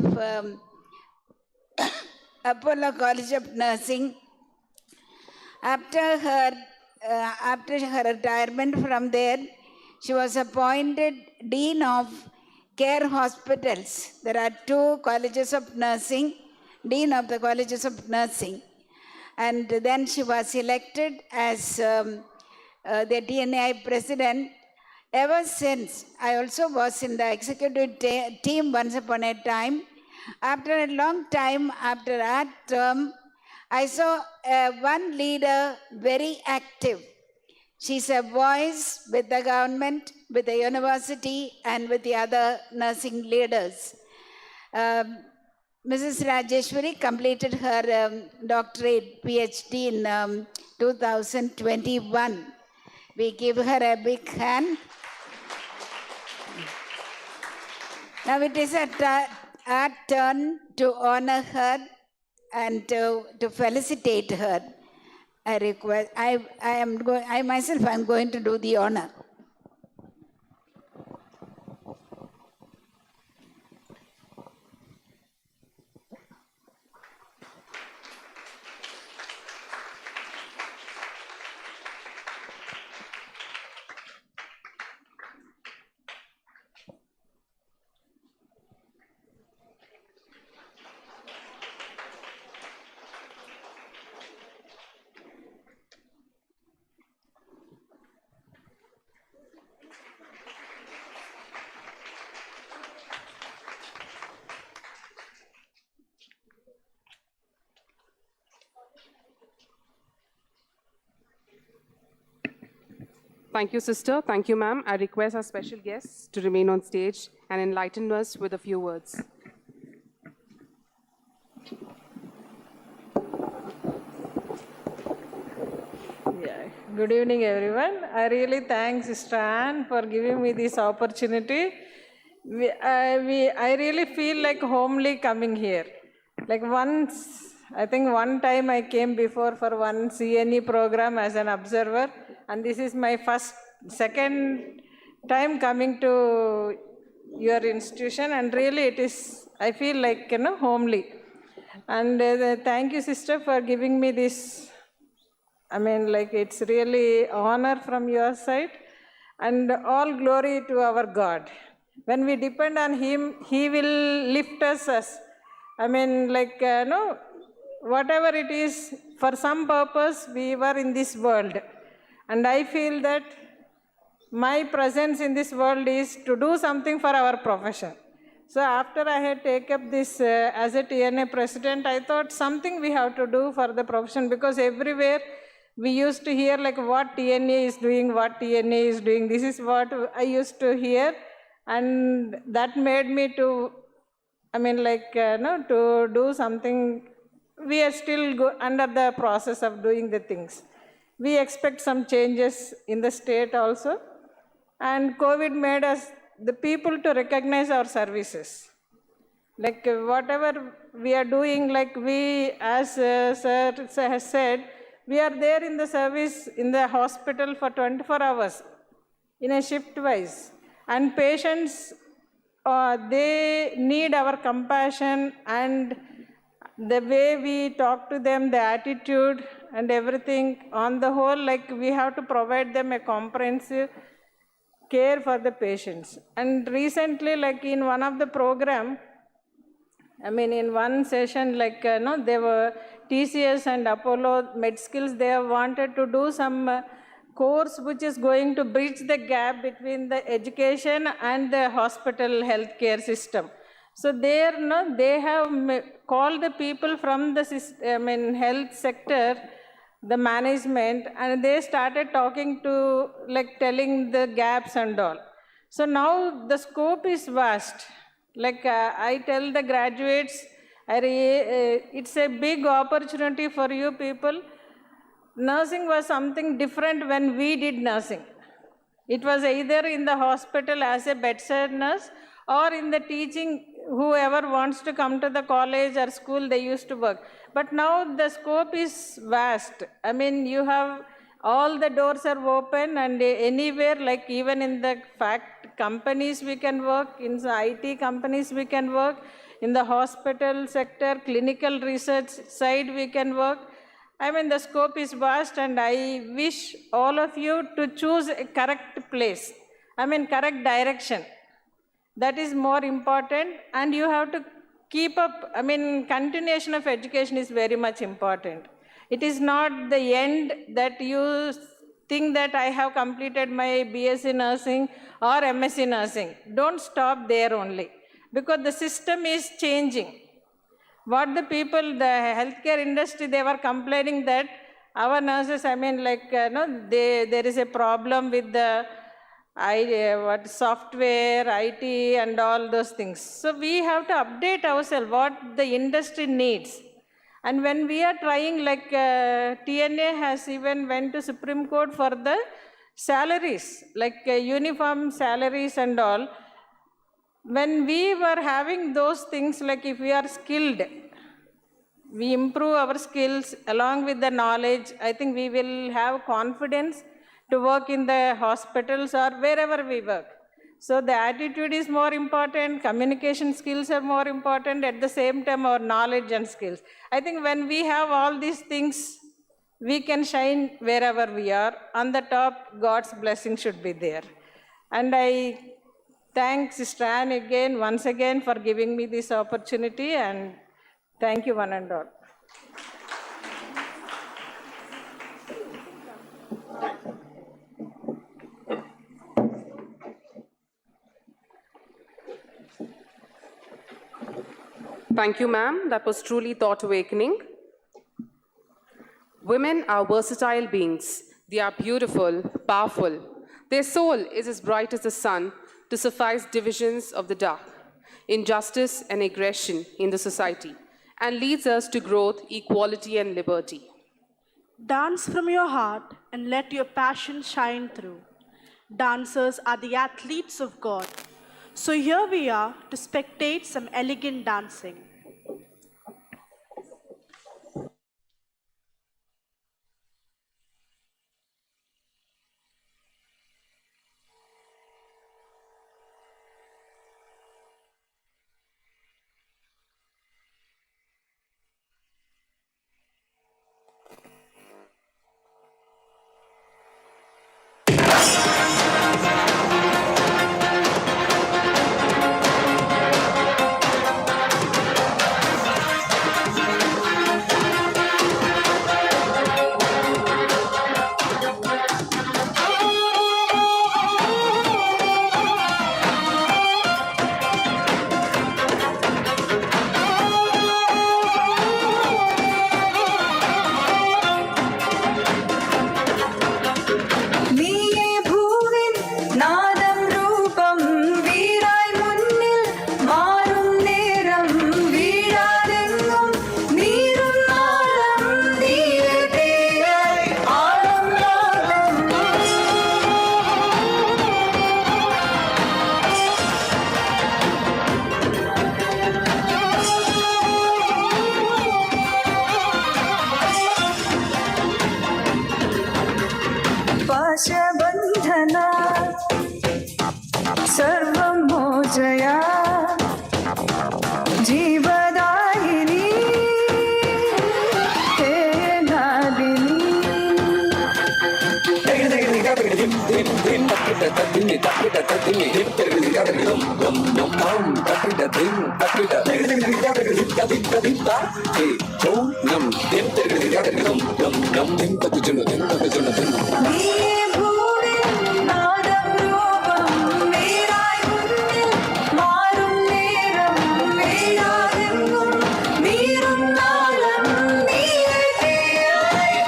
Apollo College of Nursing. After her retirement from there, she was appointed Dean of Care Hospitals. There are 2 colleges of nursing, Dean of the Colleges of Nursing. And then she was elected as the TNAI president. Ever since, I also was in the executive team once upon a time. After a long time, after that term, I saw one leader very active. She's a voice with the government, with the university, and with the other nursing leaders. Mrs. Rajeshwari completed her doctorate PhD in 2021. We give her a big hand. Now it is our turn to honor her and to felicitate her. I myself am going to do the honor. Thank you, sister. Thank you, ma'am. I request our special guests to remain on stage and enlighten us with a few words. Good evening, everyone. I really thank Sister Anne for giving me this opportunity. I really feel like homely coming here. Like I think one time I came before for one CNE program as an observer, and this is my second time coming to your institution, and really I feel like, homely. And thank you, sister, for giving me this. It's really honor from your side, and all glory to our God. When we depend on Him, He will lift us. Whatever it is, for some purpose, we were in this world. And I feel that my presence in this world is to do something for our profession. So after I had taken up this as a TNA president, I thought something we have to do for the profession, because everywhere we used to hear like what TNA is doing, what TNA is doing. This is what I used to hear, and that made me to, to do something. We are still under the process of doing the things. We expect some changes in the state also, and COVID made us the people to recognize our services. Like whatever we are doing, like we, as Sir has said, we are there in the service in the hospital for 24 hours in a shift wise. And patients, they need our compassion, and the way we talk to them, the attitude and everything. On the whole, like we have to provide them a comprehensive care for the patients. And recently, like in one of the program, in one session, like, they were TCS and Apollo MedSkills, they wanted to do some course which is going to bridge the gap between the education and the hospital healthcare system. So there, they have called the people from the health sector the management, and they started talking to, like telling the gaps and all. So now the scope is vast. Like I tell the graduates, it's a big opportunity for you people. Nursing was something different when we did nursing. It was either in the hospital as a bedside nurse or in the teaching, whoever wants to come to the college or school, they used to work. But now the scope is vast. I mean, you have all the doors are open, and anywhere, like even in the companies we can work, in the IT companies we can work, in the hospital sector, clinical research side we can work. I mean, the scope is vast, and I wish all of you to choose a correct place. I mean, correct direction. That is more important, and you have to keep up. I mean, continuation of education is very much important. It is not the end that you think that I have completed my BSc nursing or MSc nursing. Don't stop there only, because the system is changing. What the people, the healthcare industry, they were complaining that our nurses, I mean, like, there is a problem with the software, IT, and all those things. So we have to update ourselves what the industry needs. And when we are trying, like TNA has even went to Supreme Court for the salaries, like uniform salaries and all. When we were having those things, like if we are skilled, we improve our skills along with the knowledge, I think we will have confidence to work in the hospitals or wherever we work. So the attitude is more important, communication skills are more important, at the same time our knowledge and skills. I think when we have all these things, we can shine wherever we are. On the top, God's blessing should be there. And I thank Sister Anne again, once again, for giving me this opportunity, and thank you one and all. Thank you, ma'am. That was truly thought awakening. Women are versatile beings. They are beautiful, powerful. Their soul is as bright as the sun to suffice divisions of the dark, injustice and aggression in the society, and leads us to growth, equality, and liberty. Dance from your heart and let your passion shine through. Dancers are the athletes of God. So here we are to spectate some elegant dancing.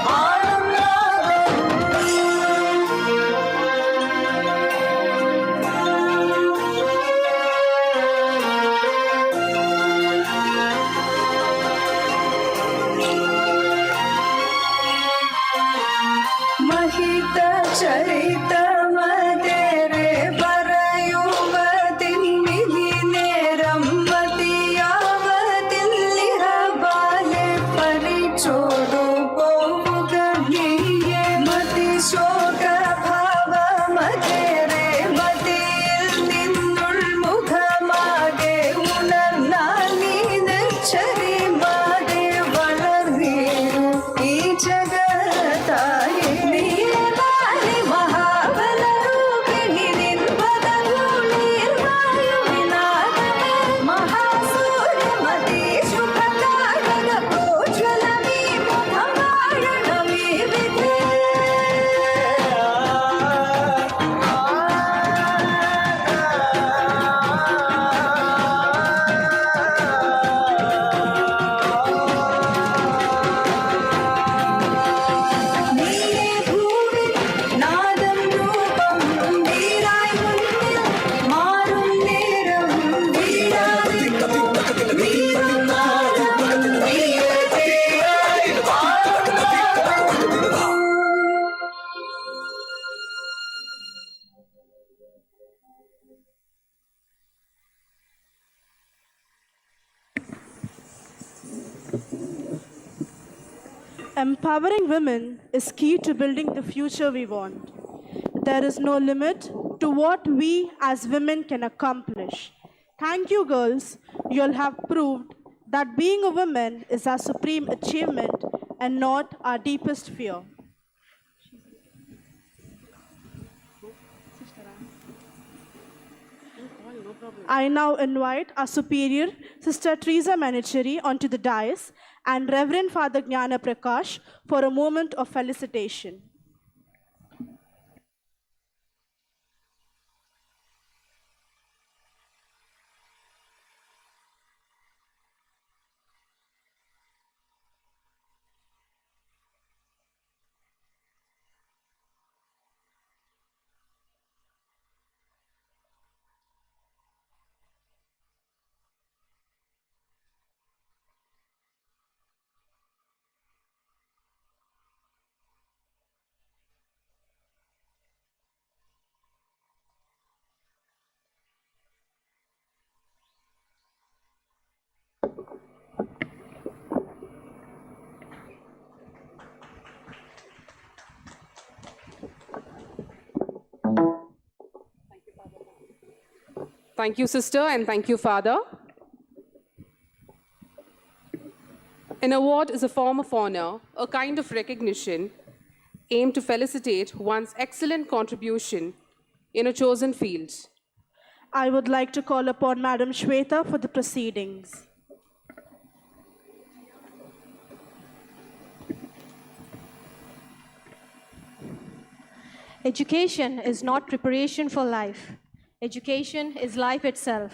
All ചരിതമതേറെ പറയുവതിന്നിതിനേരം മതിയാവതില്ലിഹബാലെ പരിചോടു പോവുക നീയെ മതിശോകഭാവമതേറെ മതിയിൽ നിന്നുൾമുഖമാകെ ഉണർന്നാൽ നീ നെച്ചരിമാകെ വളർന്നീരു ഈ ജഗത്തായി നീയേ ബാലി മഹാബലരൂപിണി നിൻപദധൂളിർവായുവിനാദമേ മഹാസൂര്യമതി ശുഭകാരക പ്രോജ്വലമീ മുഖമാഴണമീ വിധേ നീയേ ഭൂമി നാദം രൂപം വീരായി മുന്നിൽ മാറും നേരം വീരാതെ വീരും നാദം വീരതേയായി Empowering women is key to building the future we want. There is no limit to what we as women can accomplish. Thank you, girls. You all have proved that being a woman is our supreme achievement and not our deepest fear. I now invite our superior, Sister Teresa Manicheri, onto the dais and Reverend Father Jnana Prakash for a moment of felicitation. Thank you, sister, and thank you, father. An award is a form of honor, a kind of recognition aimed to felicitate one's excellent contribution in a chosen field. I would like to call upon Madam Shweta for the proceedings. Education is not preparation for life. Education is life itself.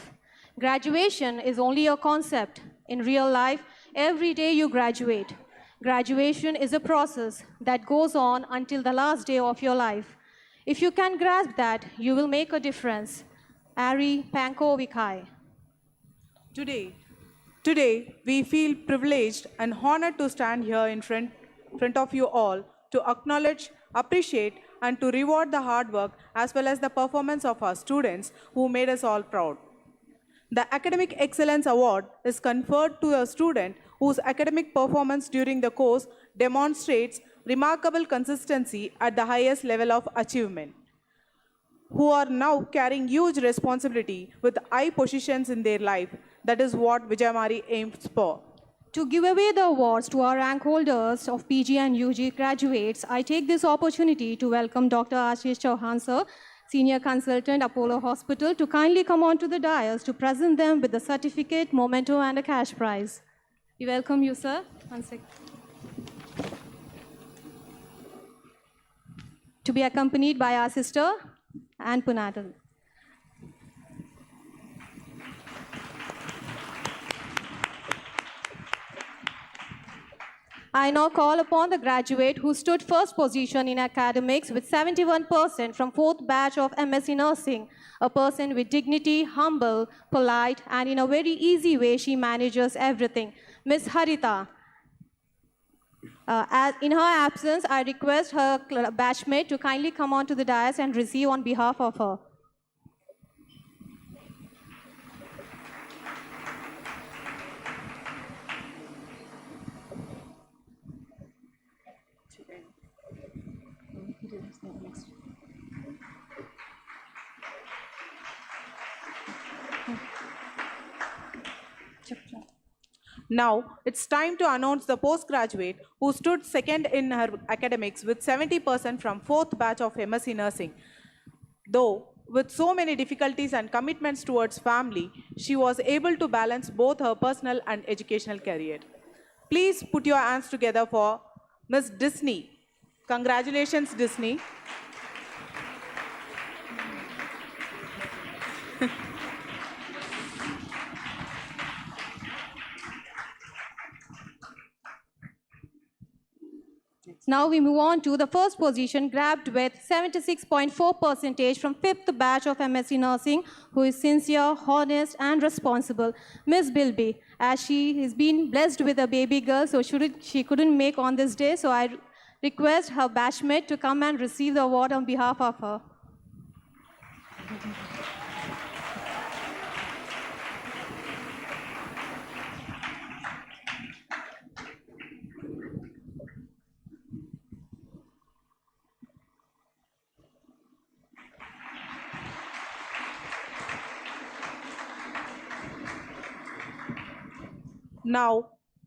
Graduation is only a concept. In real life, every day you graduate. Graduation is a process that goes on until the last day of your life. If you can grasp that, you will make a difference. Ari Panko Vikai. Today, we feel privileged and honored to stand here in front of you all to acknowledge, appreciate, and to reward the hard work as well as the performance of our students who made us all proud. The Academic Excellence Award is conferred to a student whose academic performance during the course demonstrates remarkable consistency at the highest level of achievement, who are now carrying huge responsibility with high positions in their life. That is what Vijay aims for. To give away the awards to our rank holders of PG and UG graduates, I take this opportunity to welcome Dr. Ashish Chauhan, sir, Senior Consultant, Apollo Hospital, to kindly come onto the dais to present them with a certificate, memento, and a cash prize. We welcome you, sir. One sec. To be accompanied by our sister, Anne Punatal. I now call upon the graduate who stood first position in academics with 71% from 4th batch of MSc Nursing, a person with dignity, humble, polite, and in a very easy way she manages everything. Miss Harita. In her absence, I request her batchmate to kindly come on to the dais and receive on behalf of her. Now, it's time to announce the postgraduate who stood second in her academics with 70% from 4th batch of MSc Nursing. Though, with so many difficulties and commitments towards family, she was able to balance both her personal and educational career. Please put your hands together for Miss Disney. Congratulations, Disney. Now we move on to the first position, grabbed with 76.4% from 5th batch of MSc Nursing, who is sincere, honest, and responsible, Miss Bilby. As she has been blessed with a baby girl, so she couldn't make on this day, so I request her batchmate to come and receive the award on behalf of her.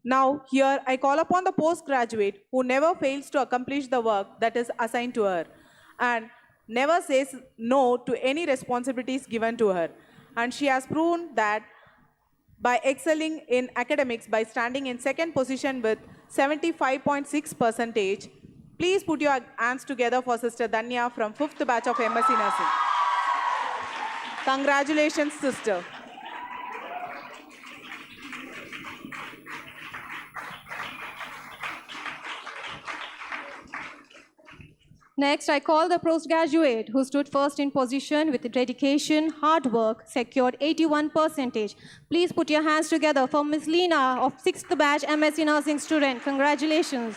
Now, here I call upon the postgraduate who never fails to accomplish the work that is assigned to her and never says no to any responsibilities given to her. And she has proven that by excelling in academics by standing in second position with 75.6%. Please put your hands together for Sister Danya from 5th batch of MSc Nursing. Congratulations, sister. Next, I call the postgraduate who stood first in position with dedication, hard work, secured 81%. Please put your hands together for Miss Lena of 6th batch MSc Nursing student. Congratulations.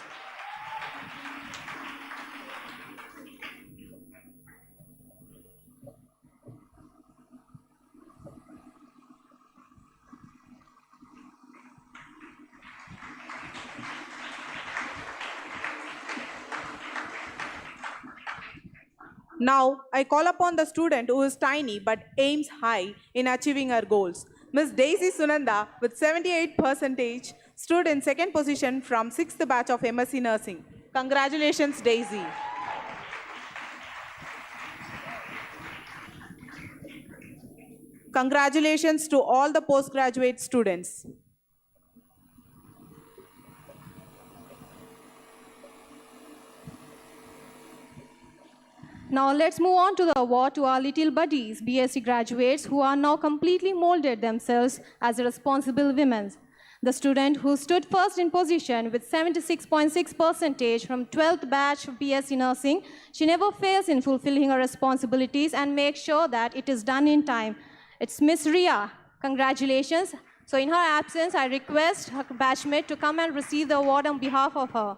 Now, I call upon the student who is tiny but aims high in achieving her goals. Miss Daisy Sunanda, with 78%, stood in second position from 6th batch of MSc Nursing. Congratulations, Daisy. Congratulations to all the postgraduate students. Now let's move on to the award to our little buddies, BSc graduates who are now completely molded themselves as responsible women. The student who stood first in position with 76.6% from 12th batch of BSc Nursing, she never fails in fulfilling her responsibilities and makes sure that it is done in time. It's Miss Ria. Congratulations. So in her absence, I request her batchmate to come and receive the award on behalf of her.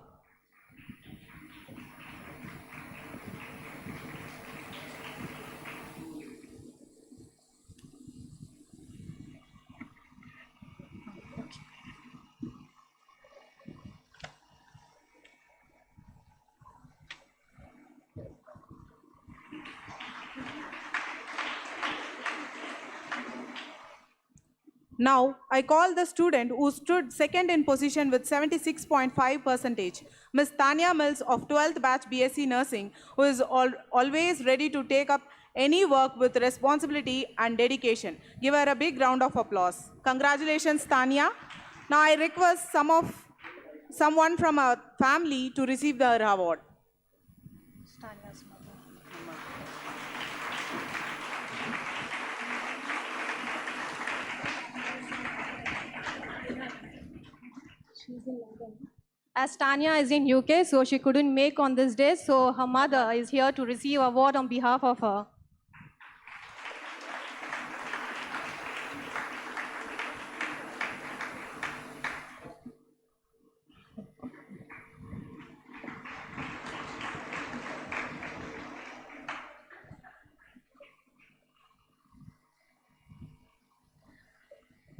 Now, I call the student who stood second in position with 76.5%, Miss Tanya Mills of 12th batch BSc Nursing, who is always ready to take up any work with responsibility and dedication. Give her a big round of applause. Congratulations, Tanya. Now, I request someone from our family to receive the award. Tanya's mother. As Tanya is in UK, so she couldn't make on this day, so her mother is here to receive award on behalf of her.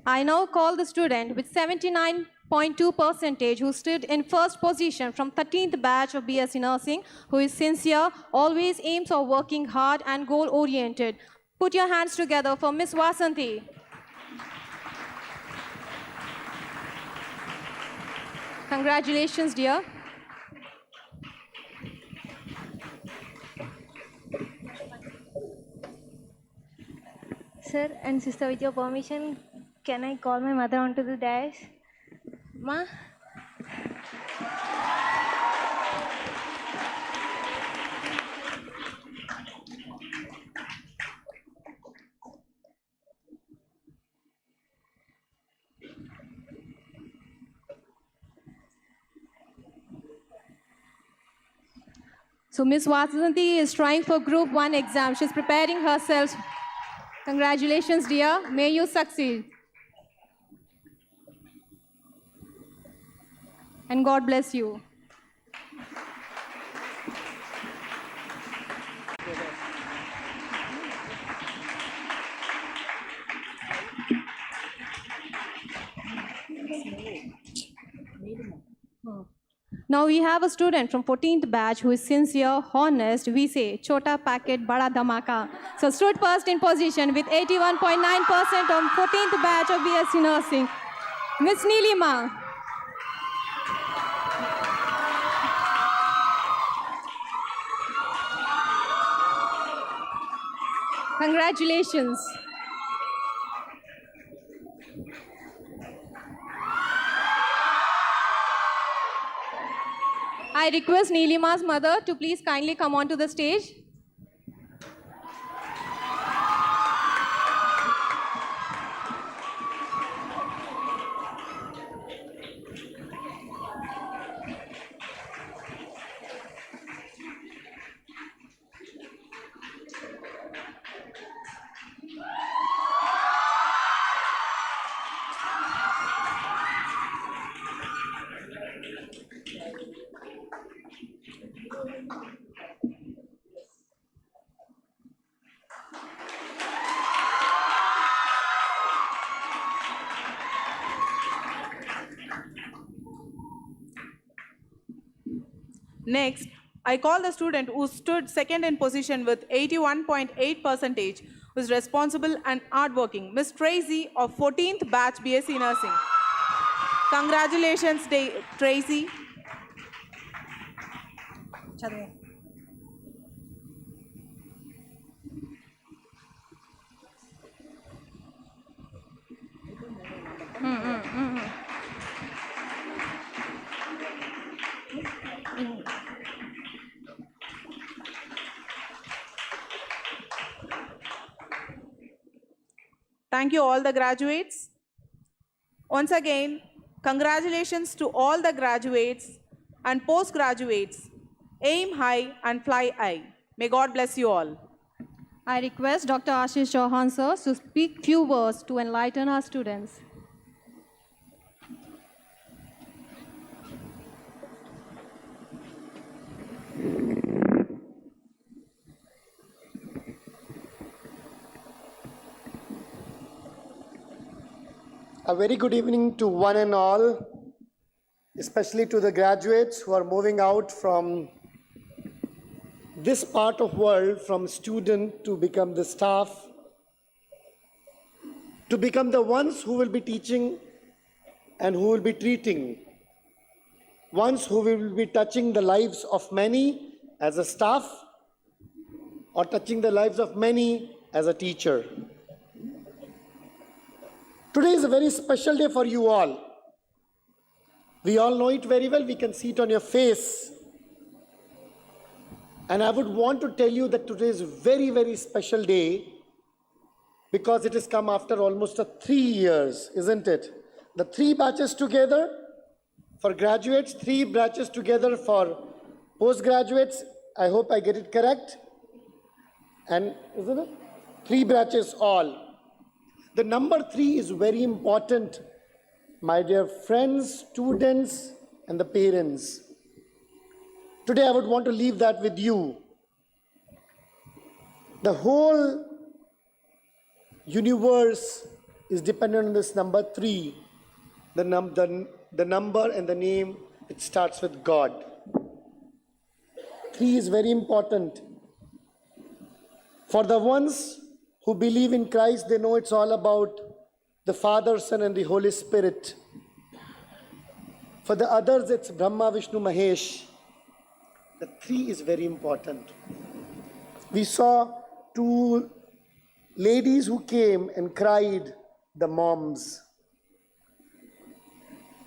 I now call the student with 79.2% who stood in first position from 13th batch of BSc Nursing, who is sincere, always aims for working hard and goal-oriented. Put your hands together for Miss Vasanthi. Congratulations, dear. Sir and sister, with your permission, can I call my mother onto the dais? Ma? So Miss Vasanthi is trying for Group 1 exam. She's preparing herself. Congratulations, dear. May you succeed. And God bless you. Now we have a student from 14th batch who is sincere, honest, we say, chota packet, bada dhamaka. So stood first in position with 81.9% on 14th batch of BSc Nursing. Miss Neelima. Congratulations. I request Neelima's mother to please kindly come onto the stage. Next, I call the student who stood second in position with 81.8%, who is responsible and hardworking, Miss Tracy of 14th batch BSc Nursing. Congratulations, Tracy. Thank you all the graduates. Once again, congratulations to all the graduates and postgraduates. Aim high and fly high. May God bless you all. I request Dr. Ashish Chauhan sir to speak few words to enlighten our students. A very good evening to one and all, especially to the graduates who are moving out from this part of world, from student to become the staff, to become the ones who will be teaching and who will be treating, ones who will be touching the lives of many as a staff or touching the lives of many as a teacher. Today is a very special day for you all. We all know it very well. We can see it on your face. And I would want to tell you that today is a very, very special day because it has come after almost 3 years, isn't it? The 3 batches together for graduates, 3 batches together for postgraduates. I hope I get it correct. And isn't it? 3 batches all. The number 3 is very important, my dear friends, students, and the parents. Today I would want to leave that with you. The whole universe is dependent on this number 3. The number and the name, it starts with God. 3 is very important. For the ones who believe in Christ, they know it's all about the Father, Son, and the Holy Spirit. For the others, it's Brahma, Vishnu, Mahesh. The 3 is very important. We saw 2 ladies who came and cried, the moms.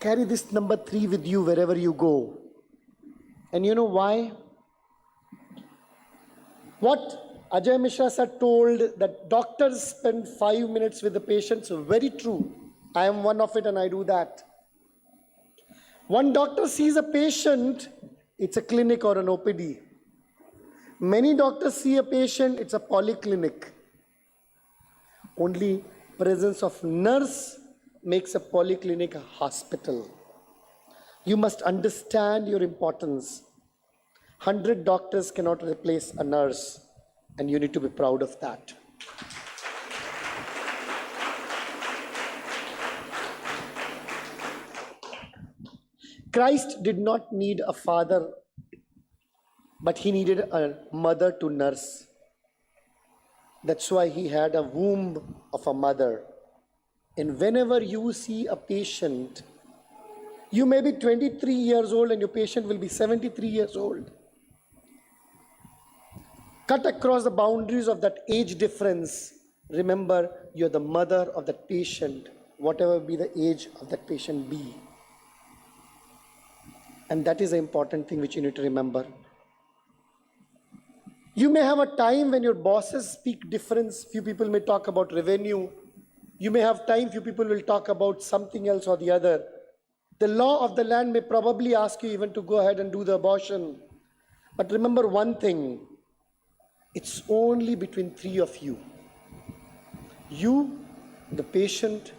Carry this number 3 with you wherever you go. And you know why? What Ajay Mishra sir told that doctors spend 5 minutes with the patients, very true. I am one of it and I do that. One doctor sees a patient, it's a clinic or an OPD. Many doctors see a patient, it's a polyclinic. Only presence of nurse makes a polyclinic a hospital. You must understand your importance. 100 doctors cannot replace a nurse, and you need to be proud of that. Christ did not need a father, but he needed a mother to nurse. That's why he had a womb of a mother. And whenever you see a patient, you may be 23 years old and your patient will be 73 years old. Cut across the boundaries of that age difference. Remember, you're the mother of that patient, whatever be the age of that patient be. And that is an important thing which you need to remember. You may have a time when your bosses speak difference. Few people may talk about revenue. You may have time, few people will talk about something else or the other. The law of the land may probably ask you even to go ahead and do the abortion. But remember one thing, it's only between 3 of you. You, the patient,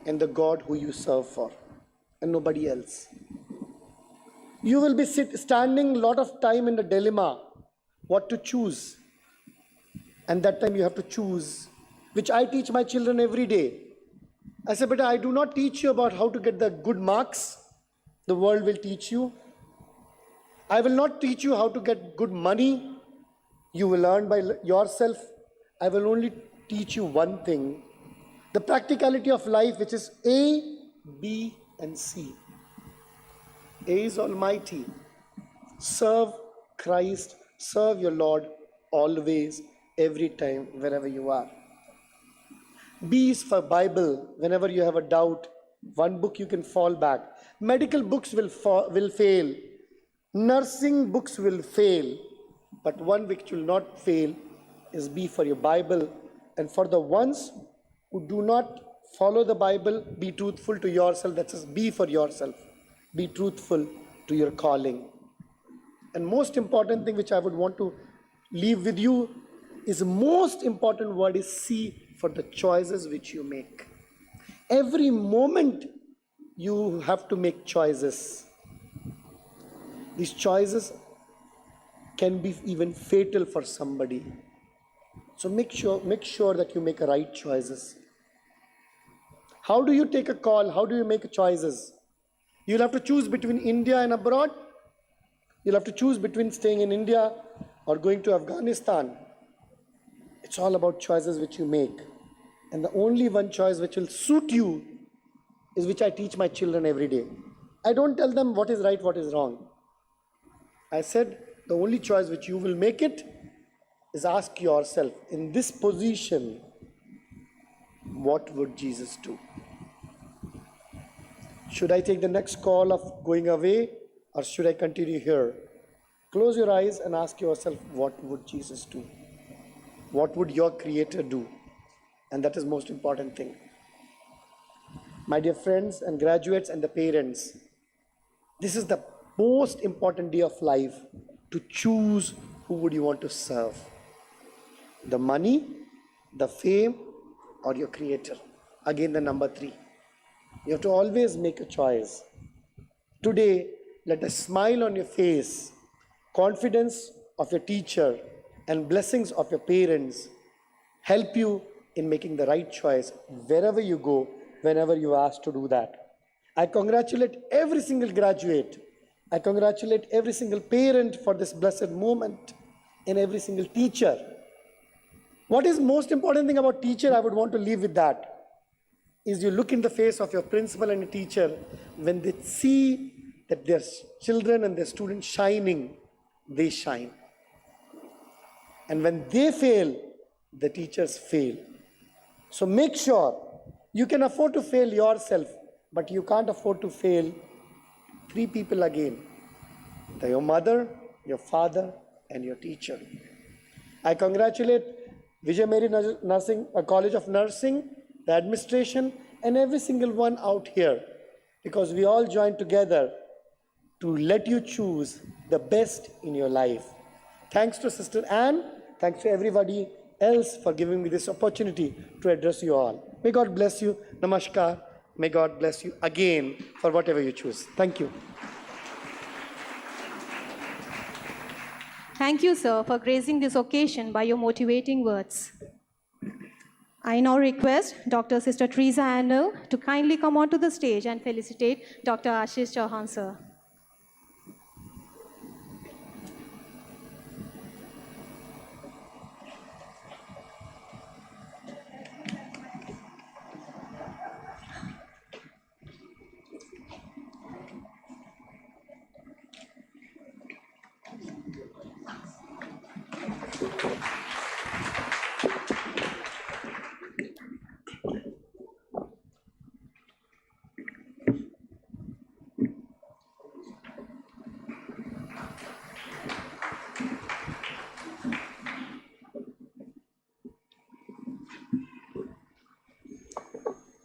and the God who you serve for, and nobody else. You will be standing a lot of time in the dilemma, what to choose. And that time you have to choose, which I teach my children every day. I say, "Beta, I do not teach you about how to get the good marks. The world will teach you. I will not teach you how to get good money. You will earn by yourself. I will only teach you one thing, the practicality of life, which is A, B, and C. A is Almighty. Serve Christ, serve your Lord always, every time, wherever you are. B is for Bible. Whenever you have a doubt, one book you can fall back. Medical books will fail. Nursing books will fail. But one which will not fail is B for your Bible. And for the ones who do not follow the Bible, be truthful to yourself. That is B for yourself. Be truthful to your calling. And most important thing which I would want to leave with you is the most important word is C for the choices which you make. Every moment you have to make choices. These choices can be even fatal for somebody. So make sure that you make right choices. How do you take a call? How do you make choices? You'll have to choose between India and abroad. You'll have to choose between staying in India or going to Afghanistan. It's all about choices which you make. And the only one choice which will suit you is which I teach my children every day. I don't tell them what is right, what is wrong. I said the only choice which you will make it is ask yourself, in this position, what would Jesus do? Should I take the next call of going away or should I continue here? Close your eyes and ask yourself, what would Jesus do? What would your Creator do? And that is most important thing. My dear friends and graduates and the parents, this is the most important day of life, to choose who would you want to serve. The money, the fame, or your Creator. Again, the number 3. You have to always make a choice. Today, let a smile on your face, confidence of your teacher, and blessings of your parents help you in making the right choice wherever you go, whenever you are asked to do that. I congratulate every single graduate. I congratulate every single parent for this blessed moment, and every single teacher. What is most important thing about teacher, I would want to leave with that, is you look in the face of your principal and a teacher when they see that their children and their students shining, they shine. And when they fail, the teachers fail. So make sure you can afford to fail yourself, but you can't afford to fail 3 people again: your mother, your father, and your teacher. I congratulate Vijay College of Nursing, the administration, and every single one out here, because we all joined together to let you choose the best in your life. Thanks to Sister Anne, thanks to everybody else for giving me this opportunity to address you all. May God bless you. Namaskar. May God bless you again for whatever you choose. Thank you. Thank you, sir, for gracing this occasion by your motivating words. I now request Dr. Sister Teresa Anno to kindly come onto the stage and felicitate Dr. Ashish Chauhan, sir.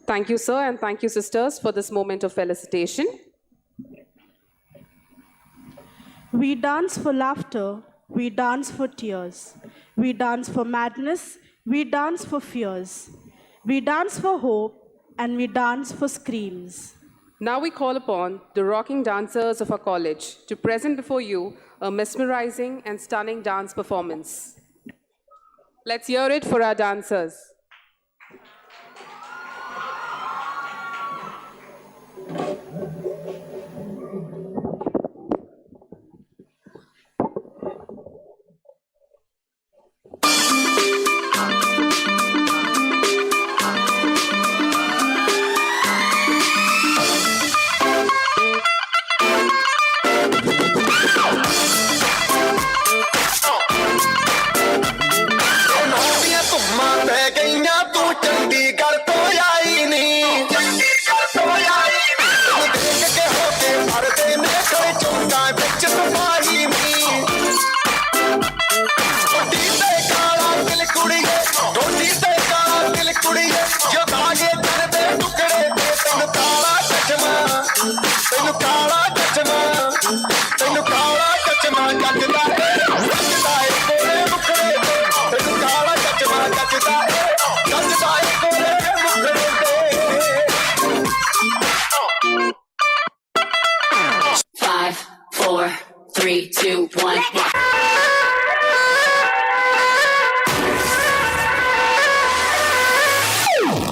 Thank you, sir, and thank you, sisters, for this moment of felicitation. We dance for laughter, we dance for tears, we dance for madness, we dance for fears, we dance for hope, and we dance for screams. Now we call upon the rocking dancers of our college to present before you a mesmerizing and stunning dance performance. Let's hear it for our dancers.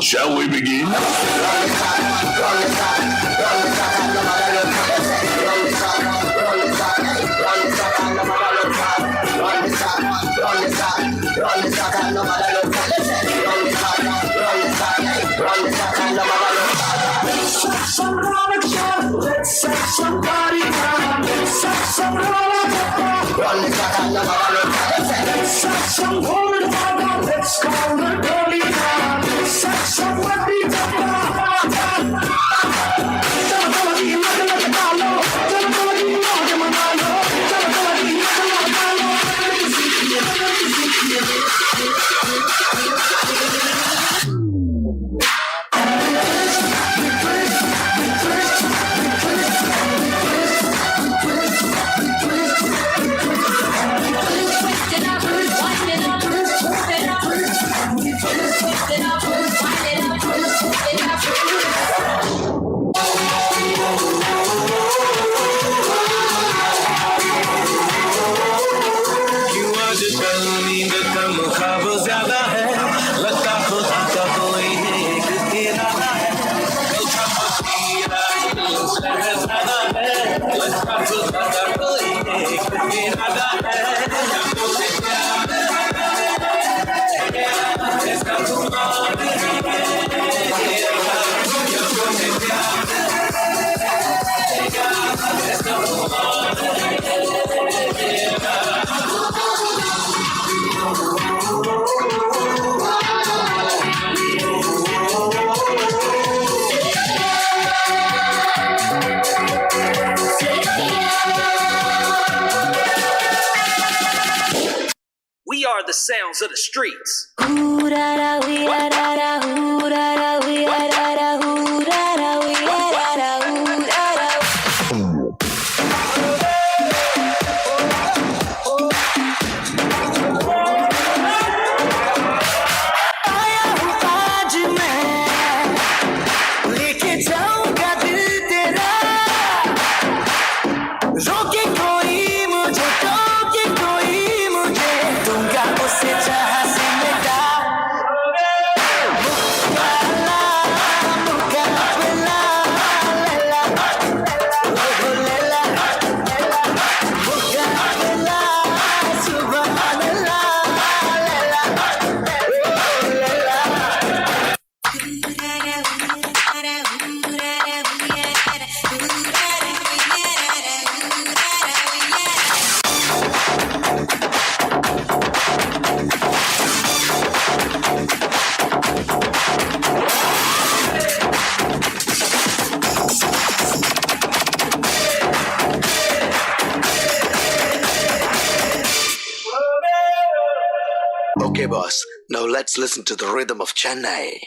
Shall we begin? Let's set somebody down. Let's set some let's set some holy down. Let's call the dirty down. Let's set somebody down. We are the sounds of the streets. Okay, boss. Now let's listen to the rhythm of Chennai.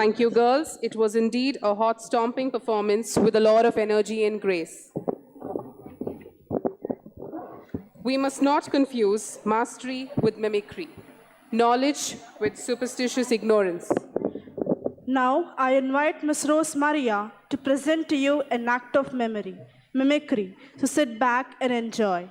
Thank you, girls. It was indeed a hot stomping performance with a lot of energy and grace. We must not confuse mastery with mimicry, knowledge with superstitious ignorance. Now, I invite Ms. Rose Maria to present to you an act of mimicry. So sit back and enjoy.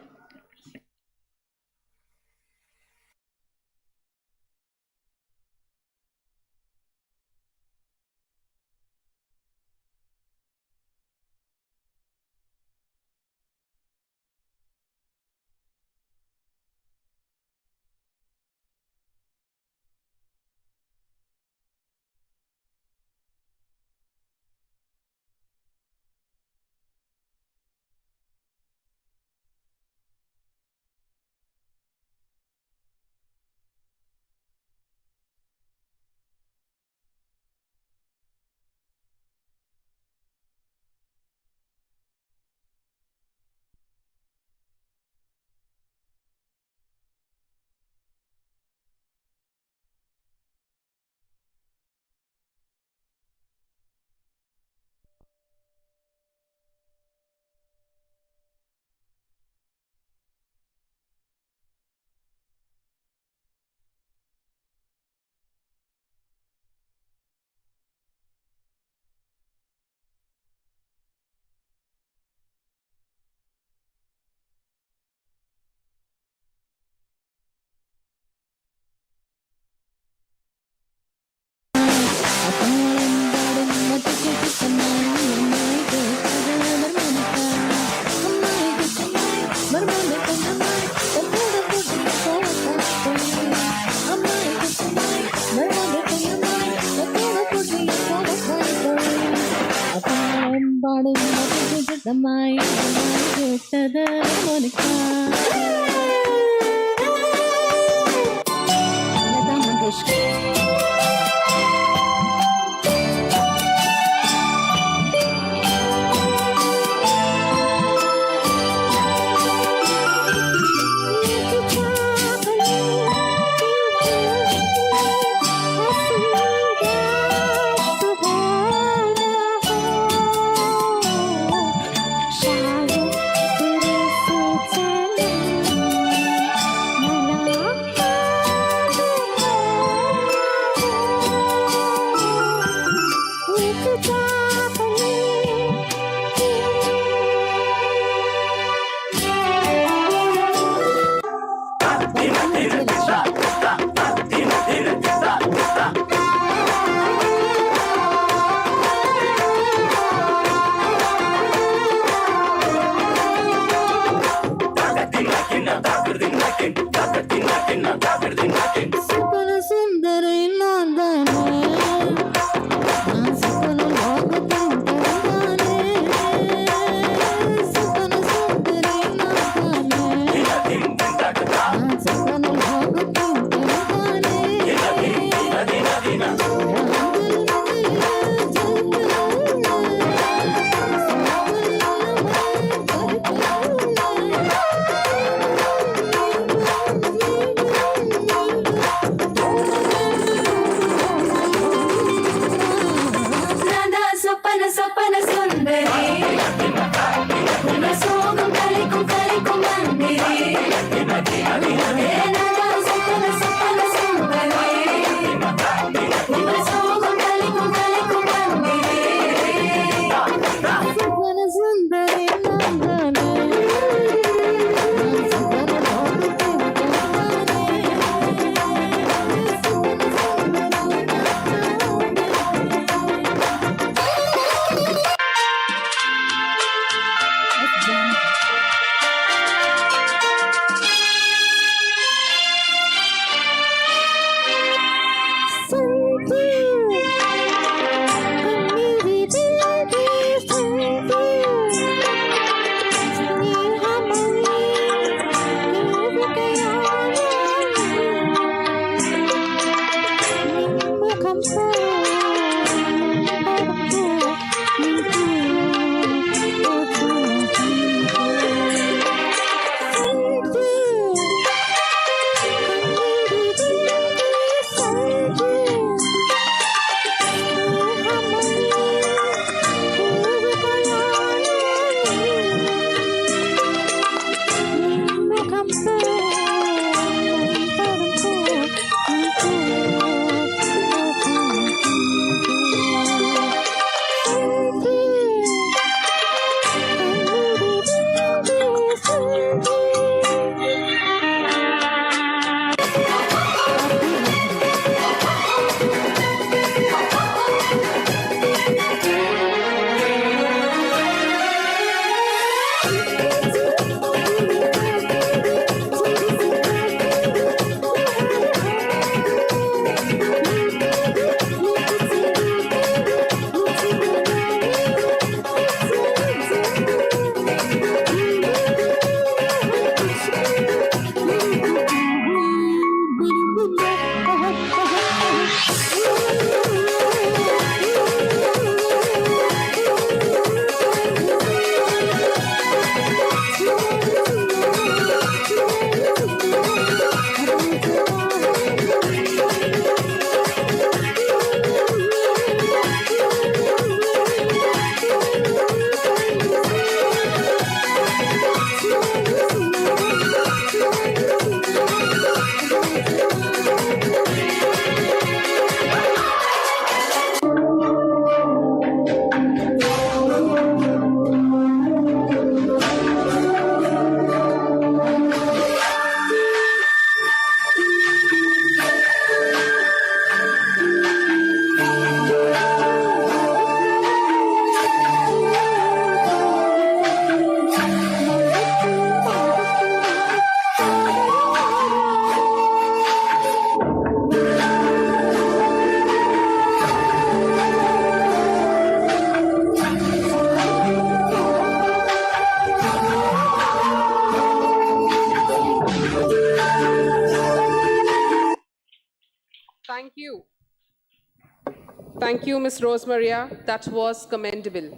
Thank you, Ms. Rosemaria. That was commendable.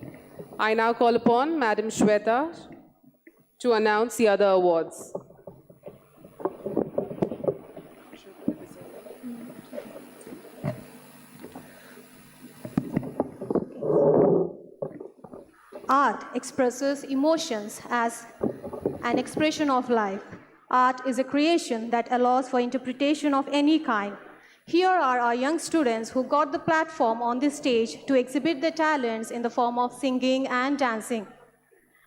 I now call upon Madam Shweta to announce the other awards. Art expresses emotions as an expression of life. Art is a creation that allows for interpretation of any kind. Here are our young students who got the platform on this stage to exhibit their talents in the form of singing and dancing.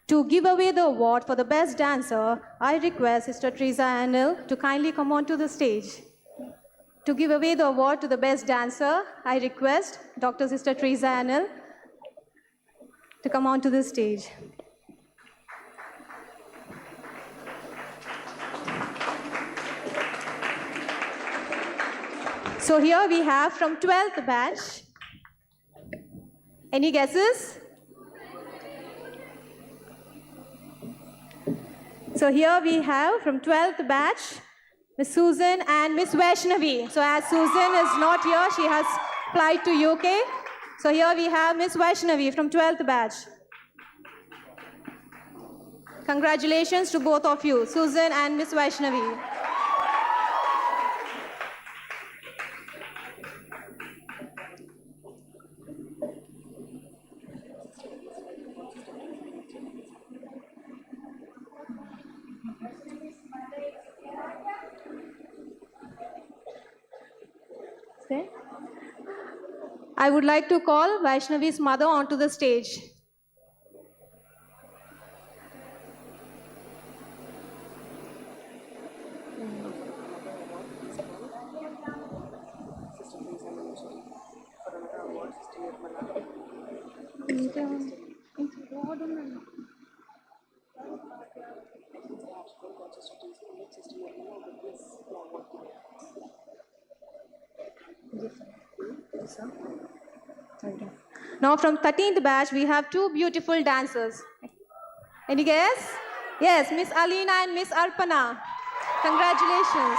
To give away the award for the best dancer, I request Sister Teresa Anil to kindly come onto the stage. To give away the award to the best dancer, I request Dr. Sister Teresa Anil to come onto the stage. So here we have from 12th batch. Any guesses? So here we have from 12th batch, Miss Susan and Miss Vaishnavi. So as Susan is not here, she has applied to UK. So here we have Miss Vaishnavi from 12th batch. Congratulations to both of you, Susan and Miss Vaishnavi. I would like to call Vaishnavi's mother onto the stage. Now from 13th batch, we have two beautiful dancers. Any guess? Yes, Miss Alina and Miss Arpana. Congratulations.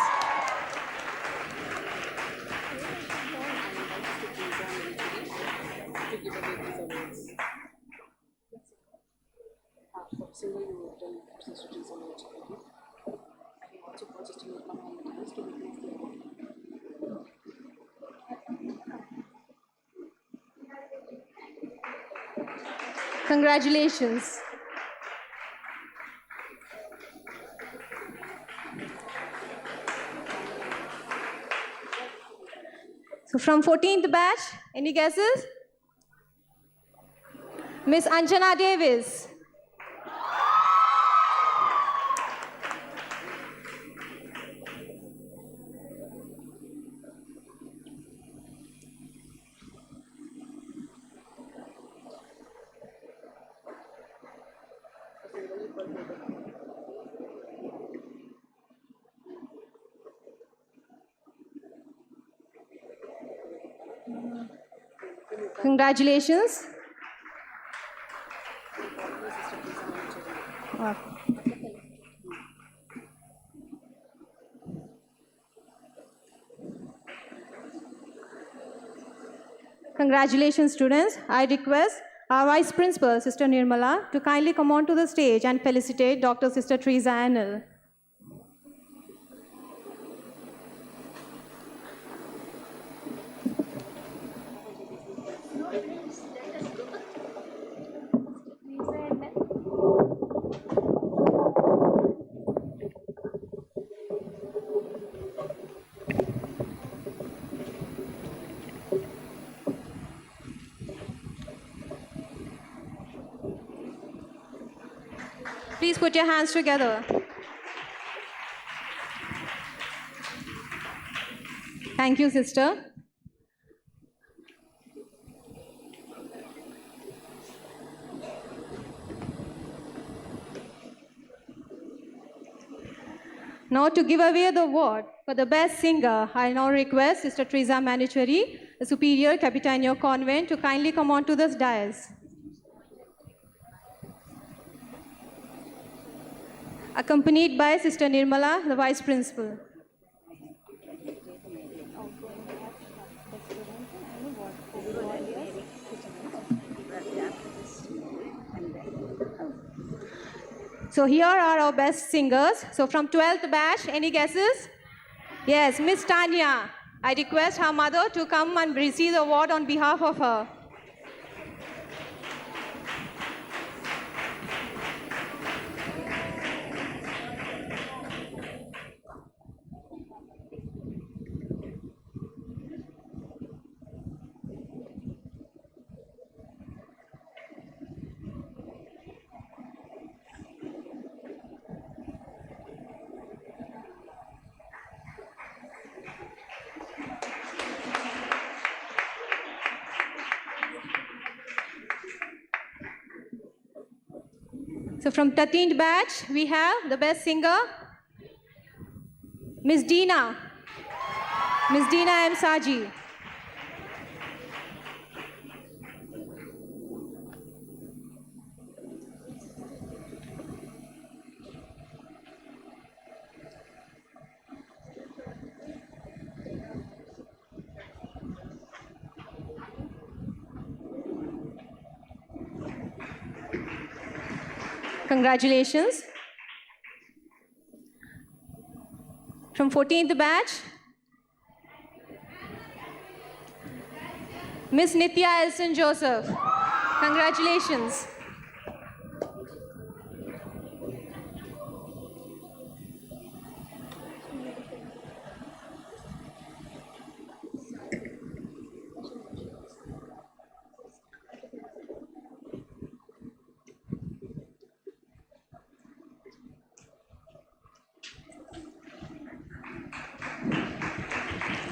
Congratulations. So from 14th batch, any guesses? Miss Anjana Davis. Congratulations. Congratulations, students. I request our Vice Principal, Sister Nirmala, to kindly come on to the stage and felicitate Dr. Sister Teresa Anil. Please put your hands together. Thank you, sister. Now to give away the award for the best singer, I now request Sister Teresa Manicheri, the Superior Capitanio Convent, to kindly come on to this dais. Accompanied by Sister Nirmala, the Vice Principal. So here are our best singers. So from 12th batch, any guesses? Yes, Miss Tanya. I request her mother to come and receive the award on behalf of her. So from 13th batch, we have the best singer, Miss Deena. Miss Deena M. Saji. Congratulations. From 14th batch, Miss Nitya Elson Joseph. Congratulations.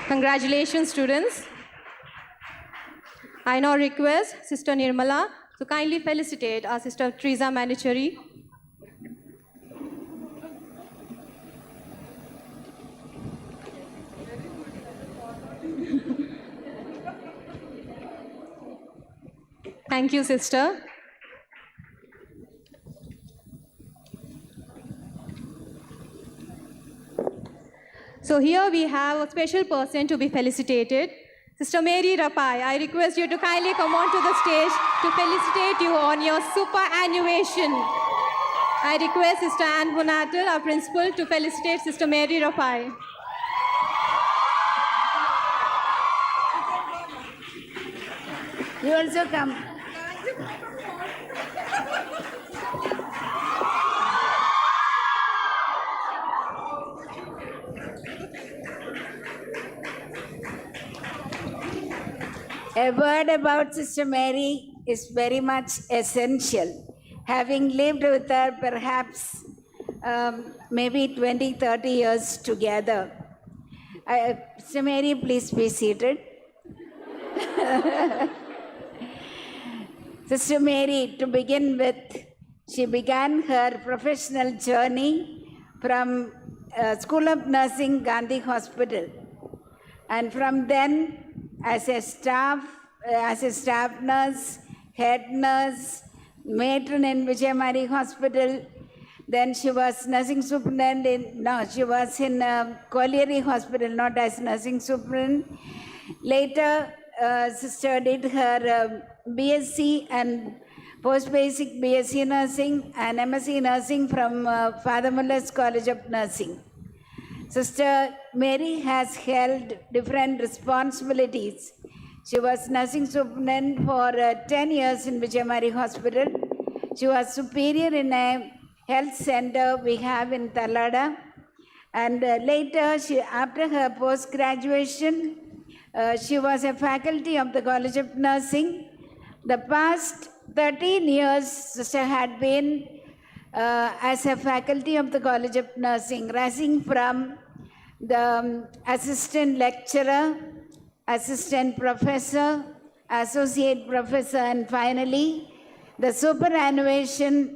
Congratulations, students. I now request Sister Nirmala to kindly felicitate our Sister Teresa Manicheri. Thank you, Sister. So here we have a special person to be felicitated. Sister Mary Rapai, I request you to kindly come onto the stage to felicitate you on your superannuation. I request Sister Anne Bonatel, our principal, to felicitate Sister Mary Rapai. You also come. A word about Sister Mary is very much essential. Having lived with her perhaps maybe 20, 30 years together. Sister Mary, please be seated. Sister Mary, to begin with, she began her professional journey from School of Nursing, Gandhi Hospital. And from then, as a staff nurse, head nurse, matron in Vijay Mary Hospital. Then she was nursing superintendent she was in Colliery Hospital, not as nursing superintendent. Later, sister did her BSc and post-basic BSc nursing and MSc nursing from Father Muller's College of Nursing. Sister Mary has held different responsibilities. She was nursing superintendent for 10 years in Vijay Mary Hospital. She was superior in a health center we have in Tallada. And later, after her post-graduation, she was a faculty of the College of Nursing. The past 13 years, sister had been as a faculty of the College of Nursing, rising from the assistant lecturer, assistant professor, associate professor, and finally, the superannuation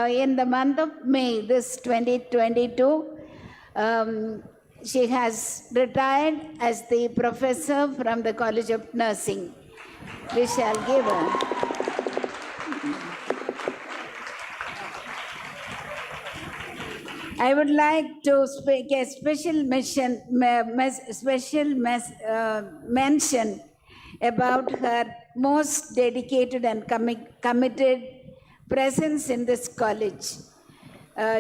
in the month of May, this 2022. She has retired as the professor from the College of Nursing. We shall give her. I would like to speak a special mention about her most dedicated and committed presence in this college.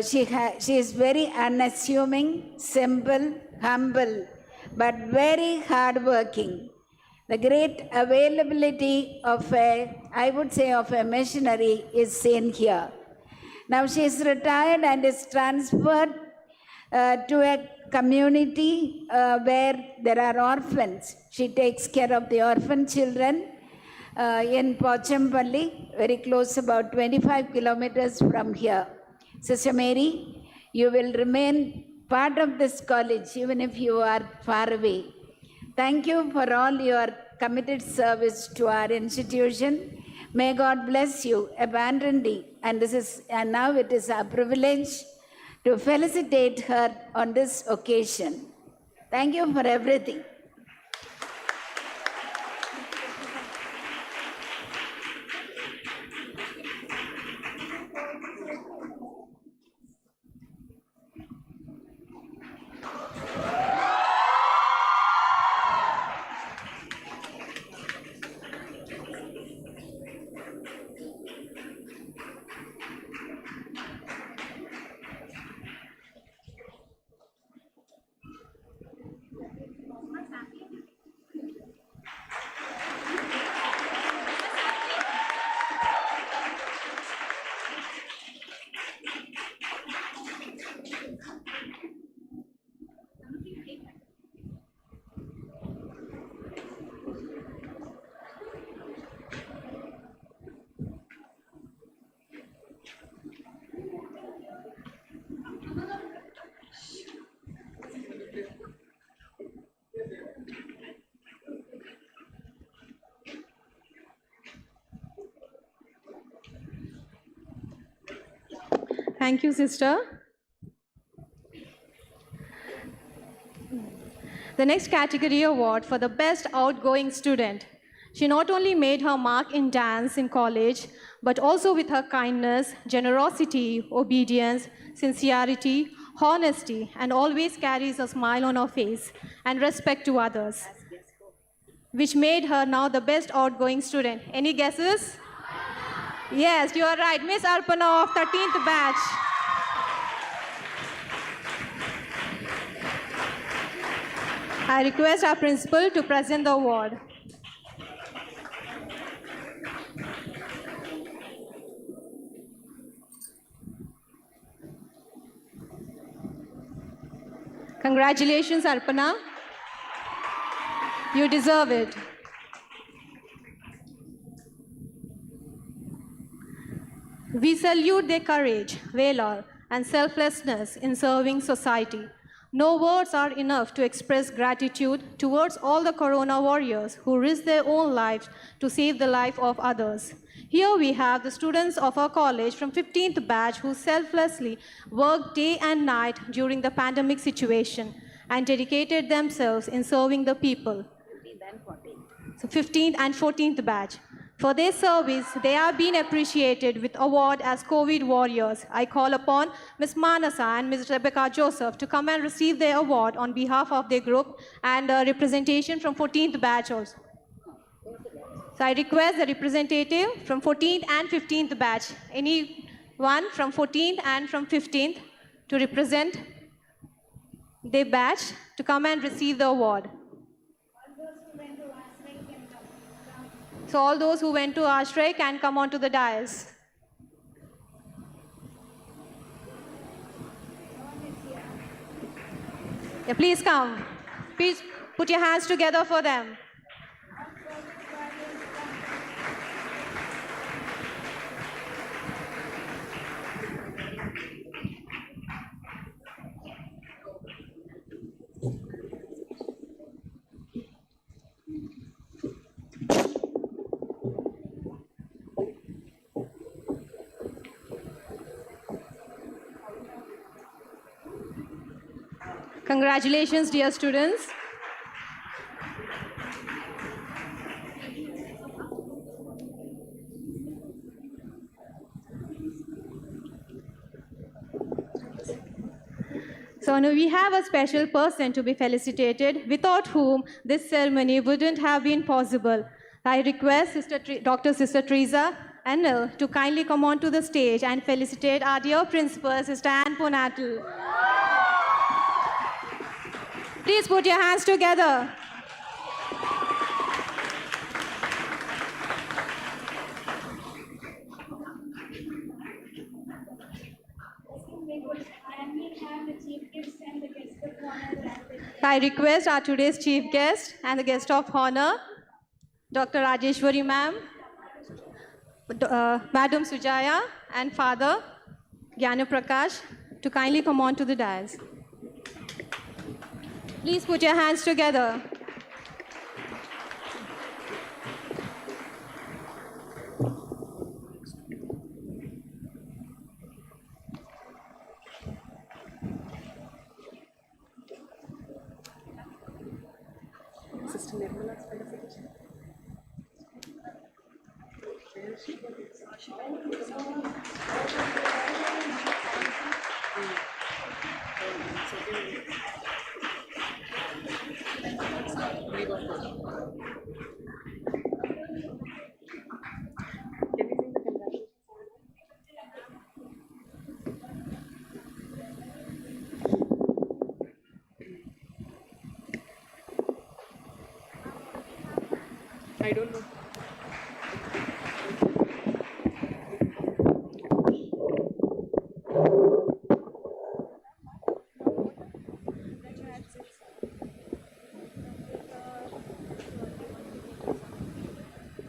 She is very unassuming, simple, humble, but very hardworking. The great availability of I would say, of a missionary is seen here. Now she is retired and is transferred to a community where there are orphans. She takes care of the orphan children in Pochampalli, very close, about 25 kilometers from here. Sister Mary, you will remain part of this college even if you are far away. Thank you for all your committed service to our institution. May God bless you abundantly. And now it is our privilege to felicitate her on this occasion. Thank you for everything. Thank you, sister. The next category award for the best outgoing student. She not only made her mark in dance in college, but also with her kindness, generosity, obedience, sincerity, honesty, and always carries a smile on her face and respect to others, which made her now the best outgoing student. Any guesses? Yes, you are right. Miss Arpana of 13th batch. I request our principal to present the award. Congratulations, Arpana. You deserve it. We salute their courage, valor, and selflessness in serving society. No words are enough to express gratitude towards all the corona warriors who risk their own lives to save the life of others. Here we have the students of our college from 15th batch who selflessly worked day and night during the pandemic situation and dedicated themselves in serving the people. So 15th and 14th batch. For their service, they have been appreciated with award as COVID warriors. I call upon Ms. Manasa and Ms. Rebecca Joseph to come and receive their award on behalf of their group and representation from 14th batch also. So I request the representative from 14th and 15th batch, anyone from 14th and from 15th to represent their batch to come and receive the award. So all those who went to Ashray can come onto the dais. Yeah, please come. Please put your hands together for them. Congratulations, dear students. So now we have a special person to be felicitated, without whom this ceremony wouldn't have been possible. I request Dr. Sister Teresa Anil to kindly come onto the stage and felicitate our dear principal, Sister Anne Ponatal. Please put your hands together. I request our today's chief guest and the guest of honor, Dr. Rajeshwari ma'am, Madam Sujaya, and Father Gyana Prakash to kindly come on to the dais. Please put your hands together. I don't know.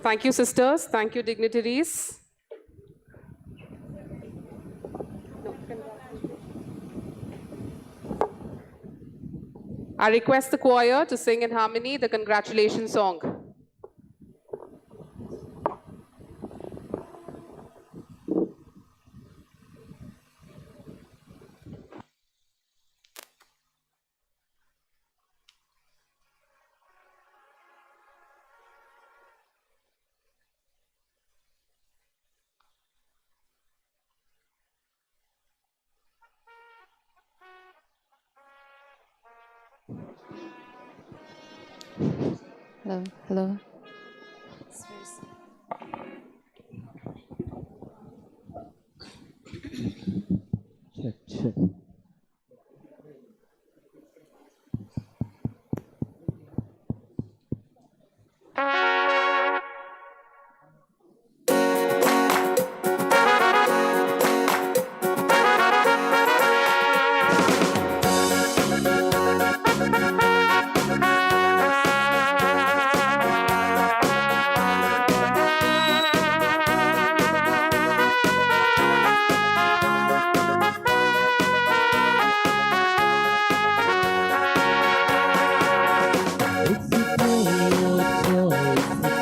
Thank you, sisters. Thank you, dignitaries. I request the choir to sing in harmony the congratulations song. Hello, hello. Check. It's a day of joy.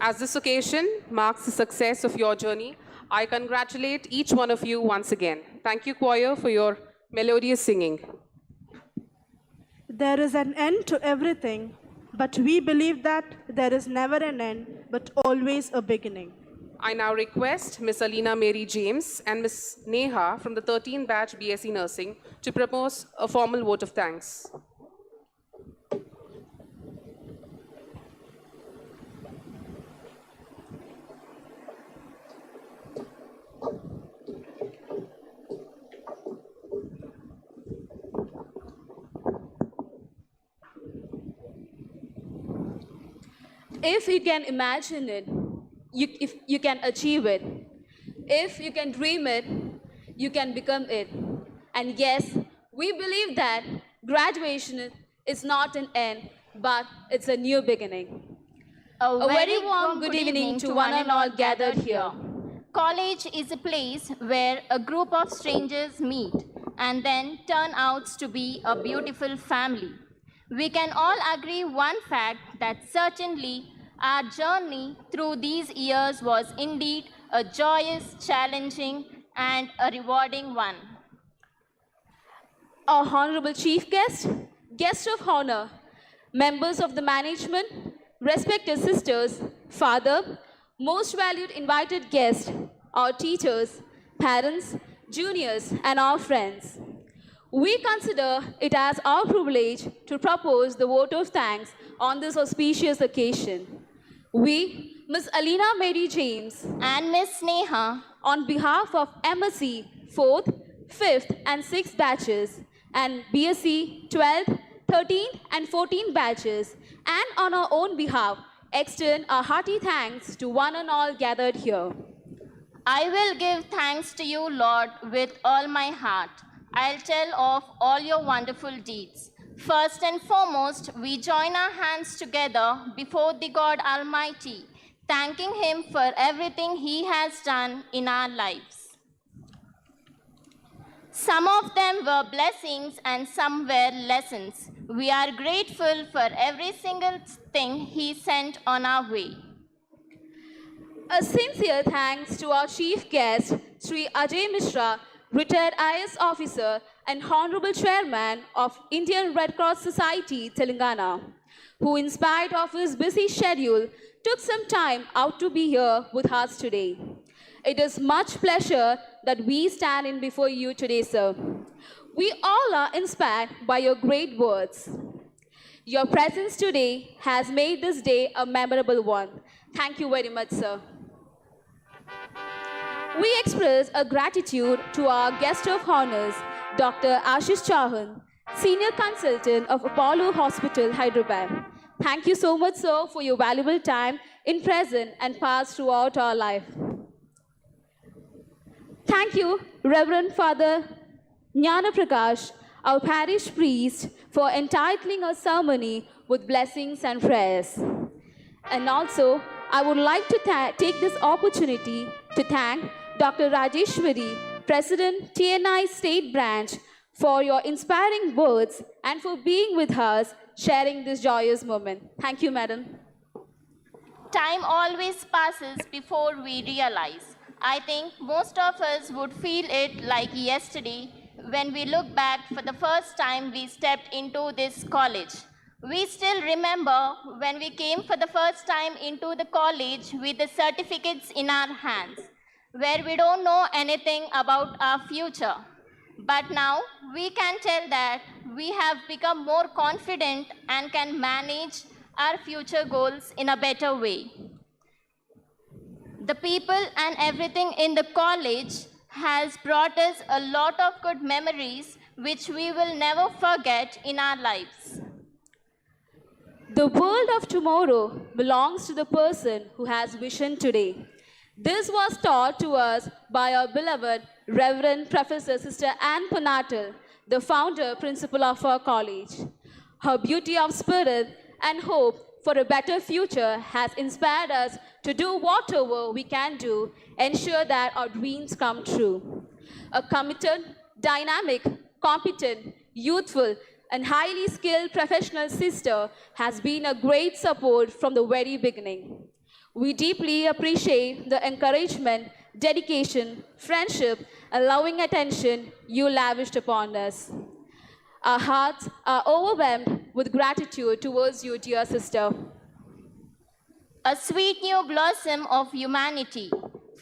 As this occasion marks the success of your journey, I congratulate each one of you once again. Thank you, choir, for your melodious singing. There is an end to everything, but we believe that there is never an end, but always a beginning. I now request Miss Alina Mary James and Miss Neha from the 13th batch BSc Nursing to propose a formal vote of thanks. If you can imagine it, if you can achieve it. If you can dream it, you can become it. And yes, we believe that graduation is not an end, but it's a new beginning. A very warm good evening to one and all gathered here. College is a place where a group of strangers meet and then turn out to be a beautiful family. We can all agree one fact that certainly our journey through these years was indeed a joyous, challenging, and a rewarding one. Our honorable chief guest, guest of honor, members of the management, respected sisters, father, most valued invited guests, our teachers, parents, juniors, and our friends. We consider it as our privilege to propose the vote of thanks on this auspicious occasion. We, Ms. Alina Mary James and Ms. Neha, on behalf of MSc 4th, 5th, and 6th batches, and BSc 12th, 13th, and 14th batches, and on our own behalf, extend our hearty thanks to one and all gathered here. I will give thanks to you, Lord, with all my heart. I'll tell of all your wonderful deeds. First and foremost, we join our hands together before the God Almighty, thanking Him for everything He has done in our lives. Some of them were blessings and some were lessons. We are grateful for every single thing He sent on our way. A sincere thanks to our chief guest, Sri Ajay Mishra, retired IS officer and Honorable Chairman of Indian Red Cross Society, Telangana, who in spite of his busy schedule, took some time out to be here with us today. It is much pleasure that we stand in before you today, sir. We all are inspired by your great words. Your presence today has made this day a memorable one. Thank you very much, sir. We express a gratitude to our guest of honors, Dr. Ashish Chauhan, Senior Consultant of Apollo Hospital, Hyderabad. Thank you so much, sir, for your valuable time in present and past throughout our life. Thank you, Reverend Father Jnana Prakash, our parish priest, for entitling our ceremony with blessings and prayers. And also, I would like to take this opportunity to thank Dr. Rajeshwari, President, TNI State Branch, for your inspiring words and for being with us, sharing this joyous moment. Thank you, Madam. Time always passes before we realize. I think most of us would feel it like yesterday when we look back for the first time we stepped into this college. We still remember when we came for the first time into the college with the certificates in our hands, where we don't know anything about our future. But now we can tell that we have become more confident and can manage our future goals in a better way. The people and everything in the college has brought us a lot of good memories which we will never forget in our lives. The world of tomorrow belongs to the person who has vision today. This was taught to us by our beloved Reverend Professor Sister Anne Ponatal, the founder principal of our college. Her beauty of spirit and hope for a better future has inspired us to do whatever we can do, ensure that our dreams come true. A committed, dynamic, competent, youthful, and highly skilled professional sister has been a great support from the very beginning. We deeply appreciate the encouragement, dedication, friendship, and loving attention you lavished upon us. Our hearts are overwhelmed with gratitude towards you, dear sister. A sweet new blossom of humanity,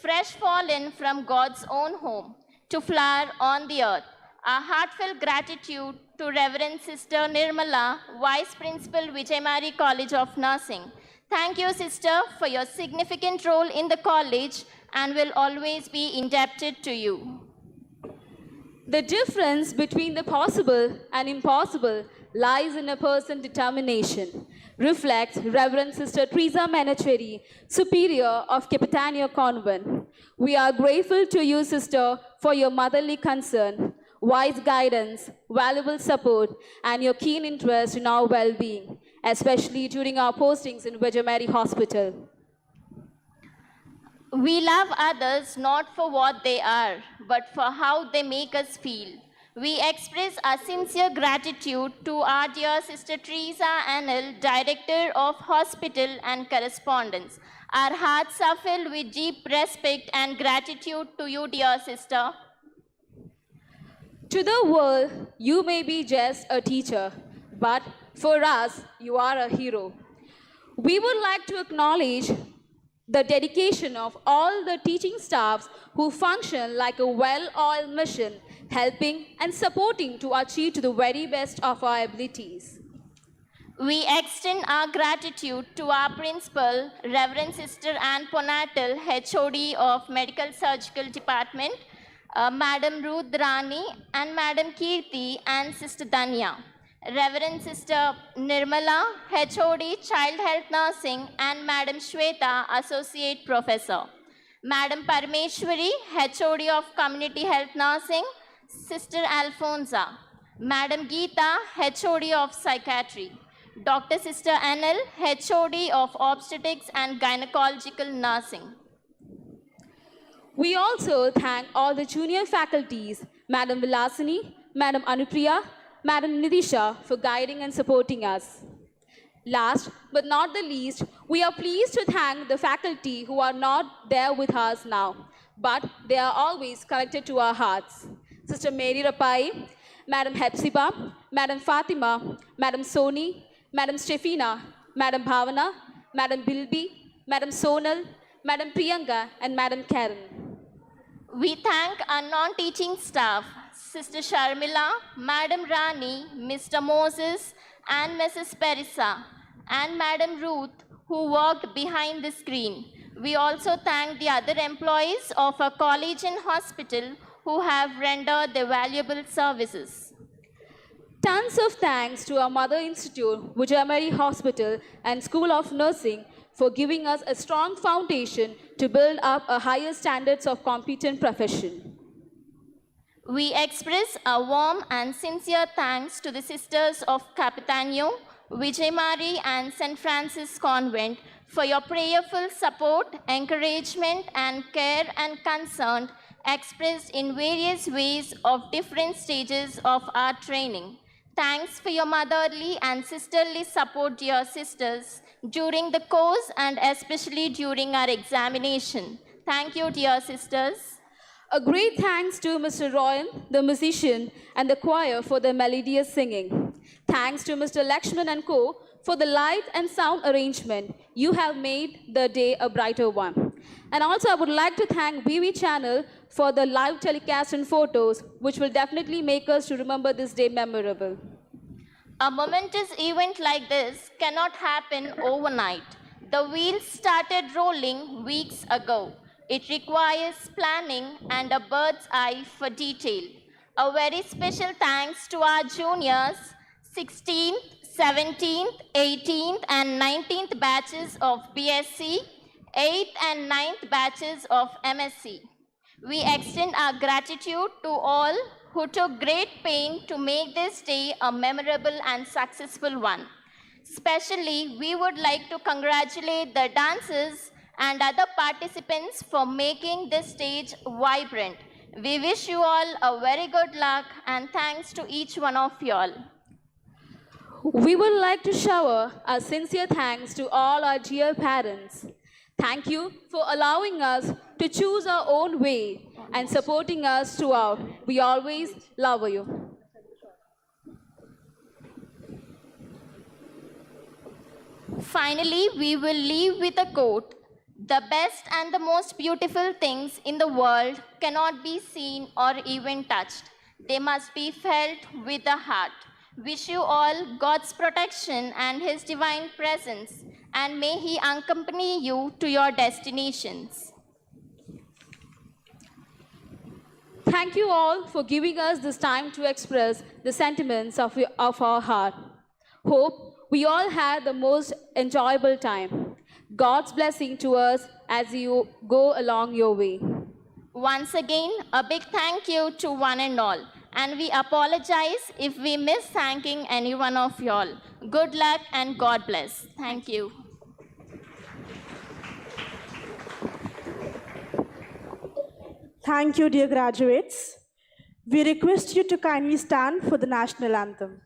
fresh fallen from God's own home to flower on the earth. Our heartfelt gratitude to Reverend Sister Nirmala, Vice Principal Vijay College of Nursing. Thank you, sister, for your significant role in the college and will always be indebted to you. The difference between the possible and impossible lies in a person's determination, reflects Reverend Sister Teresa Menacheri, Superior of Capitania Convent. We are grateful to you, sister, for your motherly concern, wise guidance, valuable support, and your keen interest in our well-being, especially during our postings in Vijay Hospital. We love others not for what they are, but for how they make us feel. We express our sincere gratitude to our dear Sister Teresa Annel, Director of Hospital and Correspondence. Our hearts are filled with deep respect and gratitude to you, dear sister. To the world, you may be just a teacher, but for us, you are a hero. We would like to acknowledge the dedication of all the teaching staffs who function like a well-oiled machine, helping and supporting to achieve to the very best of our abilities. We extend our gratitude to our principal, Reverend Sister Anne Ponatal, HOD of Medical Surgical Department, Madam Ruth Rani and Madam Kirti and Sister Danya. Reverend Sister Nirmala, HOD Child Health Nursing, and Madam Shweta, Associate Professor. Madam Parameshwari, HOD of Community Health Nursing, Sister Alfonsa. Madam Geeta, HOD of Psychiatry. Dr. Sister Anil, HOD of Obstetrics and Gynecological Nursing. We also thank all the junior faculties, Madam Vilasini, Madam Anupriya, Madam Nidisha, for guiding and supporting us. Last but not the least, we are pleased to thank the faculty who are not there with us now, but they are always connected to our hearts. Sister Mary Rapai, Madam Hepzibah, Madam Fatima, Madam Soni, Madam Stefina, Madam Bhavana, Madam Bilbi, Madam Sonal, Madam Priyanka, and Madam Karen. We thank our non-teaching staff, Sister Sharmila, Madam Rani, Mr. Moses, and Mrs. Perissa, and Madam Ruth, who worked behind the screen. We also thank the other employees of our college and hospital who have rendered their valuable services. Tons of thanks to our Mother Institute, Vijay Hospital, and School of Nursing for giving us a strong foundation to build up a higher standards of competent profession. We express a warm and sincere thanks to the Sisters of Capitano, Vijay Mari, and St. Francis Convent for your prayerful support, encouragement, and care and concern expressed in various ways of different stages of our training. Thanks for your motherly and sisterly support, dear sisters, during the course and especially during our examination. Thank you, dear sisters. A great thanks to Mr. Royan, the musician, and the choir for their melodious singing. Thanks to Mr. Lakshman and Co. for the light and sound arrangement. You have made the day a brighter one. And also I would like to thank VV Channel for the live telecast and photos, which will definitely make us to remember this day memorable. A momentous event like this cannot happen overnight. The wheels started rolling weeks ago. It requires planning and a bird's eye for detail. A very special thanks to our juniors, 16th, 17th, 18th and 19th batches of BSc, 8th and 9th batches of MSc. We extend our gratitude to all who took great pain to make this day a memorable and successful one. Especially, we would like to congratulate the dancers and other participants for making this stage vibrant. We wish you all a very good luck and thanks to each one of you all. We would like to shower our sincere thanks to all our dear parents. Thank you for allowing us to choose our own way and supporting us throughout. We always love you. Finally, we will leave with a quote. The best and the most beautiful things in the world cannot be seen or even touched. They must be felt with the heart. Wish you all God's protection and His divine presence, and may He accompany you to your destinations. Thank you all for giving us this time to express the sentiments of our heart. Hope we all had the most enjoyable time. God's blessing to us as you go along your way. Once again, a big thank you to one and all. And we apologize if we miss thanking any one of you all. Good luck and God bless. Thank you. Thank you, dear graduates. We request you to kindly stand for the national anthem.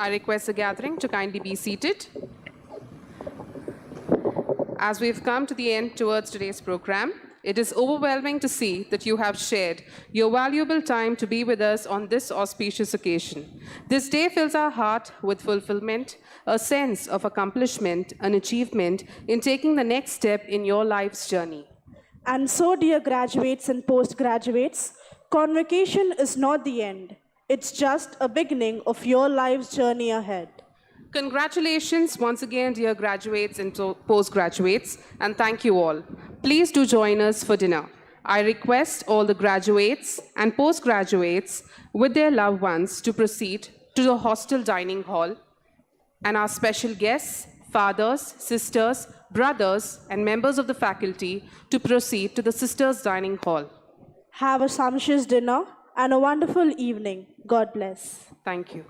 I request the gathering to kindly be seated. As we've come to the end towards today's program, it is overwhelming to see that you have shared your valuable time to be with us on this auspicious occasion. This day fills our heart with fulfillment, a sense of accomplishment, an achievement in taking the next step in your life's journey. And so, dear graduates and postgraduates, Convocation is not the end. It's just a beginning of your life's journey ahead. Congratulations once again, dear graduates and postgraduates, and thank you all. Please do join us for dinner. I request all the graduates and postgraduates with their loved ones to proceed to the hostel dining hall, and our special guests, fathers, sisters, brothers, and members of the faculty to proceed to the sisters' dining hall. Have a sumptuous dinner and a wonderful evening. God bless. Thank you.